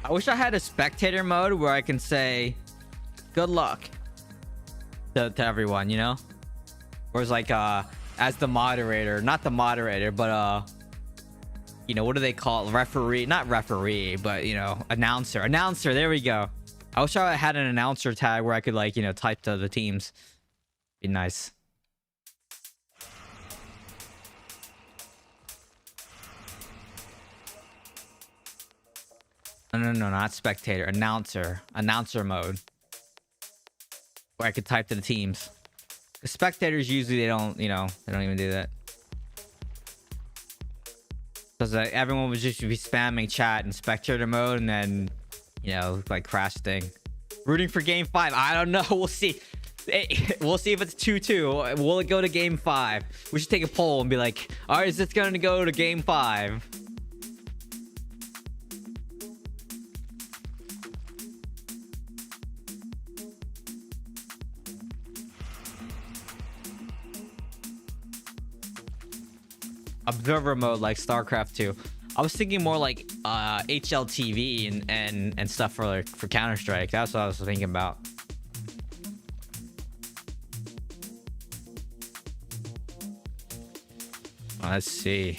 I wish I had a spectator mode where I can say good luck to everyone, you know? Or it's like as the moderator, not the moderator, but you know, what do they call it? Referee, not referee, but you know, announcer. Announcer, there we go. I wish I had an announcer tag where I could, like, you know, type to the teams. Be nice. No, not spectator. Announcer. Announcer mode. Where I could type to the teams. The spectators usually, they don't, you know, they don't even do that. Because everyone would just be spamming chat in spectator mode and then, you know, like crash thing. Rooting for game 5. I don't know. We'll see. We'll see if it's 2-2. Will it go to game 5? We should take a poll and be like, all right, is this going to go to game 5? Observer mode like StarCraft 2. I was thinking more like HLTV and stuff for Counter-Strike. That's what I was thinking about. Let's see.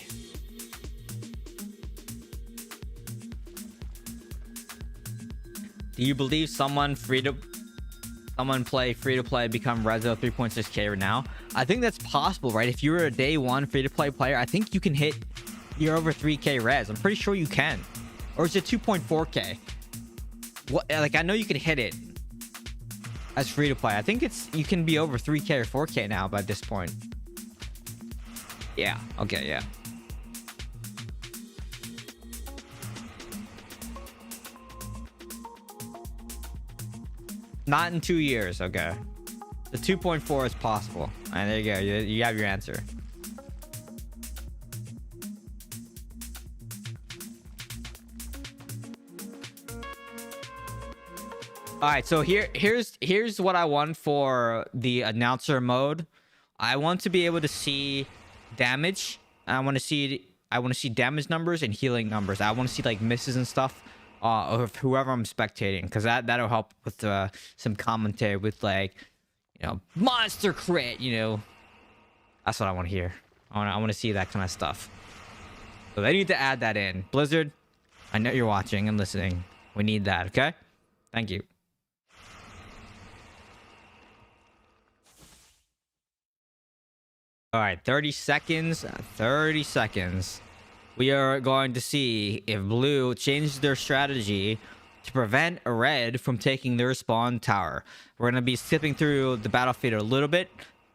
Do you believe someone play free to play become Rezo 3.6k right now? I think that's possible, right? If you're a day one free to play player, I think you can hit your over 3k res. I'm pretty sure you can. Or is it 2.4k? What, like, I know you can hit it as free to play. I think you can be over 3k or 4k now by this point. Yeah, okay, yeah. Not in 2 years, okay. The 2.4 is possible. And there you go. You have your answer. All right, so here's what I want for the announcer mode. I want to be able to see damage. I want to see damage numbers and healing numbers. I want to see like misses and stuff of whoever I'm spectating, because that'll help with some commentary with like, you know, monster crit. You know, that's what I want to hear. I want to see that kind of stuff. So they need to add that in. Blizzard, I know you're watching and listening. We need that. Okay, thank you. All right, 30 seconds. 30 seconds. We are going to see if blue changes their strategy to prevent red from taking their spawn tower. We're going to be skipping through the battlefield a little bit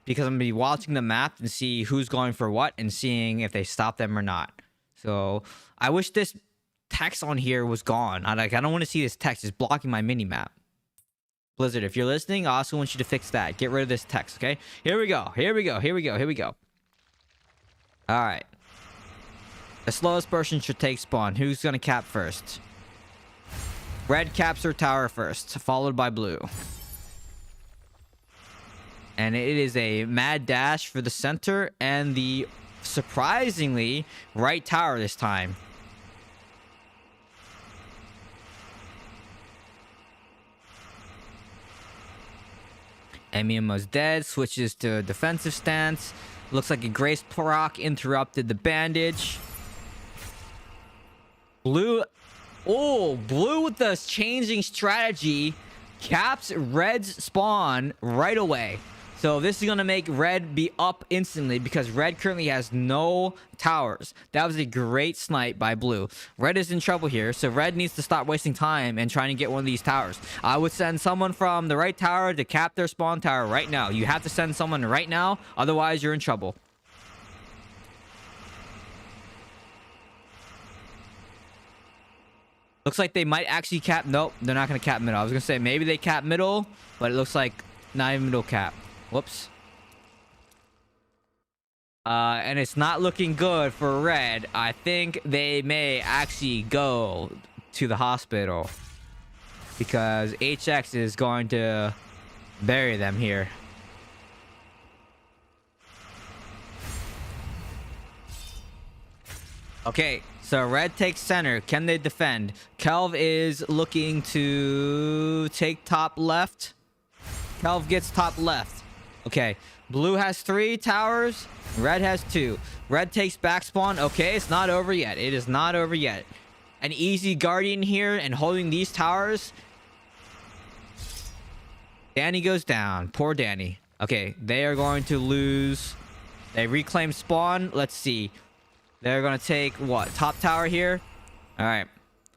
because I'm going to be watching the map and see who's going for what and seeing if they stop them or not. So I wish this text on here was gone. I don't want to see this text. It's blocking my mini map. Blizzard, if you're listening, I also want you to fix that. Get rid of this text, okay? Here we go. Here we go. Here we go. Here we go. All right. The slowest person should take spawn. Who's going to cap first? Red caps her tower first, followed by blue. And it is a mad dash for the center and the surprisingly right tower this time. Emium was dead, switches to defensive stance. Looks like a Grace proc interrupted the bandage. Blue, oh, blue with the changing strategy caps red's spawn right away. So this is going to make red be up instantly because red currently has no towers. That was a great snipe by blue. Red is in trouble here, so red needs to stop wasting time and trying to get one of these towers. I would send someone from the right tower to cap their spawn tower right now. You have to send someone right now, otherwise you're in trouble. Looks like they might actually cap. Nope, they're not going to cap middle. I was going to say maybe they cap middle, but it looks like not even middle cap. Whoops. And it's not looking good for red. I think they may actually go to the hospital because HX is going to bury them here. Okay, so red takes center. Can they defend? Kelv is looking to take top left. Kelv gets top left. Okay, blue has 3 towers. Red has 2. Red takes back spawn. Okay, it's not over yet. It is not over yet. An easy guardian here and holding these towers. Danny goes down. Poor Danny. Okay, they are going to lose. They reclaim spawn. Let's see. They're going to take what? Top tower here. All right.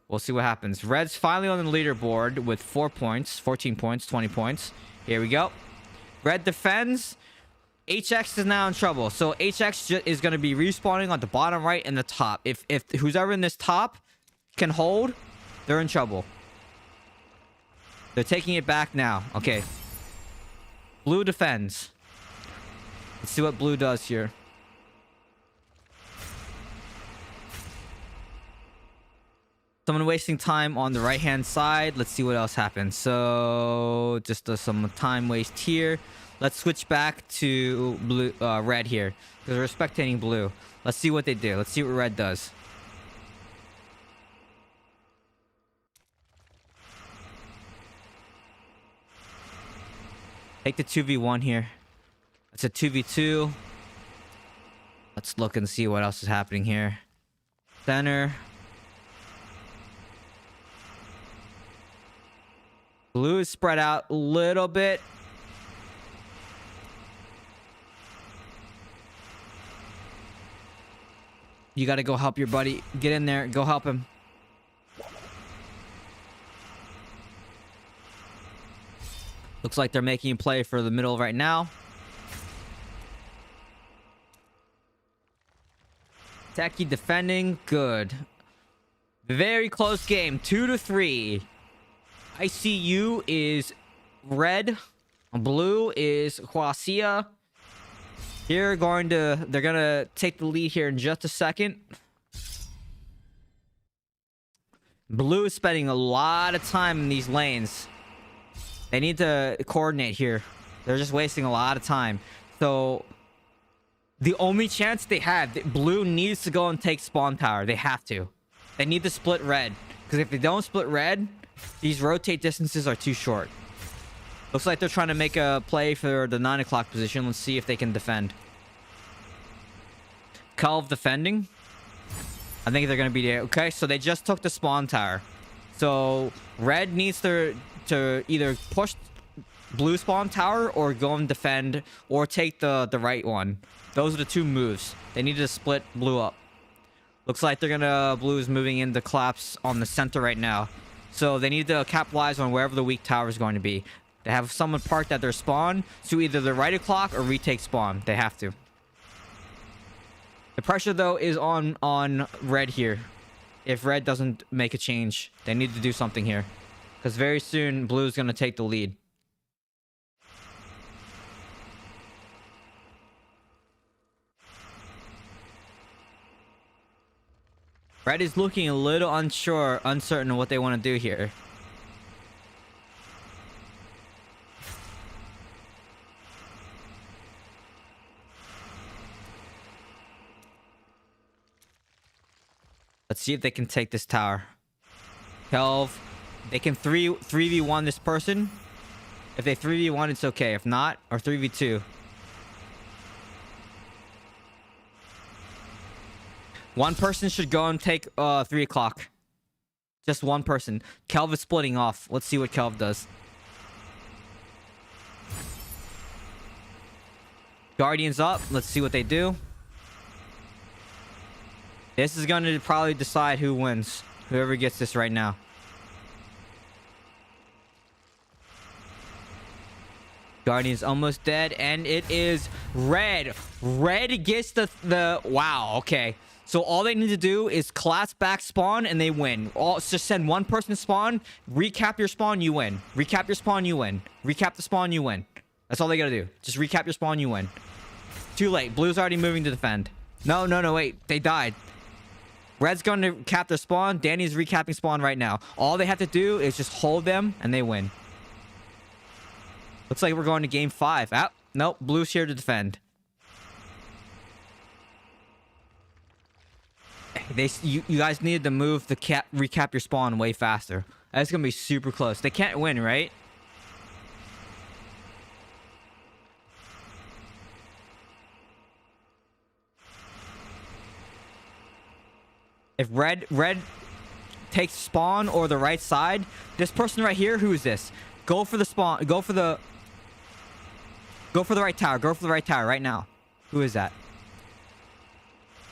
We'll see what happens. Red's finally on the leaderboard with 4 points, 14 points, 20 points. Here we go. Red defends. HX is now in trouble. So HX is going to be respawning on the bottom right and the top. If who's ever in this top can hold, they're in trouble. They're taking it back now. Okay. Blue defends. Let's see what blue does here. Someone wasting time on the right hand side. Let's see what else happens. So just some time waste here. Let's switch back to blue, red here because we're spectating blue. Let's see what they do. Let's see what red does. Take the 2v1 here. It's a 2v2. Let's look and see what else is happening here. Center. Blue is spread out a little bit. You got to go help your buddy. Get in there. Go help him. Looks like they're making a play for the middle right now. Techie defending. Good. Very close game. 2-3. ICU is red. Blue is Huasia. They're gonna take the lead here in just a second. Blue is spending a lot of time in these lanes. They need to coordinate here. They're just wasting a lot of time. So the only chance they have, blue needs to go and take spawn tower. They have to. They need to split red. Because if they don't split red, these rotate distances are too short. Looks like they're trying to make a play for the 9 o'clock position. Let's see if they can defend. Calv defending. I think they're going to be there. Okay, so they just took the spawn tower. So red needs to either push blue spawn tower or go and defend or take the right one. Those are the two moves. They need to split blue up. Looks like they're gonna blue is moving in the collapse on the center right now. So they need to capitalize on wherever the weak tower is going to be. They have someone parked at their spawn to either the right o'clock or retake spawn. They have to. The pressure though is on red here. If red doesn't make a change, they need to do something here. Because very soon blue is gonna take the lead. Red is looking a little uncertain of what they want to do here. Let's see if they can take this tower. Kelv, they can 3v1 this person. If they 3v1, it's okay. If not, or 3v2. One person should go and take 3 o'clock. Just one person. Kelv is splitting off. Let's see what Kelv does. Guardians up. Let's see what they do. This is going to probably decide who wins. Whoever gets this right now. Guardian's almost dead. And it is red. Red gets the... Wow, okay. So all they need to do is collapse back spawn and they win. Just send one person to spawn. Recap your spawn, you win. Recap your spawn, you win. Recap the spawn, you win. That's all they gotta do. Just recap your spawn, you win. Too late. Blue's already moving to defend. No, wait. They died. Red's going to cap their spawn. Danny's recapping spawn right now. All they have to do is just hold them and they win. Looks like we're going to game 5. Ah, nope. Blue's here to defend. You guys needed to move the recap your spawn way faster. That's gonna be super close. They can't win, right? If red takes spawn or the right side, this person right here, who is this? Go for the spawn. Go for the right tower. Go for the right tower right now. Who is that?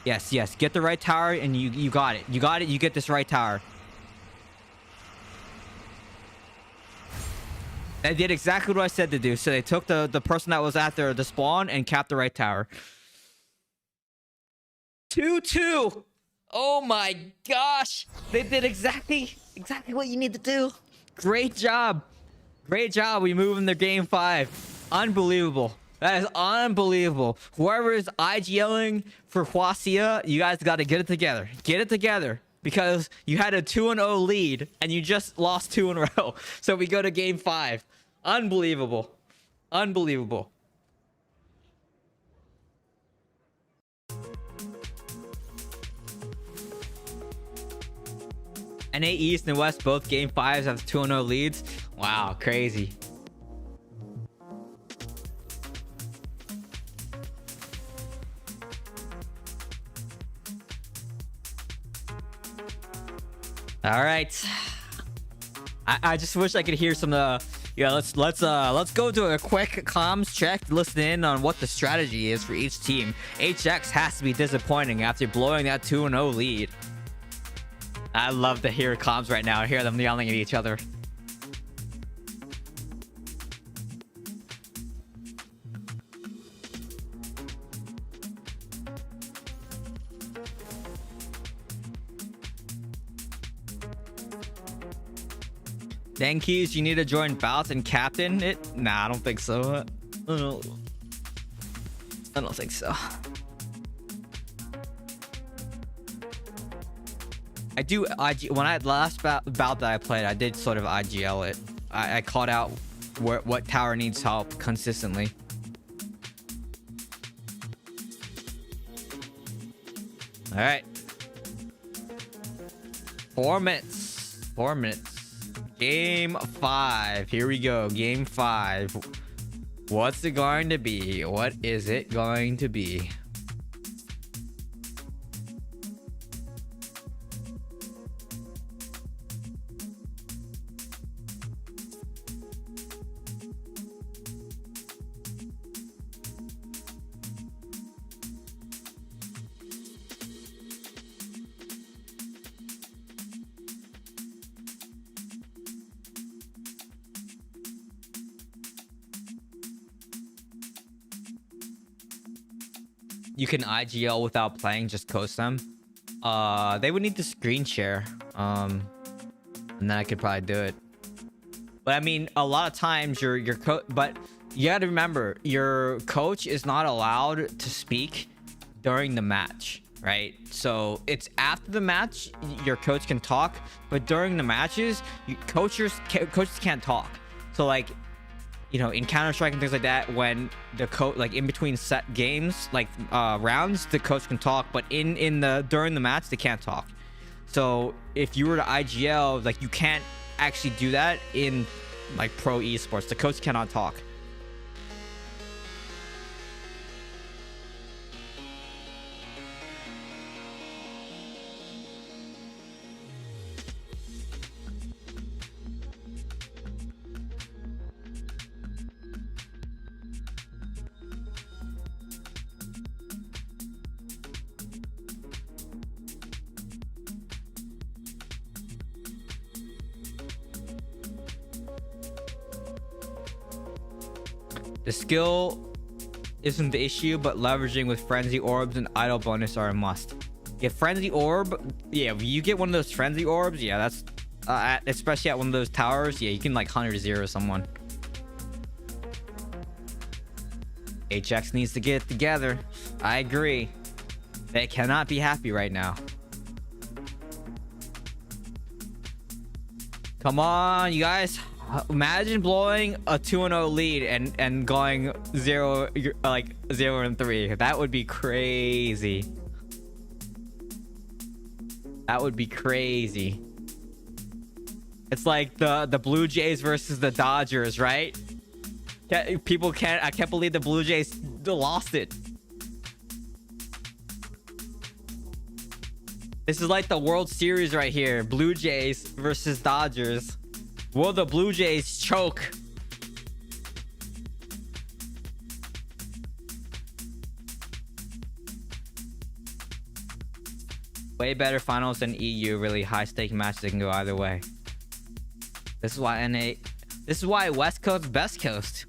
Yes. Get the right tower and you got it. You got it. You get this right tower. They did exactly what I said to do. So they took the person that was at the spawn and capped the right tower. 2-2. Oh my gosh. They did exactly what you need to do. Great job. Great job. We move into game 5. Unbelievable. That is unbelievable. Whoever is IGLing for Huaxia, you guys got to get it together. Get it together. Because you had a 2-0 lead and you just lost 2 in a row. So we go to game 5. Unbelievable. Unbelievable. NA East and West, both game 5s have 2-0 leads. Wow, crazy. All right. I just wish I could hear some let's go to a quick comms check, listen in on what the strategy is for each team. HX has to be disappointing after blowing that 2-0 lead. I love to hear comms right now. I hear them yelling at each other. Dang Keys, you need to join Bout and captain it? Nah, I don't think so. I don't think so. I do when I last bout that I played, I did sort of IGL it. I called out what tower needs help consistently. All right. 4 minutes. 4 minutes. Game 5. Here we go. Game 5. What's it going to be? What is it going to be? You can IGL without playing, just coast them. They would need to screen share. And then I could probably do it. But I mean, a lot of times your but you got to remember, your coach is not allowed to speak during the match, right? So it's after the match your coach can talk, but during the matches, coaches can't talk. So like, you know, in Counter-Strike and things like that, when the coach, like in between set games, like rounds, the coach can talk, but in the during the match they can't talk. So if you were to IGL, like you can't actually do that in like pro esports. The coach cannot talk. The skill isn't the issue, but leveraging with frenzy orbs and idle bonus are a must. Yeah, frenzy orb. Yeah, if you get one of those frenzy orbs, yeah, that's especially at one of those towers. Yeah, you can like 100-0 someone. HX needs to get it together. I agree. They cannot be happy right now. Come on, you guys. Imagine blowing a 2-0 lead and going 0-3. That would be crazy. That would be crazy. It's like the Blue Jays versus the Dodgers, right? People can't. I can't believe the Blue Jays lost it. This is like the World Series right here. Blue Jays versus Dodgers. Will the Blue Jays choke? Way better finals than EU. Really high stake matches that can go either way. This is why This is why West Coast, best coast.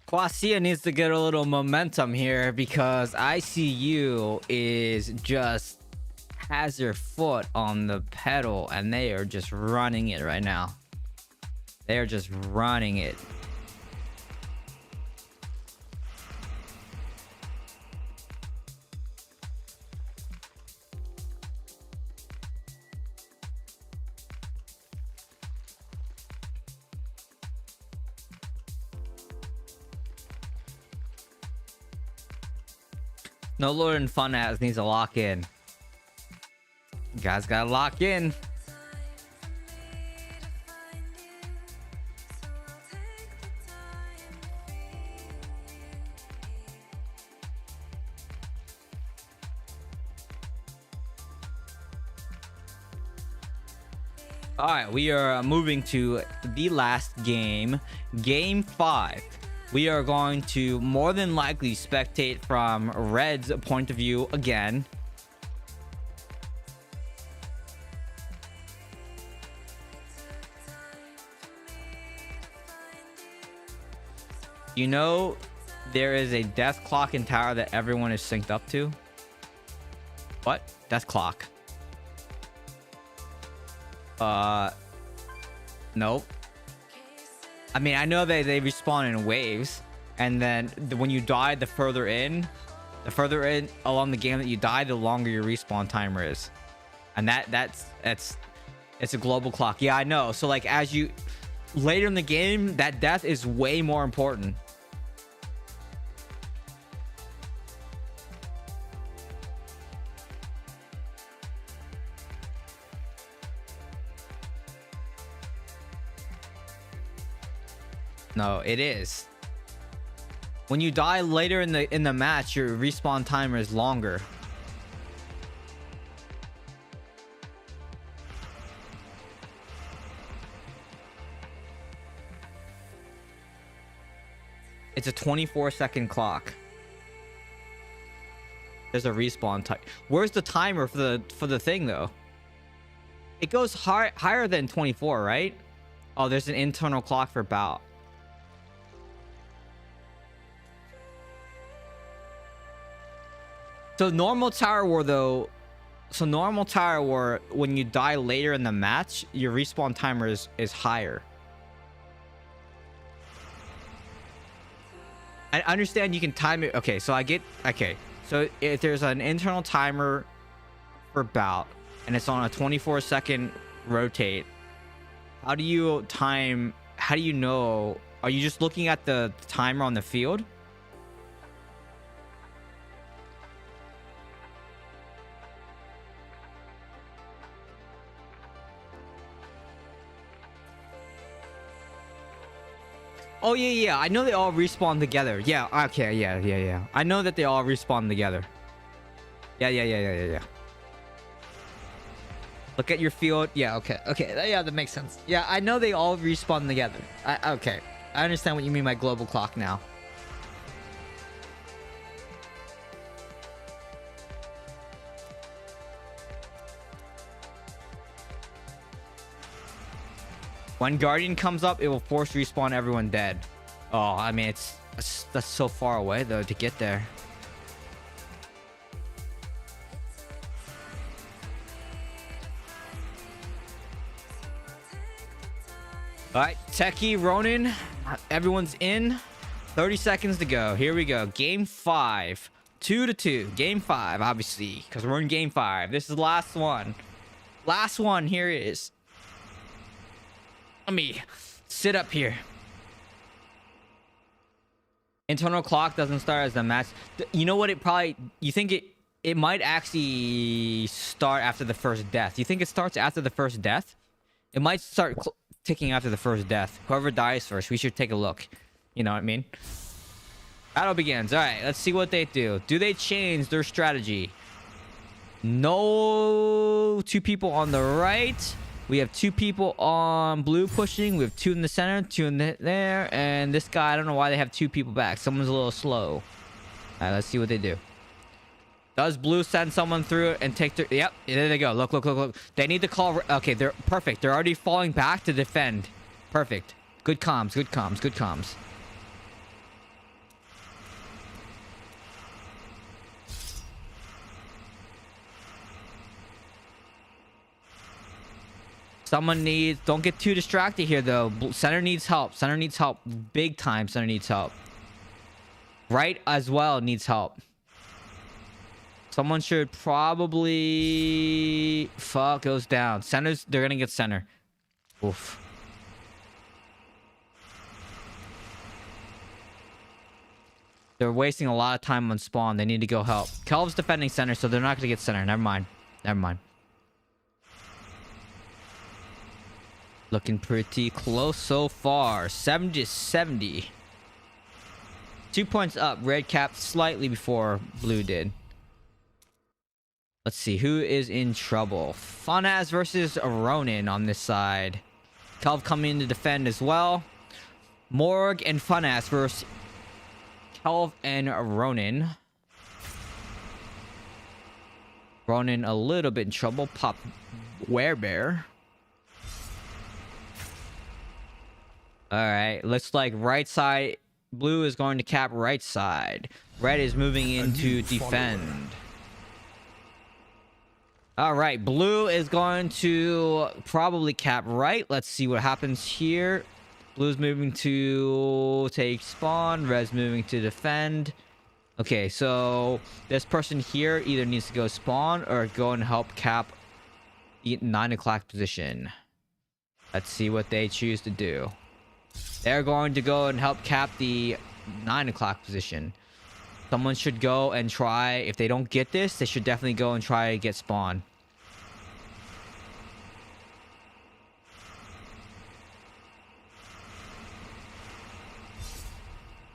Quasia needs to get a little momentum here because ICU is just has their foot on the pedal and they are just running it right now. They are just running it. No Lord and Fun Ass needs to lock in. You guys gotta lock in. All right, we are moving to the last game, game 5. We are going to more than likely spectate from Red's point of view again. You know, there is a death clock in tower that everyone is synced up to. What? Death clock. Nope. I mean, I know that they respawn in waves, and then when you die, the further in along the game that you die, the longer your respawn timer is, and it's a global clock. Yeah, I know. So like, as you later in the game, that death is way more important. No, it is. When you die later in the match, your respawn timer is longer. It's a 24-second clock. There's a respawn time. Where's the timer for the thing though? It goes higher than 24, right? Oh, there's an internal clock for bout. So normal tower war though, when you die later in the match, your respawn timer is higher. I understand you can time it. Okay, so so if there's an internal timer for bout and it's on a 24-second rotate, how do you know? Are you just looking at the timer on the field? Oh yeah, I know they all respawn together. Yeah, okay, yeah. I know that they all respawn together. Yeah. Look at your field. Yeah, okay. Yeah, that makes sense. Yeah, I know they all respawn together. Okay. I understand what you mean by global clock now. When Guardian comes up, it will force respawn everyone dead. Oh, I mean, that's so far away though to get there. All right, Techie, Ronin, everyone's in. 30 seconds to go. Here we go. Game 5, 2-2. Game 5, obviously, because we're in Game 5. This is the last one. Last one. Here it is. Let me sit up here. Internal clock doesn't start as the match. You know what? You think it might actually start after the first death. You think it starts after the first death? It might start ticking after the first death. Whoever dies first, we should take a look. You know what I mean? Battle begins. All right, let's see what they do. Do they change their strategy? No, 2 people on the right. We have 2 people on blue pushing. We have 2 in the center, 2 in there, and this guy, I don't know why they have 2 people back. Someone's a little slow. All right, let's see what they do. Does blue send someone through it and take their... Yep, there they go. Look. They need to call... Okay, they're perfect. They're already falling back to defend. Perfect. Good comms. Someone needs... Don't get too distracted here, though. Center needs help. Center needs help. Big time, center needs help. Right as well needs help. Someone should probably... Fuck, goes down. Centers, they're gonna get center. Oof. They're wasting a lot of time on spawn. They need to go help. Kelv's defending center, so they're not gonna get center. Never mind. Never mind. Looking pretty close so far. 70-70. 2 points up. Red capped slightly before blue did. Let's see. Who is in trouble? Funaz versus Ronin on this side. Kelv coming in to defend as well. Morg and Funaz versus Kelv and Ronin. Ronin a little bit in trouble. Pop Werebear. Alright, looks like right side. Blue is going to cap right side. Red is moving in to defend. Alright, blue is going to probably cap right. Let's see what happens here. Blue's moving to take spawn. Red's moving to defend. Okay, so this person here either needs to go spawn or go and help cap the 9 o'clock position. Let's see what they choose to do. They're going to go and help cap the 9 o'clock position. Someone should go and try. If they don't get this, they should definitely go and try to get spawn.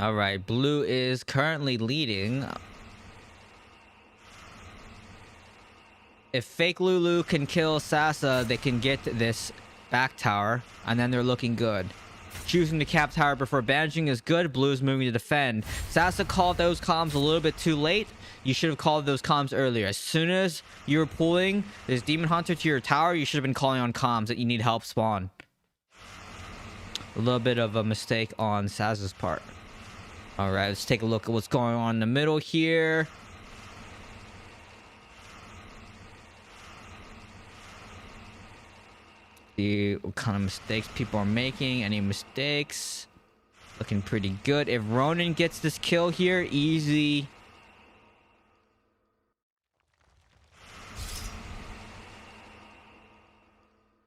Alright, blue is currently leading. If Fake Lulu can kill Sasa, they can get this back tower, and then they're looking good. Choosing the cap tower before bandaging is good. Blue is moving to defend. Sasa called those comms a little bit too late. You should have called those comms earlier. As soon as you were pulling this Demon Hunter to your tower, you should have been calling on comms that you need help spawn. A little bit of a mistake on Sasa's part. Alright, let's take a look at what's going on in the middle here. See what kind of mistakes people are making. Any mistakes? Looking pretty good. If Ronin gets this kill here, easy.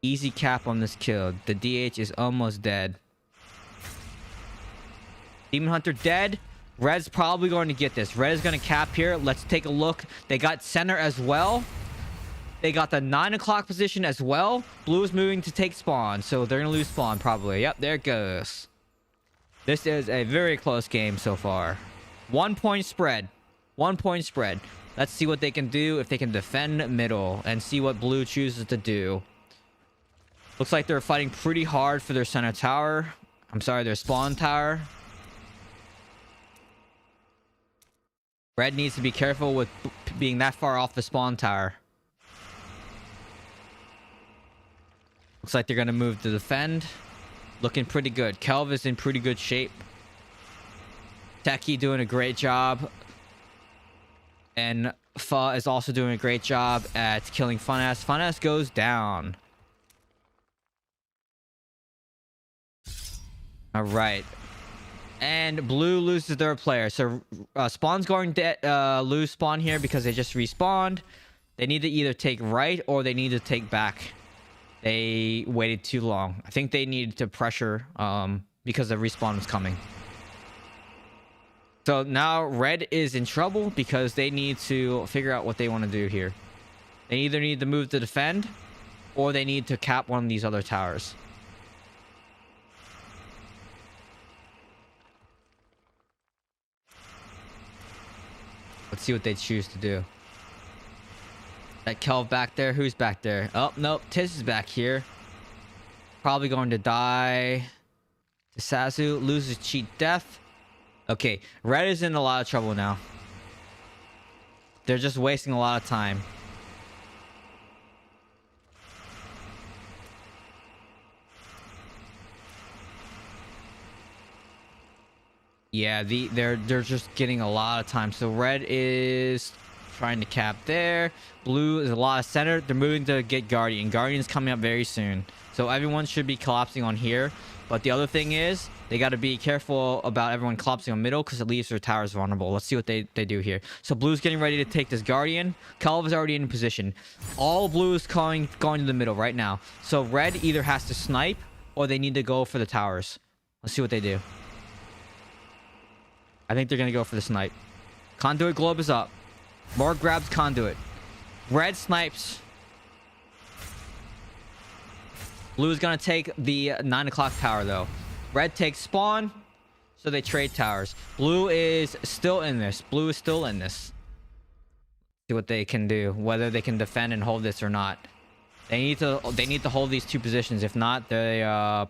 Easy cap on this kill. The DH is almost dead. Demon Hunter dead. Red's probably going to get this. Red is going to cap here. Let's take a look. They got center as well. They got the 9 o'clock position as well. Blue is moving to take spawn, so they're going to lose spawn probably. Yep, there it goes. This is a very close game so far. 1 point spread. 1 point spread. Let's see what they can do if they can defend middle and see what blue chooses to do. Looks like they're fighting pretty hard for their center tower. I'm sorry, their spawn tower. Red needs to be careful with being that far off the spawn tower. Looks like they're going to move to defend. Looking pretty good. Kelv is in pretty good shape. Techie doing a great job. And Fa is also doing a great job at killing Funass. Funass goes down. Alright. And blue loses their player. So spawn's going to lose spawn here because they just respawned. They need to either take right or they need to take back. They waited too long. I think they needed to pressure because the respawn was coming. So now red is in trouble because they need to figure out what they want to do here. They either need to move to defend or they need to cap one of these other towers. Let's see what they choose to do. That Kelv back there. Who's back there? Oh, nope. Tiz is back here. Probably going to die. Sasu loses cheat death. Okay. Red is in a lot of trouble now. They're just wasting a lot of time. Yeah, they're just getting a lot of time. So red is trying to cap there. Blue is a lot of center. They're moving to get Guardian. Guardian's coming up very soon. So everyone should be collapsing on here. But the other thing is, they got to be careful about everyone collapsing on middle because it leaves their towers vulnerable. Let's see what they do here. So blue's getting ready to take this Guardian. Calv is already in position. All blue is going to the middle right now. So red either has to snipe or they need to go for the towers. Let's see what they do. I think they're going to go for the snipe. Conduit globe is up. Morg grabs conduit. Red snipes. Blue is going to take the 9 o'clock tower, though. Red takes spawn, so they trade towers. Blue is still in this. Blue is still in this. See what they can do. Whether they can defend and hold this or not. They need to hold these two positions. If not, they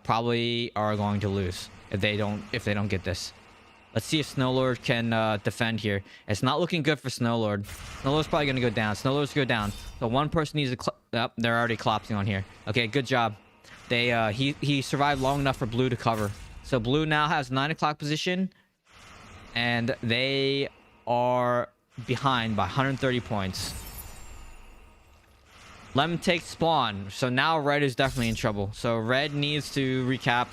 probably are going to lose if they don't get this. Let's see if Snowlord can defend here. It's not looking good for Snowlord. Snowlord's probably going to go down. Snowlord's go down. So one person needs to... Yep, they're already collapsing on here. Okay, good job. He survived long enough for blue to cover. So blue now has 9 o'clock position. And they are behind by 130 points. Lemon takes spawn. So now red is definitely in trouble. So red needs to recap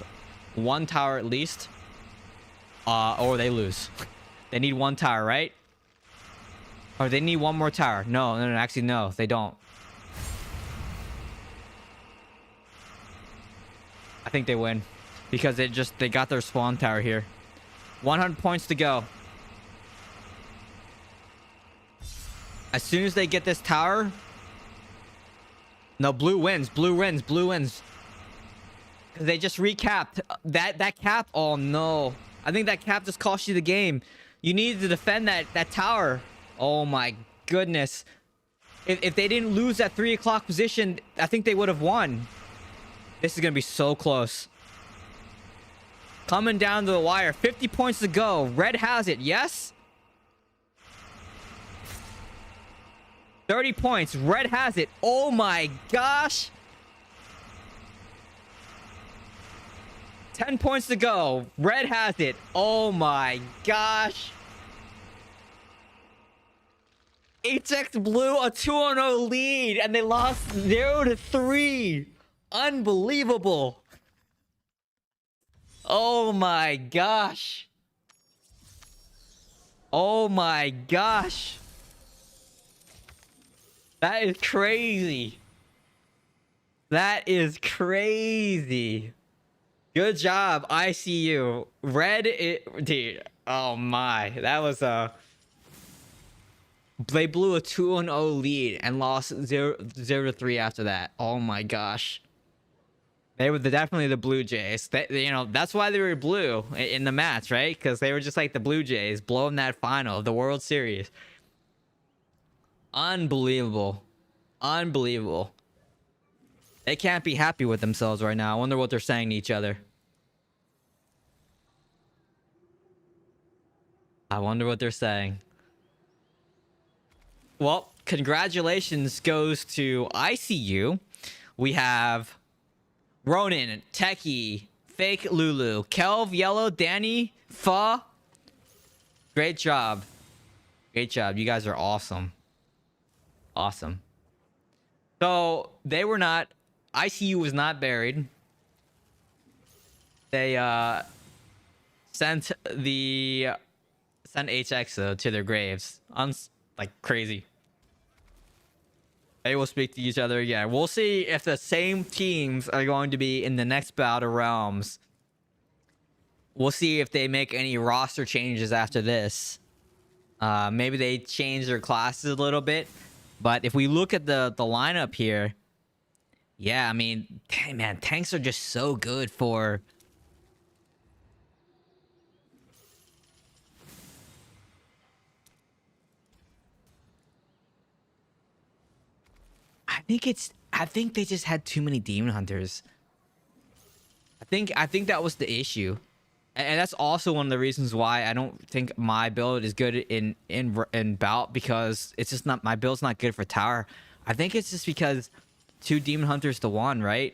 one tower at least. Or they lose. They need one tower, right? Or they need one more tower. No, actually, no, they don't. I think they win. Because they got their spawn tower here. 100 points to go. As soon as they get this tower... No, blue wins. Blue wins. Blue wins. Because they just recapped. That cap... Oh, no. I think that cap just cost you the game. You needed to defend that tower. Oh my goodness. If they didn't lose that 3 o'clock position, I think they would have won. This is going to be so close. Coming down to the wire. 50 points to go. Red has it. Yes? 30 points. Red has it. Oh my gosh. 10 points to go. Red has it. Oh my gosh. HX Blue a 2-0 lead and they lost 0-3. Unbelievable. Oh my gosh. Oh my gosh. That is crazy. That is crazy. Good job, ICU. Red, dude. Oh my, that was they blew a 2-0 lead and lost 0-3 after that. Oh my gosh. They were definitely the Blue Jays. That's why they were blue in the match, right? Because they were just like the Blue Jays, blowing that final of the World Series. Unbelievable. Unbelievable. They can't be happy with themselves right now. I wonder what they're saying to each other. I wonder what they're saying. Well, congratulations goes to ICU. We have Ronin, Techie, Fake Lulu, Kelv, Yellow, Danny, Fa. Great job. Great job. You guys are awesome. Awesome. So, they were not... ICU was not buried. They sent HX though to their graves. Like crazy. They will speak to each other again. We'll see if the same teams are going to be in the next Battle Realms. We'll see if they make any roster changes after this. Maybe they change their classes a little bit. But if we look at the lineup here, yeah, I mean, dang, man, tanks are just so good for... I think they just had too many demon hunters. I think that was the issue. And that's also one of the reasons why I don't think my build is good in bout, because it's just not, my build's not good for tower. I think it's just because 2 demon hunters to 1, right?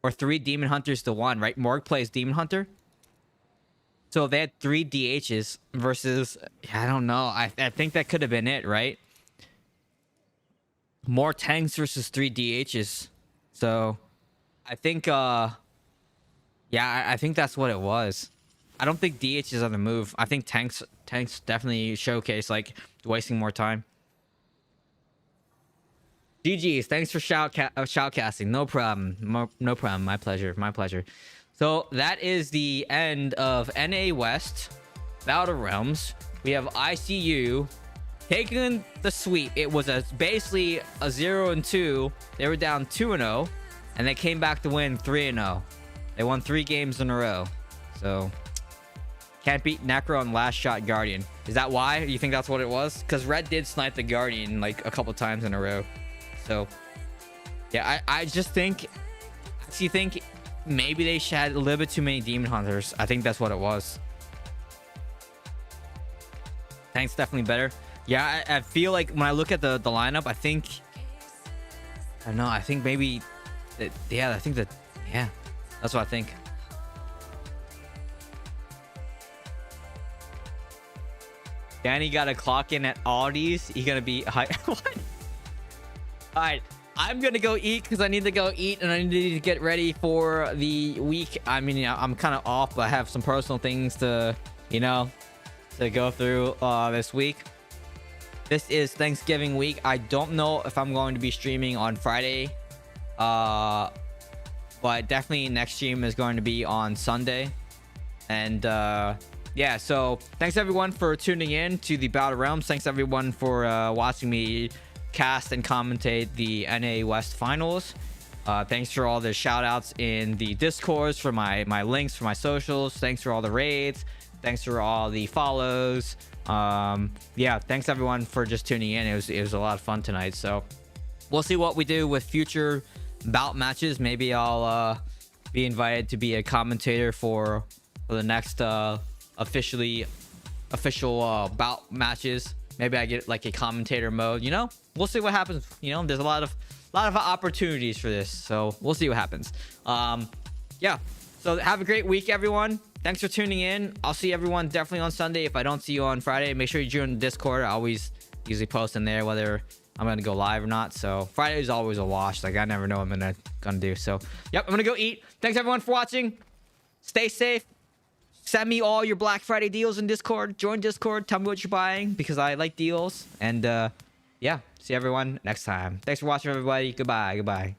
Or 3 demon hunters to 1, right? Morg plays demon hunter. So they had 3 DHs versus, I don't know. I think that could have been it, right? More tanks versus 3 DHs. So I think, yeah, I think that's what it was. I don't think DH is on the move. I think tanks definitely showcase like wasting more time. GG's, thanks for shoutcasting. No problem. No problem. My pleasure. My pleasure. So that is the end of NA West Battle Realms. We have ICU taking the sweep. It was basically a 0-2. They were down 2-0, and they came back to win 3-0. They won 3 games in a row. So can't beat Necro on Last Shot Guardian. Is that why? You think that's what it was? Because Red did snipe the Guardian like a couple times in a row. So yeah, I just think, maybe they had a little bit too many Demon Hunters. I think that's what it was. Tank's definitely better. Yeah, I feel like when I look at the lineup, I don't know. I think maybe, yeah, that's what I think. Danny got to clock in at Aldi's. He's gonna be high. What? All right, I'm gonna go eat because I need to go eat and I need to get ready for the week. I mean, I'm kind of off, but I have some personal things to, to go through this week. This is Thanksgiving week. I don't know if I'm going to be streaming on Friday, but definitely next stream is going to be on Sunday. And yeah, so thanks everyone for tuning in to the Battle Realms. Thanks everyone for watching me cast and commentate the NA West finals. Thanks for all the shout outs in the discords, for my links for my socials. Thanks for all the raids. Thanks for all the follows. Yeah, thanks everyone for just tuning in. It was a lot of fun tonight. So we'll see what we do with future bout matches. Maybe I'll be invited to be a commentator for the next official bout matches. Maybe I get like a commentator mode, we'll see what happens. There's a lot of opportunities for this, so we'll see what happens. Yeah, so have a great week everyone. Thanks for tuning in. I'll see everyone definitely on Sunday. If I don't see you on Friday, make sure you join the Discord. I always usually post in there whether I'm gonna go live or not. So Friday is always a wash. Like I never know what I'm gonna do. So yep, I'm gonna go eat. Thanks everyone for watching. Stay safe. Send me all your Black Friday deals in Discord. Join Discord. Tell me what you're buying because I like deals. And yeah, see everyone next time. Thanks for watching, everybody. Goodbye.